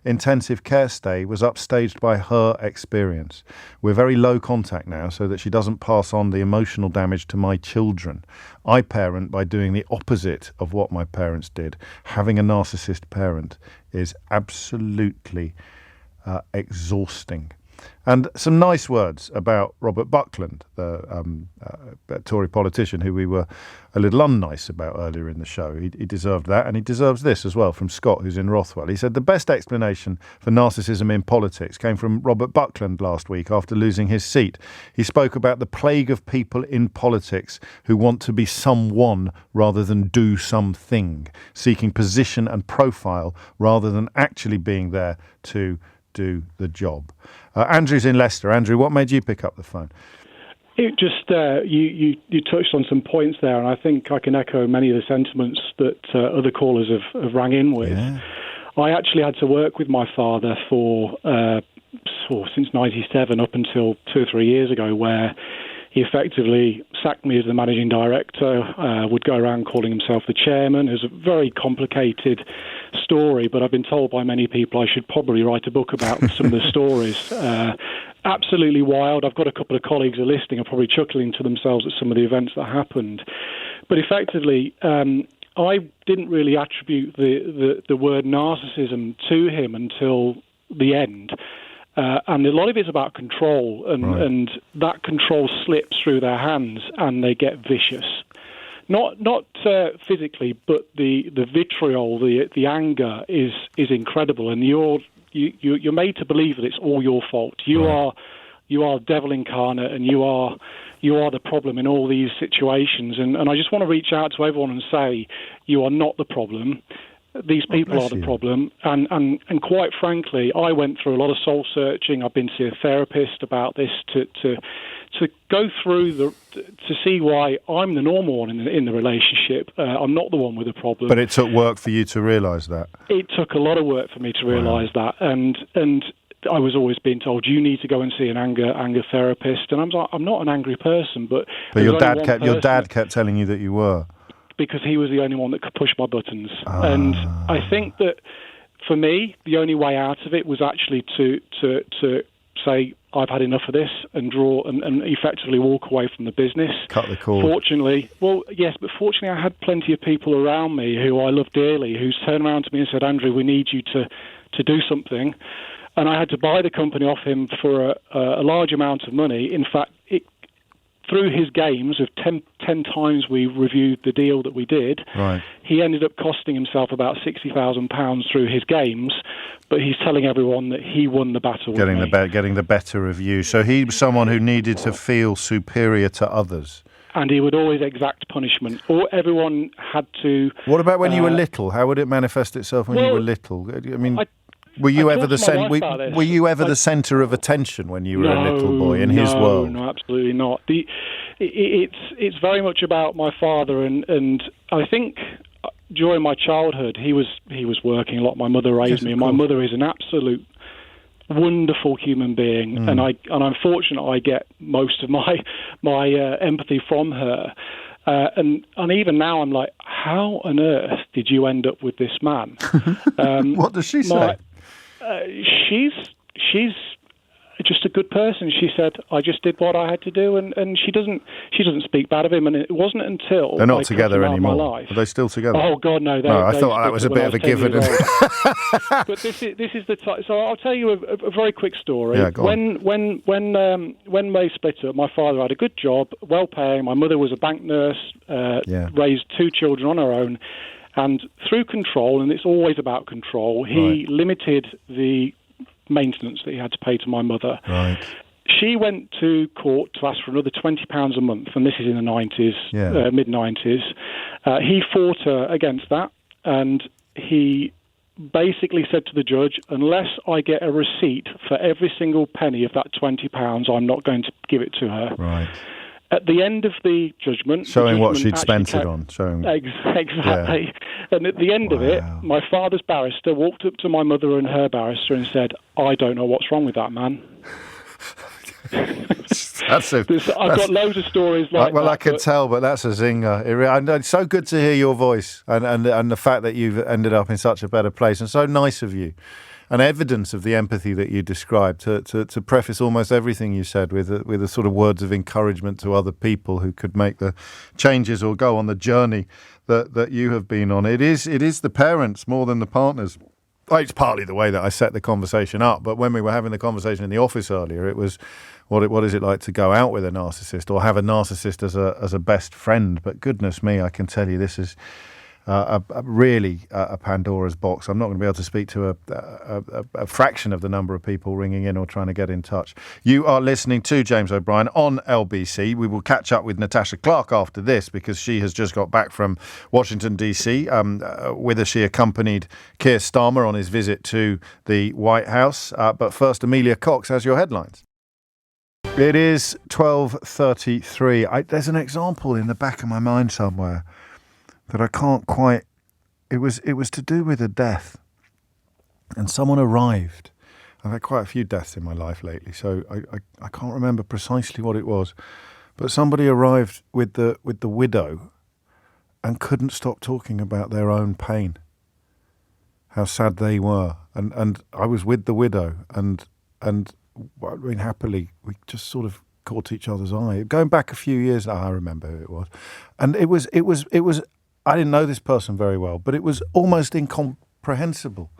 intensive care stay was upstaged by her experience. We're very low contact now so that she doesn't pass on the emotional damage to my children. I parent by doing the opposite of what my parents did. Having a narcissist parent is absolutely exhausting. And some nice words about Robert Buckland, the Tory politician who we were a little unnice about earlier in the show. He deserved that, and he deserves this as well from Scott, who's in Rothwell. He said, the best explanation for narcissism in politics came from Robert Buckland last week after losing his seat. He spoke about the plague of people in politics who want to be someone rather than do something, seeking position and profile rather than actually being there to do the job. Andrew's in Leicester. Andrew, what made you pick up the phone? It just you touched on some points there, and I think I can echo many of the sentiments that other callers have rang in with. Yeah. I actually had to work with my father for since '97 up until 2 or 3 years ago, where he effectively sacked me as the managing director, would go around calling himself the chairman. It was a very complicated story, but I've been told by many people I should probably write a book about some of the stories. Absolutely wild. I've got a couple of colleagues who are listening are probably chuckling to themselves at some of the events that happened. But effectively, I didn't really attribute the word narcissism to him until the end. And a lot of it's about control, and that control slips through their hands, and they get vicious. Not physically, but the vitriol, the anger is incredible, and you're made to believe that it's all your fault. You are devil incarnate, and you are the problem in all these situations. And I just want to reach out to everyone and say, you are not the problem. These people are the problem, and quite frankly, I went through a lot of soul searching. I've been to see a therapist about this to go through to see why I'm the normal one in the relationship. I'm not the one with a problem. But it took work for you to realise that. It took a lot of work for me to realise that, and I was always being told, you need to go and see an anger therapist, and I'm like, I'm not an angry person, but your dad kept telling you that you were. Because he was the only one that could push my buttons. And I think that, for me, the only way out of it was actually to say, I've had enough of this, and draw and effectively walk away from the business. Cut the cord. Fortunately, I had plenty of people around me who I love dearly, who turned around to me and said, Andrew, we need you to do something. And I had to buy the company off him for a large amount of money. In fact, through his games of 10 times we reviewed the deal that we did, he ended up costing himself about £60,000 through his games, but he's telling everyone that he won the battle. Getting the better of you. So he was someone who needed to feel superior to others. And he would always exact punishment. Or everyone had to... What about when you were little? How would it manifest itself when you were little? I mean... Were you ever the centre of attention when you were a little boy in his world? No, absolutely not. It's very much about my father, and I think during my childhood he was working a lot. My mother raised me, and my mother is an absolute wonderful human being, and I'm fortunate I get most of my empathy from her. And even now I'm like, how on earth did you end up with this man? What does she say? She's just a good person. She said, I just did what I had to do, and she doesn't speak bad of him. And it wasn't until they're not together anymore. Are they still together? Oh God, no. I thought that was a bit of a given. But this is the time. So I'll tell you a very quick story. Yeah, go on. When they split up, my father had a good job, well paying. My mother was a bank nurse, raised 2 children on her own. And through control, and it's always about control, he limited the maintenance that he had to pay to my mother. Right. She went to court to ask for another £20 a month, and this is in the 90s, mid-90s. He fought her against that, and he basically said to the judge, unless I get a receipt for every single penny of that £20, I'm not going to give it to her. Right. At the end of the judgment... Showing what she'd spent it on. Exactly. Yeah. And at the end of it, my father's barrister walked up to my mother and her barrister and said, I don't know what's wrong with that man. I've got loads of stories like that. Well, I can tell, but that's a zinger. It's so good to hear your voice and the fact that you've ended up in such a better place, and so nice of you. And evidence of the empathy that you described to preface almost everything you said with a sort of words of encouragement to other people who could make the changes or go on the journey that you have been on. It is the parents more than the partners. It's partly the way that I set the conversation up, but when we were having the conversation in the office earlier, it was what is it like to go out with a narcissist or have a narcissist as a best friend? But goodness me, I can tell you this is really a Pandora's box. I'm not going to be able to speak to a fraction of the number of people ringing in or trying to get in touch. You are listening to James O'Brien on LBC. We will catch up with Natasha Clark after this because she has just got back from Washington, D.C. With her, she accompanied Keir Starmer on his visit to the White House. But first, Amelia Cox has your headlines. It is 12:33. There's an example in the back of my mind somewhere that I can't quite... It was to do with a death. And someone arrived. I've had quite a few deaths in my life lately, so I can't remember precisely what it was. But somebody arrived with the widow and couldn't stop talking about their own pain. How sad they were. And I was with the widow and I mean, happily, we just sort of caught each other's eye. Going back a few years, I remember who it was. And it was I didn't know this person very well, but it was almost incomprehensible.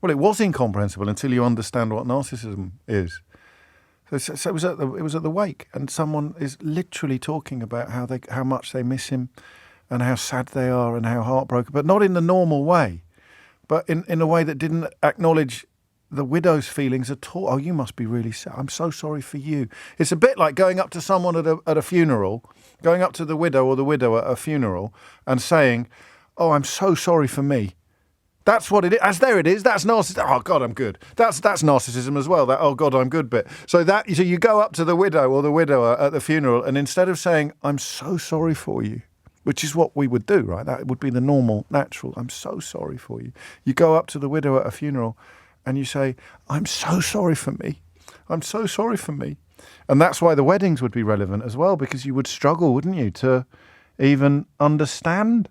Well, it was incomprehensible until you understand what narcissism is. So it was at the wake, and someone is literally talking about how much they miss him, and how sad they are, and how heartbroken, but not in the normal way, but in a way that didn't acknowledge the widow's feelings at all. Oh, you must be really sad. I'm so sorry for you. It's a bit like going up to someone at a funeral, going up to the widow or the widow at a funeral and saying, oh, I'm so sorry for me. That's what it is. There it is. That's narcissism. Oh, God, I'm good. That's narcissism as well. That, oh, God, I'm good bit. So you go up to the widow or the widower at the funeral, and instead of saying, I'm so sorry for you, which is what we would do, right? That would be the normal, natural, I'm so sorry for you. You go up to the widow at a funeral and you say, I'm so sorry for me. I'm so sorry for me. And that's why the weddings would be relevant as well, because you would struggle, wouldn't you, to even understand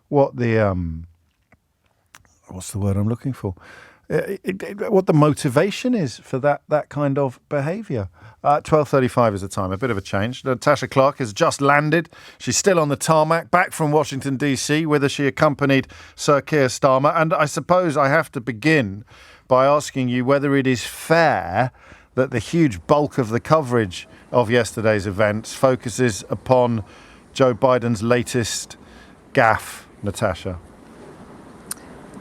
what the, what's the word I'm looking for? What the motivation is for that kind of behaviour. 12:35 is the time. A bit of a change. Natasha Clark has just landed. She's still on the tarmac, back from Washington, D.C., whither she accompanied Sir Keir Starmer. And I suppose I have to begin by asking you whether it is fair that the huge bulk of the coverage of yesterday's events focuses upon Joe Biden's latest gaffe, Natasha.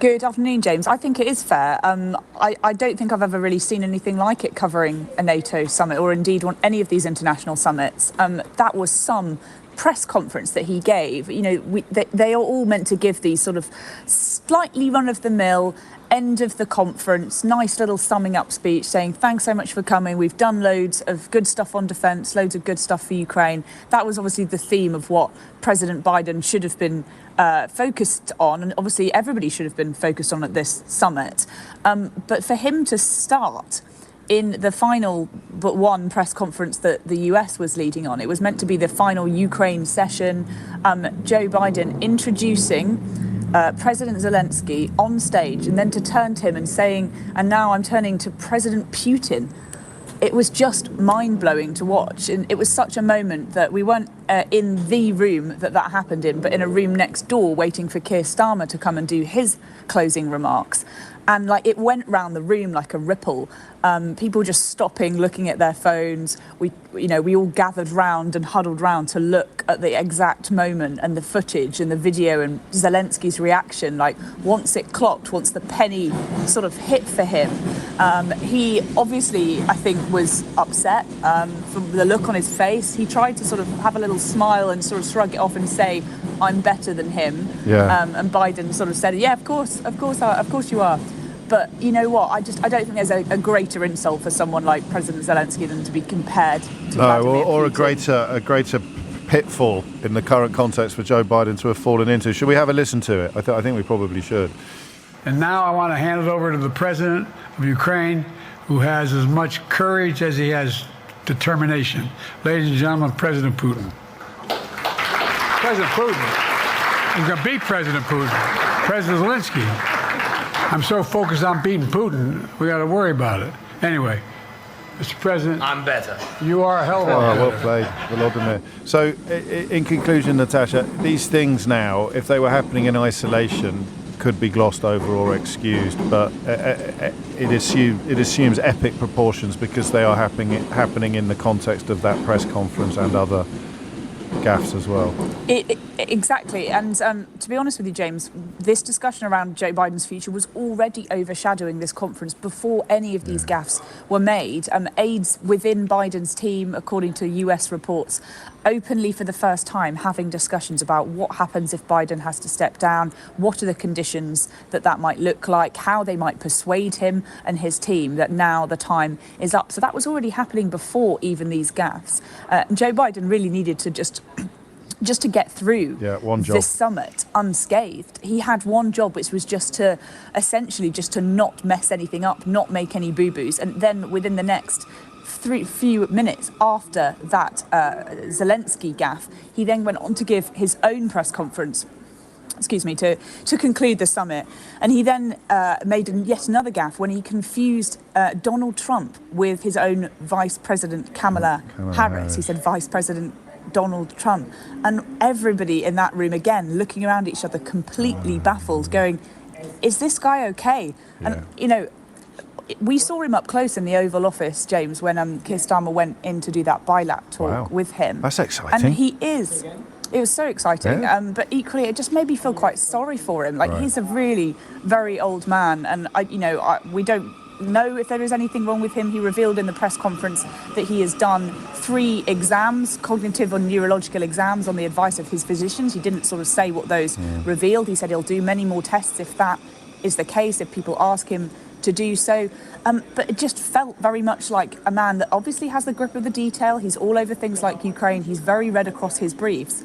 Good afternoon, James. I think it is fair. I don't think I've ever really seen anything like it covering a NATO summit, or indeed on any of these international summits. That was some press conference that he gave. You know, they are all meant to give these sort of slightly run-of-the-mill end of the conference, nice little summing up speech saying, thanks so much for coming. We've done loads of good stuff on defence, loads of good stuff for Ukraine. That was obviously the theme of what President Biden should have been focused on, and obviously everybody should have been focused on at this summit. But for him to start in the final but one press conference that the US was leading on, it was meant to be the final Ukraine session, Joe Biden introducing President Zelensky on stage, and then to turn to him and saying, and now I'm turning to President Putin. It was just mind-blowing to watch, and it was such a moment that we weren't in the room that happened in, but in a room next door waiting for Keir Starmer to come and do his closing remarks. And like it went round the room like a ripple. People just stopping, looking at their phones. We all gathered round and huddled round to look at the exact moment and the footage and the video and Zelensky's reaction. Like once it clocked, once the penny sort of hit for him, he obviously, I think, was upset from the look on his face. He tried to sort of have a little smile and sort of shrug it off and say, I'm better than him. Yeah. And Biden sort of said, yeah, of course you are. But you know what? I don't think there's a greater insult for someone like President Zelensky than to be compared to Vladimir Putin. a greater pitfall in the current context for Joe Biden to have fallen into. Should we have a listen to it? I think we probably should. And now I want to hand it over to the president of Ukraine, who has as much courage as he has determination. Ladies and gentlemen, President Putin. President Putin. He's going to beat President Putin. President Zelensky. I'm so focused on beating Putin, we got to worry about it. Anyway, Mr. President. I'm better. You are a hell of a lot better. Well played, Volodymyr. So, in conclusion, Natasha, these things now, if they were happening in isolation, could be glossed over or excused, but it assumes epic proportions because they are happening in the context of that press conference and other gaffes as well. Exactly. And to be honest with you, James, this discussion around Joe Biden's future was already overshadowing this conference before any of these gaffes were made. Aides within Biden's team, according to US reports, openly for the first time having discussions about what happens if Biden has to step down, what are the conditions that might look like, how they might persuade him and his team that now the time is up. So that was already happening before even these gaffes. Joe Biden really needed to just to get through this summit unscathed. He had one job, which was just to not mess anything up, not make any boo-boos. And then within the next few minutes after that Zelensky gaffe, he then went on to give his own press conference, to conclude the summit. And he then made yet another gaffe when he confused Donald Trump with his own Vice President Kamala Harris. He said Vice President Donald Trump. And everybody in that room, again, looking around each other, completely baffled, going, is this guy okay? And, we saw him up close in the Oval Office, James, when Keir Starmer went in to do that BiLAP talk with him. That's exciting. And he is. It was so exciting. But equally, it just made me feel quite sorry for him. Like, he's a really very old man. And, we don't know if there is anything wrong with him. He revealed in the press conference that he has done 3 exams, cognitive or neurological exams, on the advice of his physicians. He didn't sort of say what those revealed. He said he'll do many more tests if that is the case, if people ask him to do so. But it just felt very much like a man that obviously has the grip of the detail. He's all over things like Ukraine. He's very read across his briefs.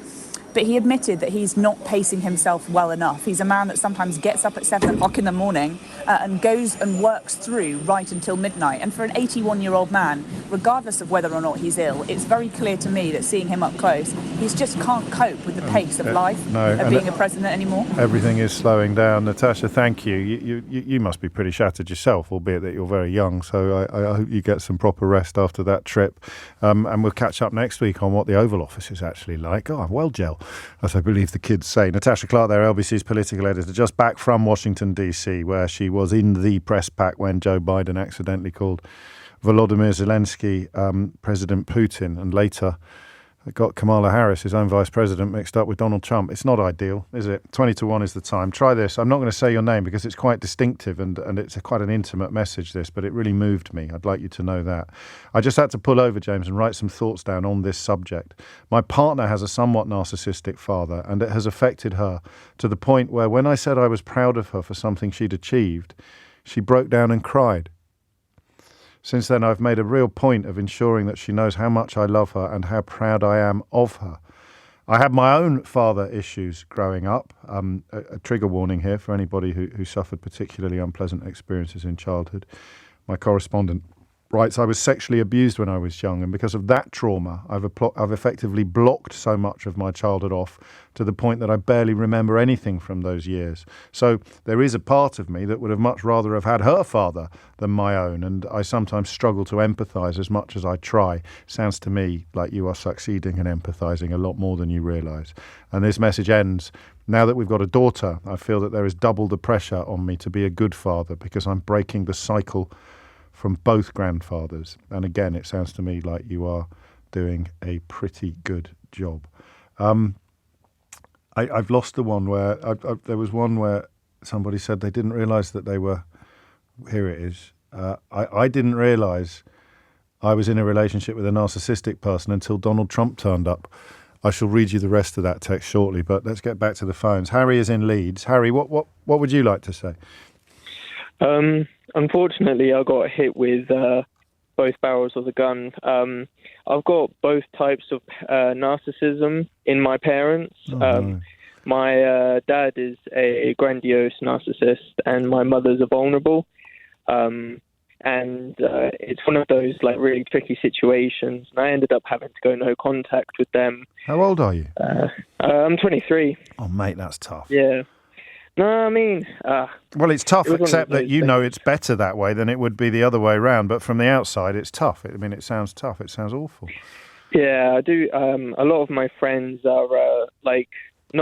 But he admitted that he's not pacing himself well enough. He's a man that sometimes gets up at 7 o'clock in the morning and goes and works through right until midnight. And for an 81-year-old man, regardless of whether or not he's ill, it's very clear to me that seeing him up close, he just can't cope with the pace of life, of being a president anymore. Everything is slowing down. Natasha, thank you. You must be pretty shattered yourself, albeit that you're very young. So I hope you get some proper rest after that trip. And we'll catch up next week on what the Oval Office is actually like. Oh, I'm well, Gel, as I believe the kids say. Natasha Clark there, LBC's political editor, just back from Washington, D.C., where she was in the press pack when Joe Biden accidentally called Volodymyr Zelensky President Putin, and later got Kamala Harris, his own vice president, mixed up with Donald Trump. It's not ideal, is it? 20-1 is the time. Try this. I'm not going to say your name because it's quite distinctive and it's quite an intimate message, this, but it really moved me. I'd like you to know that. I just had to pull over, James, and write some thoughts down on this subject. My partner has a somewhat narcissistic father, and it has affected her to the point where when I said I was proud of her for something she'd achieved, she broke down and cried. Since then, I've made a real point of ensuring that she knows how much I love her and how proud I am of her. I had my own father issues growing up. A trigger warning here for anybody who suffered particularly unpleasant experiences in childhood. My correspondent writes, I was sexually abused when I was young, and because of that trauma, I've effectively blocked so much of my childhood off to the point that I barely remember anything from those years. So there is a part of me that would have much rather have had her father than my own, and I sometimes struggle to empathise as much as I try. Sounds to me like you are succeeding in empathising a lot more than you realise. And this message ends, now that we've got a daughter, I feel that there is double the pressure on me to be a good father because I'm breaking the cycle from both grandfathers. And again, it sounds to me like you are doing a pretty good job. I've lost the one where there was one where somebody said they didn't realise that they were. Here it is. I didn't realise I was in a relationship with a narcissistic person until Donald Trump turned up. I shall read you the rest of that text shortly, but let's get back to the phones. Harry is in Leeds. Harry, what would you like to say? Unfortunately, I got hit with both barrels of the gun. I've got both types of narcissism in my parents. My dad is a grandiose narcissist, and my mother's a vulnerable. And it's one of those like really tricky situations. And I ended up having to go no contact with them. How old are you? I'm 23. Oh, mate, that's tough. Yeah. No, I mean... well, it's tough, except that you know it's better that way than it would be the other way around. But from the outside, it's tough. I mean, it sounds tough. It sounds awful. Yeah, I do. A lot of my friends are,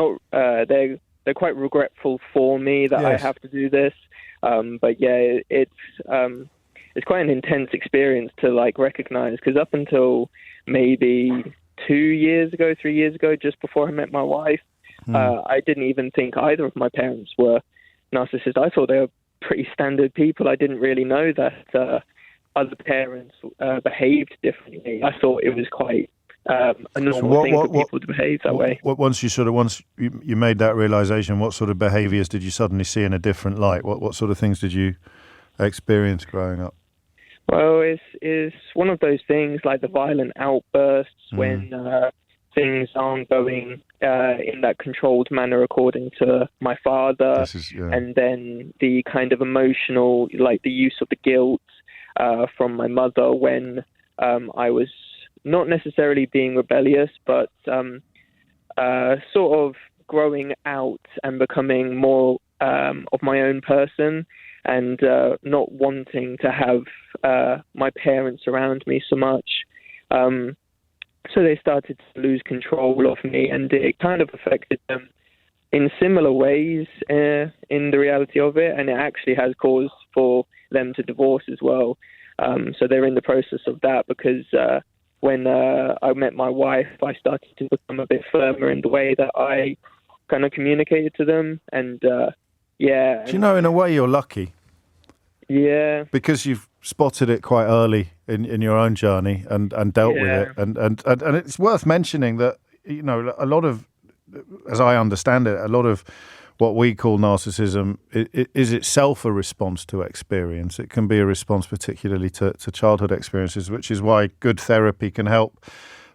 they're quite regretful for me that I have to do this. But yeah, it's quite an intense experience to, like, recognise. Because up until maybe 3 years ago, just before I met my wife, I didn't even think either of my parents were narcissists. I thought they were pretty standard people. I didn't really know that other parents behaved differently. I thought it was quite a normal thing for people to behave that way. Once you made that realisation, what sort of behaviours did you suddenly see in a different light? What sort of things did you experience growing up? Well, it's one of those things like the violent outbursts when things aren't going in that controlled manner according to my father, and then the kind of emotional, like the use of the guilt from my mother when I was not necessarily being rebellious, but sort of growing out and becoming more of my own person, and not wanting to have my parents around me so much. So they started to lose control of me, and it kind of affected them in similar ways in the reality of it, and it actually has caused for them to divorce as well. So they're in the process of that because when I met my wife, I started to become a bit firmer in the way that I kind of communicated to them, and yeah. Do you know, in a way, you're lucky? Yeah. Because you've spotted it quite early in your own journey and dealt with it. And it's worth mentioning that, you know, a lot of, as I understand it, a lot of what we call narcissism is itself a response to experience. It can be a response particularly to childhood experiences, which is why good therapy can help,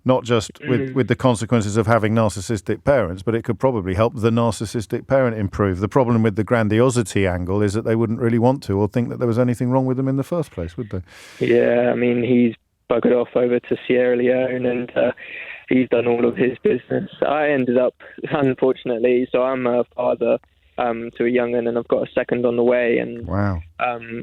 not just with the consequences of having narcissistic parents, but it could probably help the narcissistic parent improve. The problem with the grandiosity angle is that they wouldn't really want to or think that there was anything wrong with them in the first place, would they? Yeah, I mean, he's buggered off over to Sierra Leone and he's done all of his business. I ended up, unfortunately, so I'm a father to a young'un and I've got a second on the way. And wow.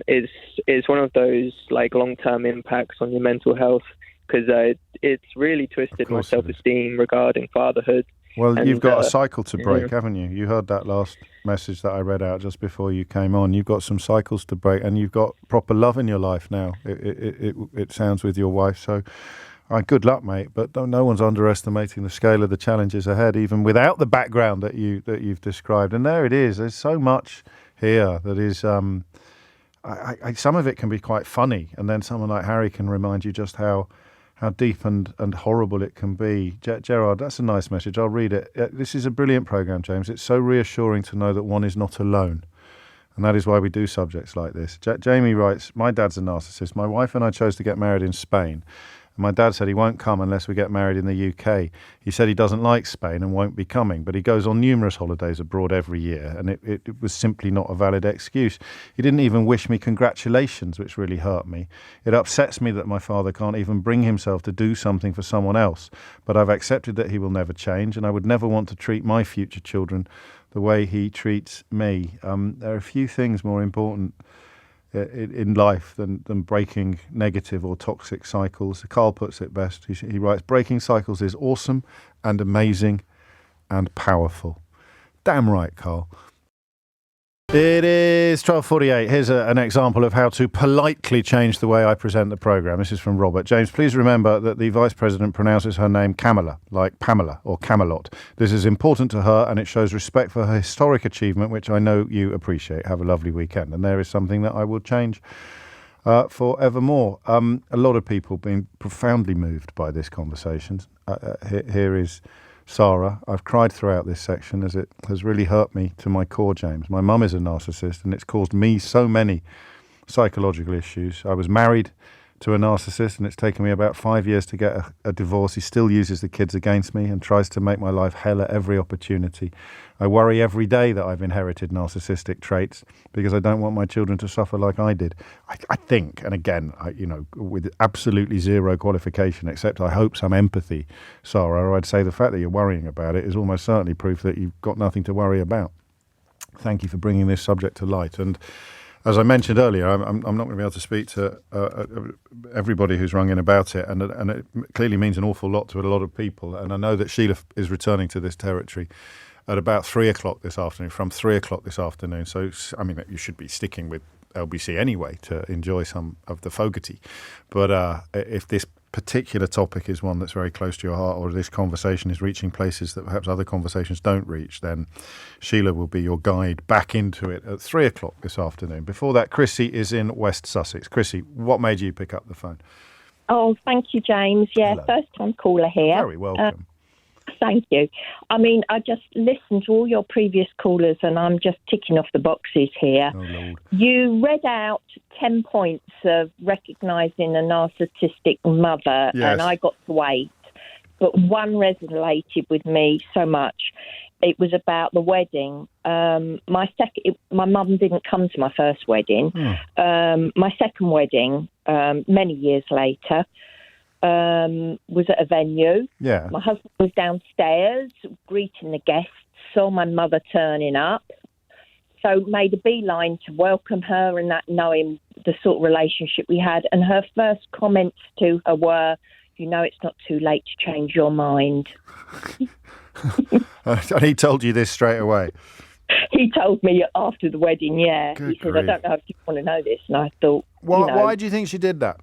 It's one of those like long-term impacts on your mental health, because it's really twisted my self-esteem regarding fatherhood. Well, and, you've got a cycle to break, haven't you? You heard that last message that I read out just before you came on. You've got some cycles to break, and you've got proper love in your life now. It sounds with your wife. So, good luck, mate. But no one's underestimating the scale of the challenges ahead, even without the background that you've described. And there it is. There's so much here that is. Some of it can be quite funny, and then someone like Harry can remind you just how deep and horrible it can be. Gerard, that's a nice message. I'll read it. This is a brilliant programme, James. It's so reassuring to know that one is not alone. And that is why we do subjects like this. Jamie writes, my dad's a narcissist. My wife and I chose to get married in Spain. And my dad said he won't come unless we get married in the UK. He said he doesn't like Spain and won't be coming, but he goes on numerous holidays abroad every year, and it was simply not a valid excuse. He didn't even wish me congratulations, which really hurt me. It upsets me that my father can't even bring himself to do something for someone else, but I've accepted that he will never change, and I would never want to treat my future children the way he treats me. There are a few things more important in life than breaking negative or toxic cycles. Carl puts it best. He writes, breaking cycles is awesome and amazing and powerful. Damn right, Carl. It is 12:48. Here's an example of how to politely change the way I present the programme. This is from Robert. James, please remember that the Vice President pronounces her name Kamala, like Pamela or Camelot. This is important to her and it shows respect for her historic achievement, which I know you appreciate. Have a lovely weekend. And there is something that I will change forevermore. A lot of people being profoundly moved by this conversation. Here is Sarah. I've cried throughout this section as it has really hurt me to my core, James. My mum is a narcissist and it's caused me so many psychological issues. I was married to a narcissist and it's taken me about 5 years to get a divorce. He still uses the kids against me and tries to make my life hell at every opportunity. I worry every day that I've inherited narcissistic traits because I don't want my children to suffer like I did. I think, and again, with absolutely zero qualification, except I hope some empathy, Sarah, I'd say the fact that you're worrying about it is almost certainly proof that you've got nothing to worry about. Thank you for bringing this subject to light. And as I mentioned earlier, I'm not going to be able to speak to everybody who's rung in about it, and it clearly means an awful lot to a lot of people. And I know that Sheila is returning to this territory at about 3 o'clock this afternoon, from 3 o'clock this afternoon. So, I mean, you should be sticking with LBC anyway to enjoy some of the fogarty. But if this particular topic is one that's very close to your heart, or this conversation is reaching places that perhaps other conversations don't reach, then Sheila will be your guide back into it at 3 o'clock this afternoon. Before that, Chrissy is in West Sussex. Chrissy, what made you pick up the phone? Oh, thank you, James. Yeah, first-time caller here. Very welcome. Thank you. I mean, I just listened to all your previous callers and I'm just ticking off the boxes here. Oh, Lord. You read out 10 points of recognising a narcissistic mother, Yes. and I got to 8. But one resonated with me so much. It was about the wedding. My mum didn't come to my first wedding. My second wedding, many years later, was at a venue. Yeah. My husband was downstairs greeting the guests, saw my mother turning up, so made a beeline to welcome her, and that knowing the sort of relationship we had. And her first comments to her were, you know it's not too late to change your mind. And he told you this straight away? He told me after the wedding, yeah. Good he said, grief. I don't know if you want to know this. And I thought, Why do you think she did that?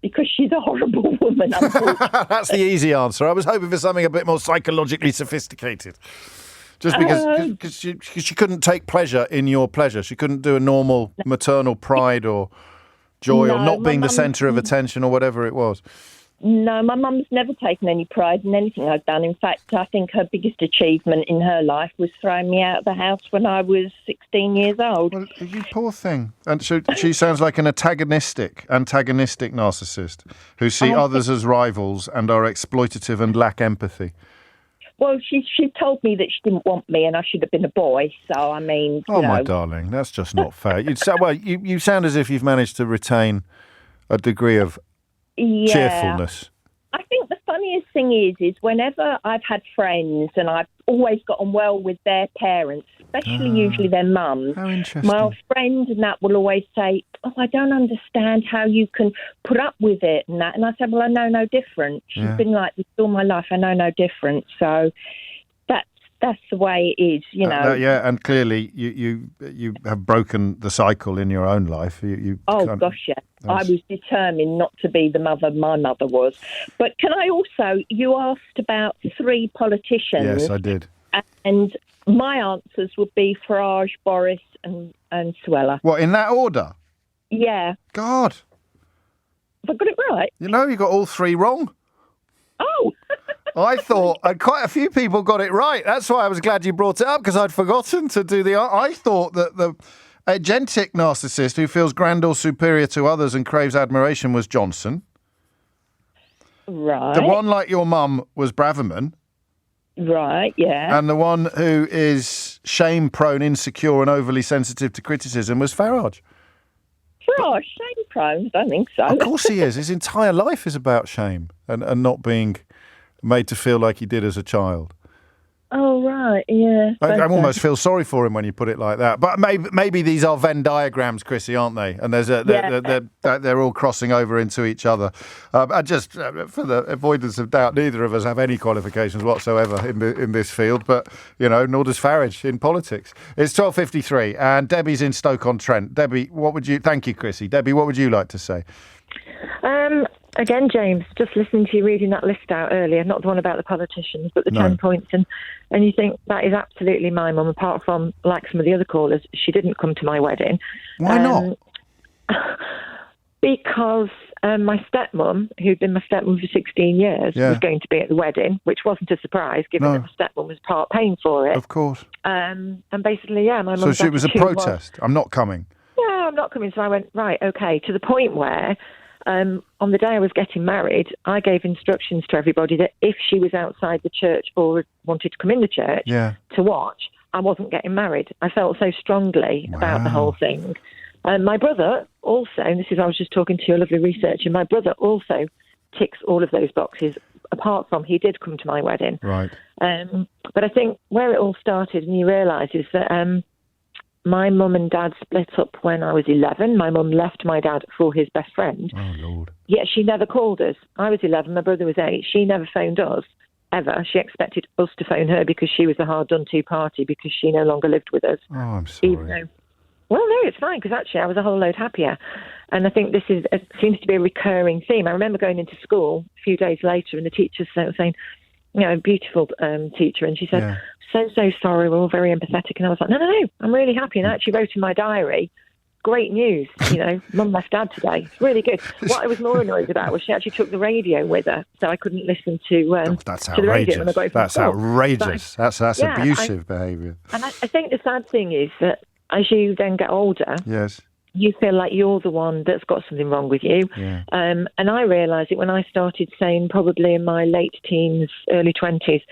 Because she's a horrible woman, unfortunately. That's the easy answer. I was hoping for something a bit more psychologically sophisticated. Just because she couldn't take pleasure in your pleasure. She couldn't do a normal maternal pride or joy or not being the centre of attention or whatever it was. No, my mum's never taken any pride in anything I've done. In fact, I think her biggest achievement in her life was throwing me out of the house when I was 16 years old. Well, you poor thing. And so she sounds like an antagonistic narcissist who see others as rivals and are exploitative and lack empathy. Well, she told me that she didn't want me and I should have been a boy. So, I mean, Oh, my darling, that's just not fair. You sound as if you've managed to retain a degree of cheerfulness. I think the funniest thing is whenever I've had friends and I've always gotten well with their parents, especially usually their mums, how interesting. my friends and that will always say, oh, I don't understand how you can put up with it and that. And I said, well, I know no different. She's been like this all my life. I know no different. So that's the way it is, you know. And clearly you have broken the cycle in your own life. Gosh, yeah. I was determined not to be the mother my mother was. But can I also, you asked about 3 politicians. Yes, I did. And my answers would be Farage, Boris and Suella. What, in that order? Yeah. God. Have I got it right? You got all 3 wrong. Oh. I thought quite a few people got it right. That's why I was glad you brought it up, because I'd forgotten to do I thought that the agentic narcissist who feels grand or superior to others and craves admiration was Johnson. Right. The one like your mum was Braverman. Right, yeah. And the one who is shame-prone, insecure and overly sensitive to criticism was Farage. Farage, shame-prone? I don't think so. Of course he is. His entire life is about shame and not being made to feel like he did as a child. Oh, right, yeah. I almost feel sorry for him when you put it like that. But maybe these are Venn diagrams, Chrissy, aren't they? And they're all crossing over into each other. And just for the avoidance of doubt, neither of us have any qualifications whatsoever in this field. But, nor does Farage in politics. It's 12:53 and Debbie's in Stoke-on-Trent. Debbie, thank you, Chrissy. Debbie, what would you like to say? Again, James, just listening to you reading that list out earlier, not the one about the politicians, but the 10 points, and you think that is absolutely my mum, apart from, like some of the other callers, she didn't come to my wedding. Why not? Because my stepmum, who'd been my stepmum for 16 years, was going to be at the wedding, which wasn't a surprise, given that my stepmum was part paying for it. Of course. And basically, my mum's So it was a protest. I'm not coming. Yeah, I'm not coming. So I went, right, okay, to the point where on the day I was getting married, I gave instructions to everybody that if she was outside the church or wanted to come in the church to watch, I wasn't getting married. I felt so strongly about the whole thing. My brother also, and this is, I was just talking to your lovely researcher, my brother also ticks all of those boxes, apart from he did come to my wedding. Right. But I think where it all started, and you realise, is that my mum and dad split up when I was 11. My mum left my dad for his best friend. Oh, Lord. Yet she never called us. I was 11, my brother was 8. She never phoned us, ever. She expected us to phone her because she was a hard-done-to party, because she no longer lived with us. Oh, I'm sorry. Even though, well, no, it's fine, because actually I was a whole load happier. And I think this seems to be a recurring theme. I remember going into school a few days later and the teacher was saying, a beautiful teacher, and she said, so sorry, we're all very empathetic. And I was like, no, I'm really happy. And I actually wrote in my diary, great news, mum left dad today. It's really good. What I was more annoyed about was she actually took the radio with her, so I couldn't listen to that's to the radio when I got That's school. outrageous. That's abusive behaviour. And I think the sad thing is that as you then get older, you feel like you're the one that's got something wrong with you. Yeah. And I realised it when I started saying, probably in my late teens, early 20s,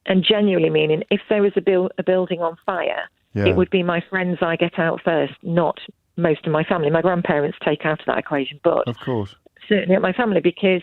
and genuinely meaning, if there was a building on fire, it would be my friends I get out first, not most of my family. My grandparents take out of that equation, but of course, certainly not my family, because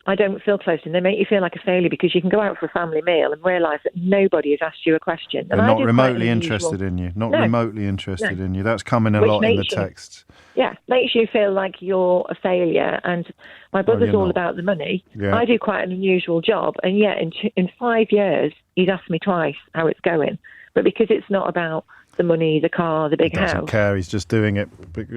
I don't feel close to them. They make you feel like a failure because you can go out for a family meal and realise that nobody has asked you a question. They're not remotely interested in you. Not remotely interested in you. That's coming a lot in the texts. Yeah, makes you feel like you're a failure. And my brother's all about the money. Yeah. I do quite an unusual job. And yet in 5 years, he's asked me twice how it's going. But because it's not about the money, the car, the big house. He doesn't care. He's just doing it,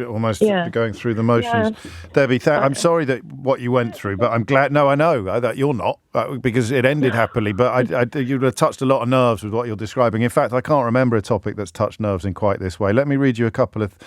almost going through the motions. Yeah. Debbie, I'm sorry that what you went through, but I'm glad. No, I know that you're not, because it ended happily. But you would have touched a lot of nerves with what you're describing. In fact, I can't remember a topic that's touched nerves in quite this way. Let me read you a couple of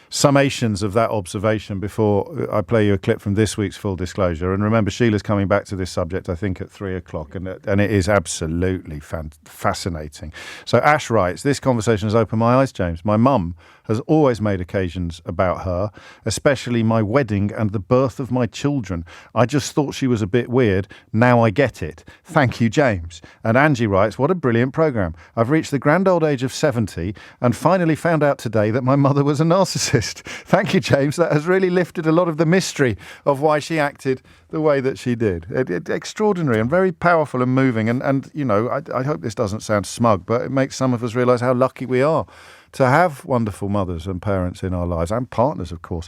summations of that observation before I play you a clip from this week's Full Disclosure. And remember, Sheila's coming back to this subject, I think, at 3:00, and it is absolutely fascinating. So Ash writes, this conversation has opened my eyes, James. My mum has always made occasions about her, especially my wedding and the birth of my children. I just thought she was a bit weird. Now I get it. Thank you, James. And Angie writes, what a brilliant programme. I've reached the grand old age of 70 and finally found out today that my mother was a narcissist. Thank you, James. That has really lifted a lot of the mystery of why she acted the way that she did. Extraordinary and very powerful and moving. And you know, I hope this doesn't sound smug, but it makes some of us realise how lucky we are to have wonderful mothers and parents in our lives, and partners, of course.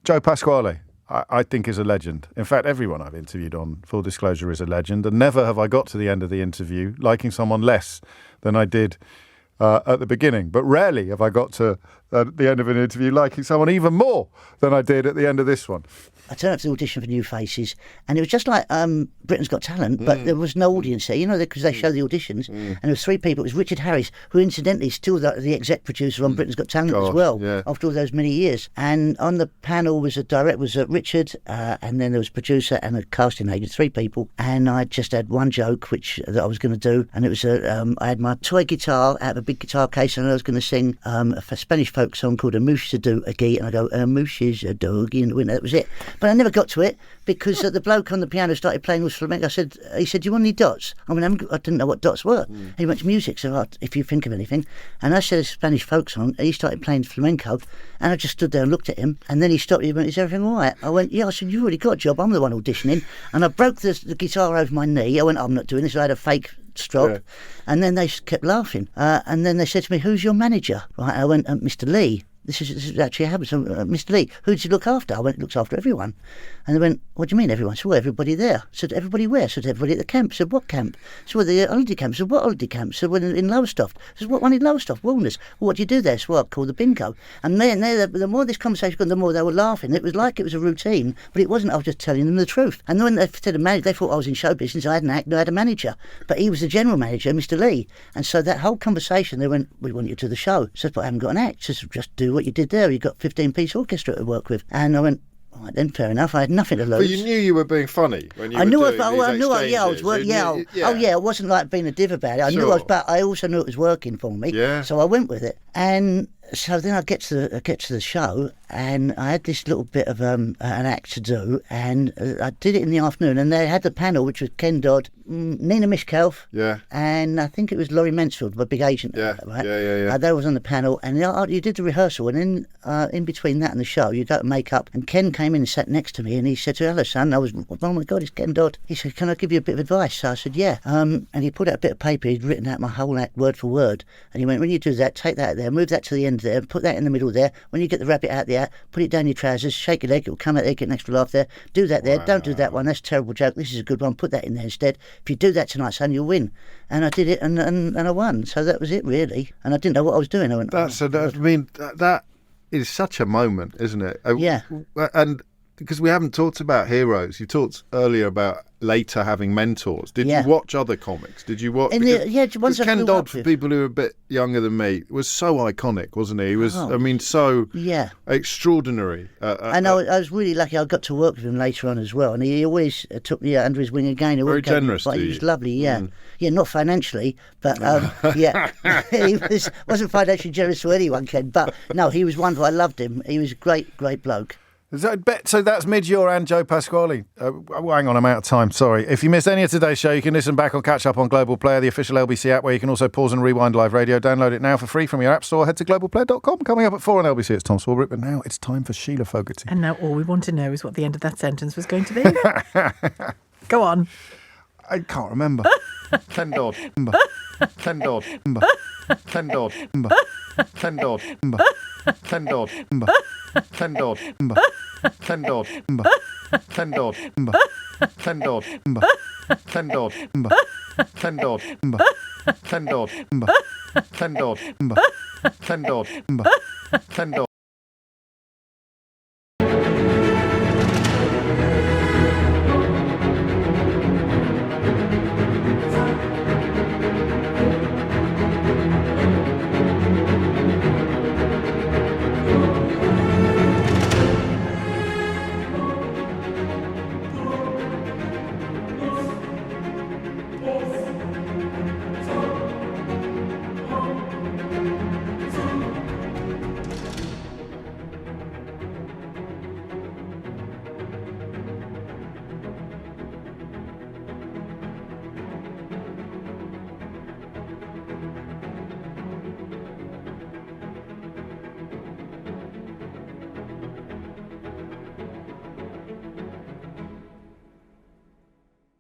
Joe Pasquale, I think, is a legend. In fact, everyone I've interviewed on Full Disclosure is a legend, and never have I got to the end of the interview liking someone less than I did at the beginning. But rarely have I got to the end of an interview liking someone even more than I did at the end of this one. I turned up to the audition for New Faces, and it was just like Britain's Got Talent, but there was no audience there, you know, because they show the auditions, and there was 3 people. It was Richard Harris, who incidentally is still the exec producer on Britain's Got Talent as well, after all those many years. And on the panel was Richard, and then there was a producer and a casting agent, 3 people, and I just had one joke that I was going to do, and it was I had my toy guitar out of a big guitar case, and I was going to sing a Spanish folk song called A Moosh a Doogie, and I go, A Moosh is a Doogie, and that was it. But I never got to it because the bloke on the piano started playing with flamenco. He said, do you want any dots? I mean, I didn't know what dots were. He went to music, so if you think of anything. And I said a Spanish folk song, and he started playing flamenco, and I just stood there and looked at him, and then he stopped. He went, is everything all right? I went, yeah. I said, you've already got a job. I'm the one auditioning. And I broke the guitar over my knee. I went, I'm not doing this. I had a fake stroke. And then they kept laughing. And then they said to me, who's your manager? Right? I went, Mr. Lee. This is actually happened. So, Mr. Lee, who does he look after? I went, looks after everyone. And they went, what do you mean everyone? I said, well, everybody there. I said, everybody where? I said, everybody at the camp. I said, what camp? I said, well, the holiday camp. I said, what holiday camp? I said, well, in Lowestoft. I said, what one in Lowestoft? Wilderness. Well, what do you do there? I said, well, I call the bingo. And then the more this conversation got, the more they were laughing. It was like it was a routine, but it wasn't. I was just telling them the truth. And when they said a manager, they thought I was in show business. I had an act and I had a manager. But he was the general manager, Mr. Lee. And so that whole conversation, they went, we want you to the show. I said, but I haven't got an act. I said, just do what you did there. You got 15-piece orchestra to work with. And I went, all right, then fair enough. I had nothing to lose. But you knew you were being funny when you were doing these exchanges. It wasn't like being a div about it. I knew I was, but I also knew it was working for me. Yeah. So I went with it. And so then I get to the show, and I had this little bit of an act to do, and I did it in the afternoon, and they had the panel, which was Ken Dodd, Nina Mishkelf, and I think it was Laurie Mansfield, my big agent. Right? They was on the panel, and you did the rehearsal, and then in between that and the show, you go to makeup, and Ken came in and sat next to me, and he said, hello, son. I was, oh my God, it's Ken Dodd. He said, can I give you a bit of advice? So I said, yeah. And he pulled out a bit of paper, he'd written out my whole act word for word, and he went, when you do that, take that there, move that to the end there, put that in the middle there. When you get the rabbit out there, put it down your trousers, shake your leg, it'll come out there, get an extra laugh there. Do that there, don't do that one, that's a terrible joke, this is a good one, put that in there instead. If you do that tonight, son, you'll win. And I did it, and I won. So that was it, really. And I didn't know what I was doing. I went, that is such a moment, isn't it? Yeah. And because we haven't talked about heroes, you talked earlier about later having mentors. Did you watch other comics? Did you watch? Because Ken Dodd, for people who are a bit younger than me, was so iconic, wasn't he? He was, so extraordinary. And I was really lucky. I got to work with him later on as well, and he always took me under his wing again. Very generous. He was lovely. Yeah, not financially, but he wasn't financially generous to anyone, Ken. But no, he was wonderful. I loved him. He was a great bloke. So that's Midge Ure and Joe Pasquale. Hang on, I'm out of time. Sorry. If you missed any of today's show, you can listen back or catch up on Global Player, the official LBC app, where you can also pause and rewind live radio. Download it now for free from your app store. Head to globalplayer.com. Coming up at 4 on LBC, it's Tom Swarbrick. But now it's time for Sheila Fogarty. And now all we want to know is what the end of that sentence was going to be. Go on. I can't remember. Ken Dodd. Ken Dodd. Ken Dodd. Ken Dodd. Ken Dodd. Ken Dodd. Ken Dodd. Ken Dodd. Ken Dodd. Ken Dodd. Ken Dodd. Ken Dodd. Ken Dodd. Ken Dodd. Ken Dodd. Ken Dodd.